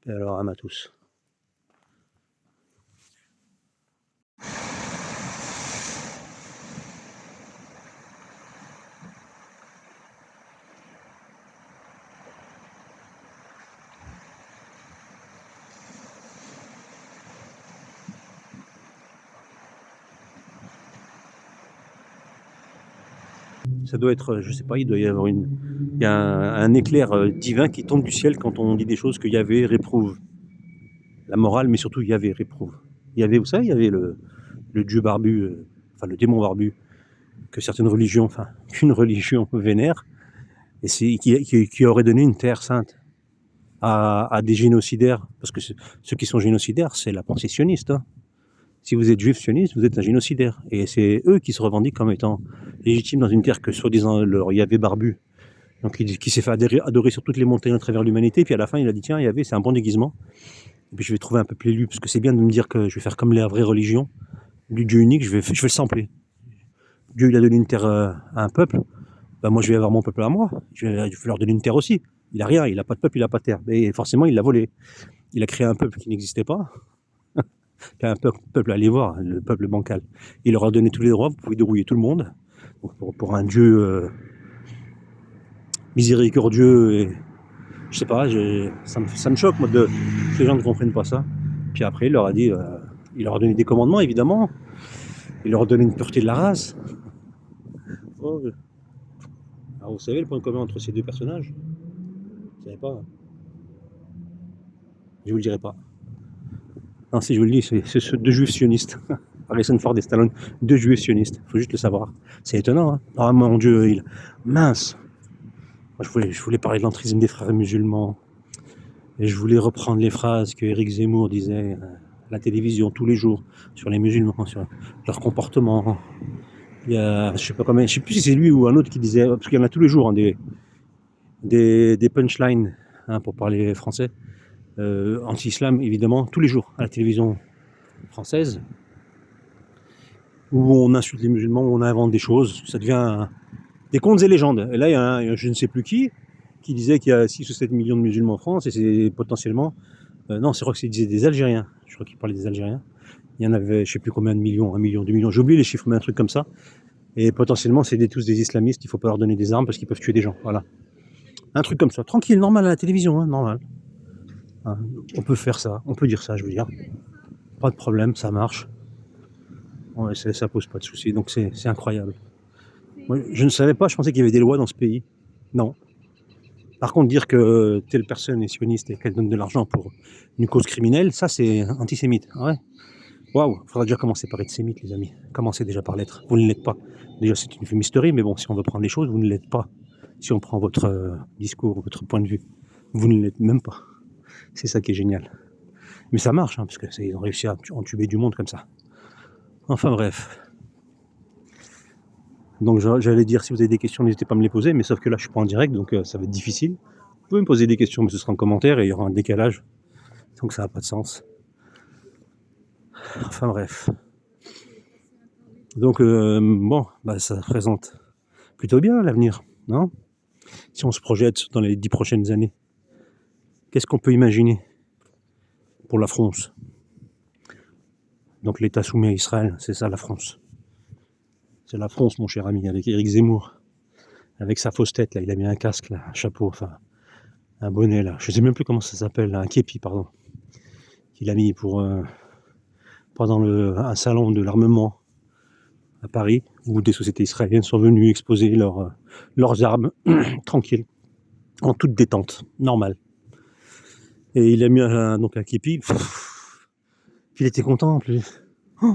Et alors, à tous. Ça doit être, je sais pas, il doit y avoir il y a un éclair divin qui tombe du ciel quand on dit des choses que Yahvé réprouve. La morale, mais surtout Yahvé réprouve. Yahvé, vous savez, il y avait le dieu barbu, enfin le démon barbu, que certaines religions, enfin qu'une religion vénère, et qui aurait donné une terre sainte à des génocidaires, parce que ceux qui sont génocidaires, c'est la pensée sioniste. Hein. Si vous êtes juif sioniste, vous êtes un génocidaire. Et c'est eux qui se revendiquent comme étant légitimes dans une terre que soi-disant leur Yahvé barbu, donc qui s'est fait adorer sur toutes les montagnes à travers l'humanité, puis à la fin il a dit tiens Yahvé c'est un bon déguisement, et puis je vais trouver un peuple élu, parce que c'est bien de me dire que je vais faire comme la vraie religion du Dieu unique, je vais le sampler. Dieu il a donné une terre à un peuple, ben moi je vais avoir mon peuple à moi, je vais leur donner une terre aussi. Il a rien, il a pas de peuple, il a pas de terre, mais forcément il l'a volé. Il a créé un peuple qui n'existait pas, un peuple, allez voir, le peuple bancal. Il leur a donné tous les droits, vous pouvez dérouiller tout le monde. Pour un Dieu miséricordieux, et je sais pas, ça me choque moi que les gens ne comprennent pas ça. Puis après il leur a dit, il leur a donné des commandements évidemment, il leur a donné une pureté de la race. Oh, alors vous savez le point commun entre ces deux personnages? Vous savez pas? Je vous le dirai pas. Non, si je vous le dis, c'est ceux deux juifs sionistes. Harrison Ford et Stallone, deux juifs sionistes. Faut juste le savoir. C'est étonnant, hein. Ah mon Dieu, mince. Moi, je voulais parler de l'entrisme des frères musulmans. Et je voulais reprendre les phrases que Éric Zemmour disait à la télévision tous les jours sur les musulmans, sur leur comportement. Il y a, je sais plus si c'est lui ou un autre qui disait, parce qu'il y en a tous les jours, hein, des punchlines, hein, pour parler français, anti-islam évidemment, tous les jours à la télévision française, où on insulte les musulmans, où on invente des choses, ça devient des contes et légendes. Et là, il y a je ne sais plus qui disait qu'il y a 6 ou 7 millions de musulmans en France, et c'est potentiellement... non, c'est vrai que c'est des Algériens. Je crois qu'il parlait des Algériens. Il y en avait, je ne sais plus combien de millions, 1 million, 2 millions. J'ai oublié les chiffres, mais un truc comme ça. Et potentiellement, c'est tous des islamistes. Il ne faut pas leur donner des armes parce qu'ils peuvent tuer des gens. Voilà. Un truc comme ça. Tranquille, normal à la télévision, hein, normal. Hein, on peut faire ça. On peut dire ça, je veux dire. Pas de problème, ça marche. Ouais, ça pose pas de soucis. Donc c'est incroyable. Moi, je ne savais pas, je pensais qu'il y avait des lois dans ce pays. Non. Par contre, dire que telle personne est sioniste et qu'elle donne de l'argent pour une cause criminelle, ça c'est antisémite. Ouais. Waouh, il faudra déjà commencer par être sémite, les amis. Commencez déjà par l'être. Vous ne l'êtes pas. Déjà, c'est une fumisterie, mais bon, si on veut prendre les choses, vous ne l'êtes pas. Si on prend votre discours, votre point de vue, vous ne l'êtes même pas. C'est ça qui est génial. Mais ça marche, parce qu'ils ont réussi à entuber du monde comme ça. Enfin bref. Donc j'allais dire, si vous avez des questions, n'hésitez pas à me les poser, mais sauf que là, je suis pas en direct, donc ça va être difficile. Vous pouvez me poser des questions, mais ce sera en commentaire et il y aura un décalage. Donc ça n'a pas de sens. Enfin bref. Donc bon, ça présente plutôt bien l'avenir, non? Si on se projette dans les 10 prochaines années, qu'est-ce qu'on peut imaginer pour la France? Donc l'État soumis à Israël, c'est ça la France. C'est la France, mon cher ami, avec Éric Zemmour. Avec sa fausse tête, là, il a mis un casque, là, un chapeau, enfin, un bonnet, là. Je sais même plus comment ça s'appelle, là, un képi, pardon. Qu'il a mis pour pendant un salon de l'armement à Paris, où des sociétés israéliennes sont venues exposer leurs armes, tranquilles, en toute détente, normale. Et il a mis donc un képi. Il était content, en plus. Oh,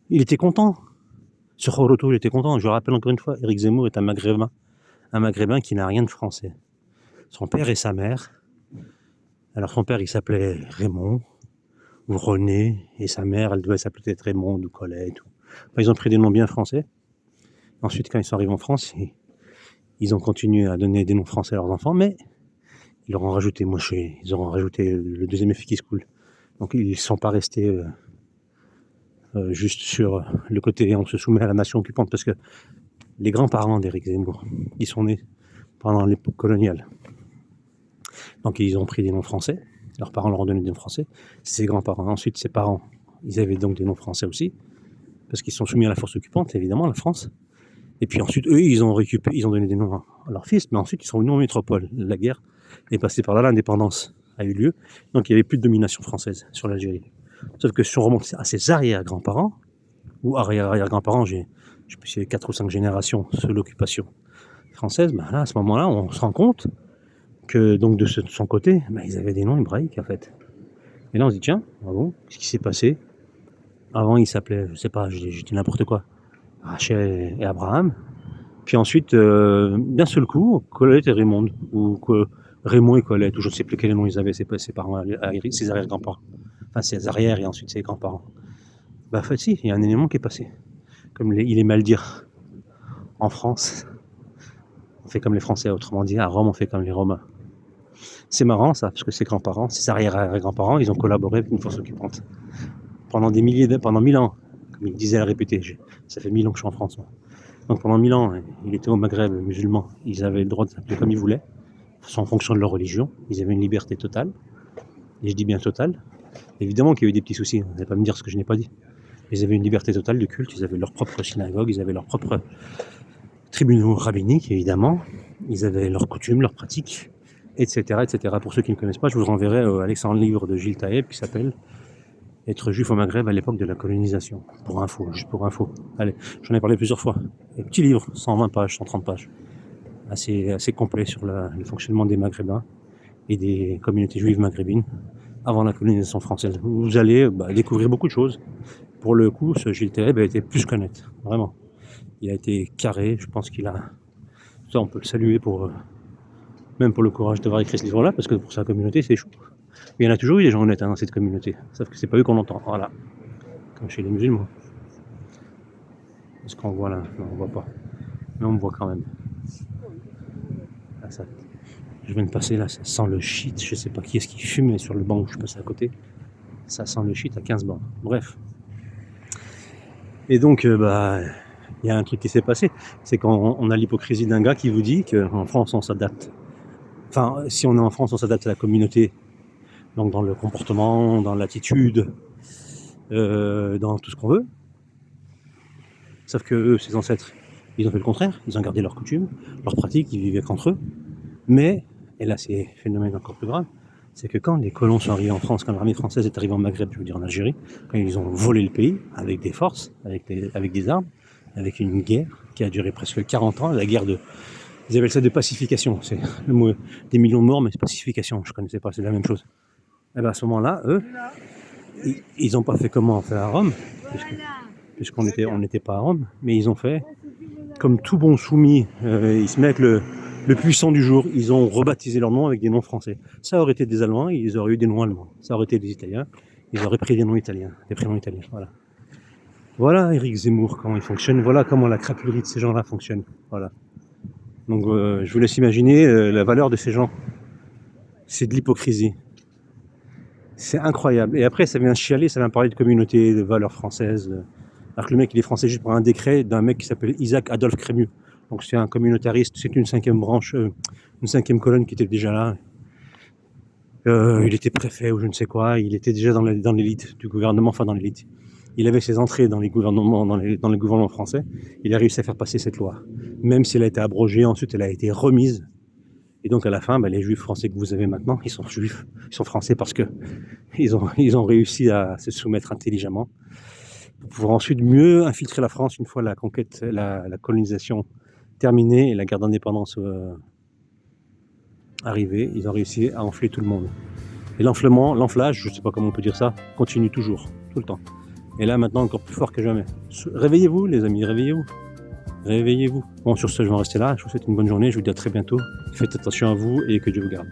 il était content. Sur Horoto, il était content. Je rappelle encore une fois, Éric Zemmour est un maghrébin qui n'a rien de français. Son père et sa mère. Alors son père, il s'appelait Raymond, ou René, et sa mère, elle devait s'appeler peut-être Raymond ou Colette. Enfin, ils ont pris des noms bien français. Ensuite, quand ils sont arrivés en France, ils ont continué à donner des noms français à leurs enfants, mais ils leur ont rajouté ils auront rajouté le deuxième effet qui se coule. Donc ils ne sont pas restés juste sur le côté on se soumet à la nation occupante, parce que les grands-parents d'Éric Zemmour, ils sont nés pendant l'époque coloniale. Donc ils ont pris des noms français, leurs parents leur ont donné des noms français, c'est ses grands-parents. Ensuite ses parents, ils avaient donc des noms français aussi, parce qu'ils sont soumis à la force occupante, évidemment, la France. Et puis ensuite, eux, ils ont donné des noms à leurs fils, mais ensuite ils sont venus en métropole. La guerre est passée par là, l'indépendance a eu lieu, donc il n'y avait plus de domination française sur l'Algérie. Sauf que si on remonte à ses arrière-grands-parents, ou arrière-arrière-grands-parents, je sais plus si c'est 4 ou 5 générations sous l'occupation française, là, à ce moment-là, on se rend compte que donc de son côté, ils avaient des noms hébraïques en fait. Et là on se dit tiens, ah bon, qu'est-ce qui s'est passé? Avant ils s'appelaient, je sais pas, je dis n'importe quoi, Rachel et Abraham. Puis ensuite, d'un seul coup, Colette et Raymond, ou Raymond et Colette, ou je ne sais plus quel nom ils avaient, ses parents, ses arrière-grands-parents. Enfin ses arrières et ensuite ses grands-parents. En fait si, il y a un élément qui est passé. Comme il aimait le dire en France, on fait comme les Français, autrement dit, à Rome on fait comme les Romains. C'est marrant ça, parce que ses grands-parents, ses arrière-grands-parents, ils ont collaboré avec une force occupante. Pendant 1000 ans, comme il disait à répéter, ça fait 1000 ans que je suis en France. Moi. Donc pendant 1000 ans, il était au Maghreb musulman, ils avaient le droit de s'appeler comme ils voulaient, en fonction de leur religion, ils avaient une liberté totale, et je dis bien totale. Évidemment qu'il y a eu des petits soucis, vous n'allez pas me dire ce que je n'ai pas dit. Ils avaient une liberté totale de culte, ils avaient leur propre synagogue, ils avaient leur propre tribunaux rabbiniques, évidemment, ils avaient leurs coutumes, leurs pratiques, etc., etc. Pour ceux qui ne connaissent pas, je vous renverrai à l'excellent livre de Gilles Taïeb qui s'appelle « Être juif au Maghreb à l'époque de la colonisation ». Pour info, juste pour info. Allez, j'en ai parlé plusieurs fois. Un petit livre, 120 pages, 130 pages. Assez complet sur le fonctionnement des Maghrébins et des communautés juives maghrébines avant la colonisation française. Vous allez découvrir beaucoup de choses. Pour le coup, ce Gilles Taïeb a été plus qu'honnête, vraiment. Il a été carré, je pense qu'il a... Ça, on peut le saluer même pour le courage d'avoir écrit ce livre-là, parce que pour sa communauté, c'est chaud. Mais il y en a toujours eu des gens honnêtes dans cette communauté, sauf que c'est pas eux qu'on entend, voilà. Comme chez les musulmans. Est-ce qu'on voit là? Non, on voit pas. Mais on me voit quand même. Là, je viens de passer là, ça sent le shit, je sais pas qui est-ce qui fumait sur le banc où je passais à côté. Ça sent le shit à 15 bornes. Bref. Et donc, il y a un truc qui s'est passé, c'est qu'on a l'hypocrisie d'un gars qui vous dit qu'en France on s'adapte. Enfin, si on est en France, on s'adapte à la communauté, donc dans le comportement, dans l'attitude, dans tout ce qu'on veut. Sauf que eux, ses ancêtres, ils ont fait le contraire, ils ont gardé leurs coutumes, leurs pratiques, ils vivaient qu'entre eux. Mais, et là c'est un phénomène encore plus grave, c'est que quand les colons sont arrivés en France, quand l'armée française est arrivée en Maghreb, je veux dire en Algérie, quand ils ont volé le pays avec des forces, avec des armes, avec une guerre qui a duré presque 40 ans, la guerre de... Ils appellent ça de pacification, c'est le mot des millions de morts, mais c'est pacification, je ne connaissais pas, c'est la même chose. Et bien à ce moment-là, eux, Ils n'ont pas fait comme on fait à Rome, puisqu'on n'était pas à Rome, mais ils ont fait comme tout bon soumis. Ils se mettent le puissant du jour. Ils ont rebaptisé leur nom avec des noms français. Ça aurait été des Allemands, ils auraient eu des noms allemands. Ça aurait été des Italiens, ils auraient pris des noms italiens, des prénoms italiens. Voilà Éric Zemmour, comment il fonctionne. Voilà comment la crapulerie de ces gens-là fonctionne. Voilà. Donc je vous laisse imaginer la valeur de ces gens. C'est de l'hypocrisie. C'est incroyable. Et après, ça vient chialer, ça vient parler de communauté, de valeurs françaises. Alors que le mec, il est français juste pour un décret d'un mec qui s'appelle Isaac Adolphe Crémieux. Donc c'est un communautariste, c'est une cinquième branche, une cinquième colonne qui était déjà là. Il était préfet ou je ne sais quoi, il était déjà dans l'élite du gouvernement, enfin dans l'élite. Il avait ses entrées dans les gouvernements français. Il a réussi à faire passer cette loi. Même si elle a été abrogée, ensuite elle a été remise. Et donc à la fin, les juifs français que vous avez maintenant, ils sont juifs, ils sont français parce que ils ont réussi à se soumettre intelligemment pour pouvoir ensuite mieux infiltrer la France une fois la conquête, la colonisation terminée et la guerre d'indépendance arrivée. Ils ont réussi à enfler tout le monde. Et l'enflage, je ne sais pas comment on peut dire ça, continue toujours, tout le temps. Et là maintenant encore plus fort que jamais. Réveillez-vous les amis, réveillez-vous. Réveillez-vous. Bon, sur ce, je vais en rester là. Je vous souhaite une bonne journée. Je vous dis à très bientôt. Faites attention à vous et que Dieu vous garde.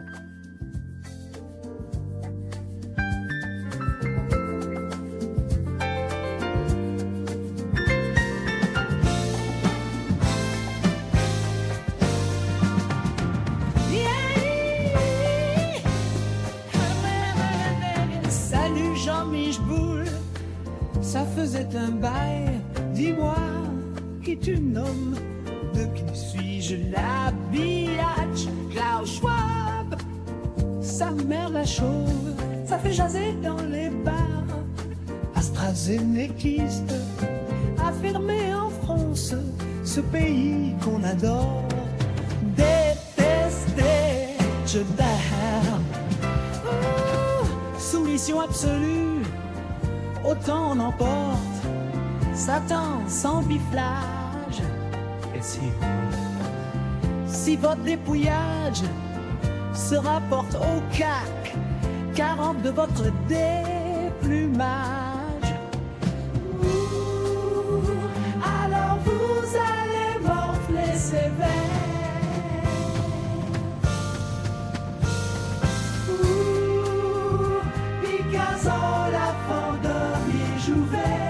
Salut Jean-Michel, ça faisait un bail. Dis-moi qui tu nommes, de qui suis-je la biatch? Klaus Schwab, sa mère la chauve, ça fait jaser dans les bars. AstraZenecaiste, affirmé en France, ce pays qu'on adore. Détesté, je t'aime. Soumission absolue, autant on emporte. Satan sans biflage. Et si votre dépouillage se rapporte au CAC 40 de votre déplumage, alors vous allez morfler sévère. Picasso, la Vendôme, Jouvet.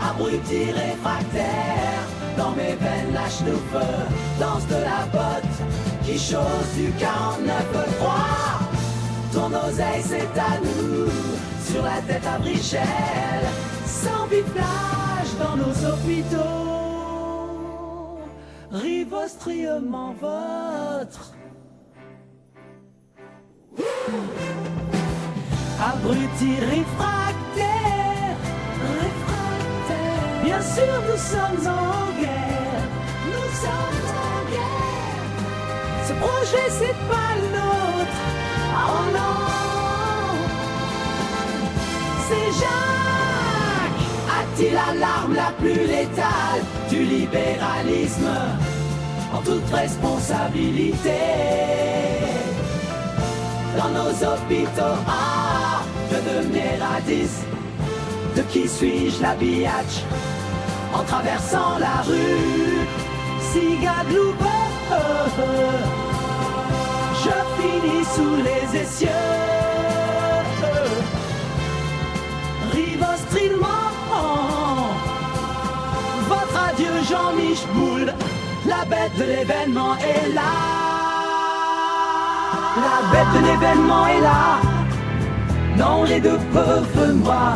Abruti réfractaire, dans mes veines lâche nos feux, danse de la botte qui chose du 49-3. Ton oseille c'est à nous, sur la tête à Brichel, sans biplage dans nos hôpitaux, rivostriement votre. Abruti réfractaire, bien sûr nous sommes en guerre, nous sommes en guerre. Ce projet c'est pas le nôtre, oh non. C'est Jacques, a-t-il l'arme la plus létale du libéralisme, en toute responsabilité. Dans nos hôpitaux, je devenais radis. De qui suis-je la biatch? En traversant la rue, Cigadloupe, je finis sous les essieux. Rivostrilement, votre adieu Jean-Michel Boule, la bête de l'événement est là. La bête de l'événement est là, non les deux peuvent moi.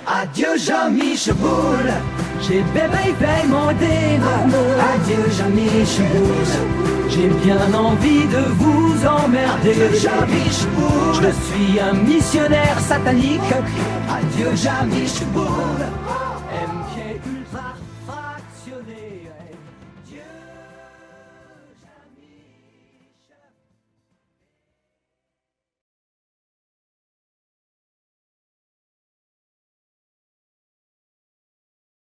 Adieu Jean-Michel Boule, j'ai bébé paye mon démon. Adieu Jean-Michel Boule, j'ai bien envie de vous emmerder. Adieu Jean-Michel Boule, je suis un missionnaire satanique. Adieu Jean-Michel Boule.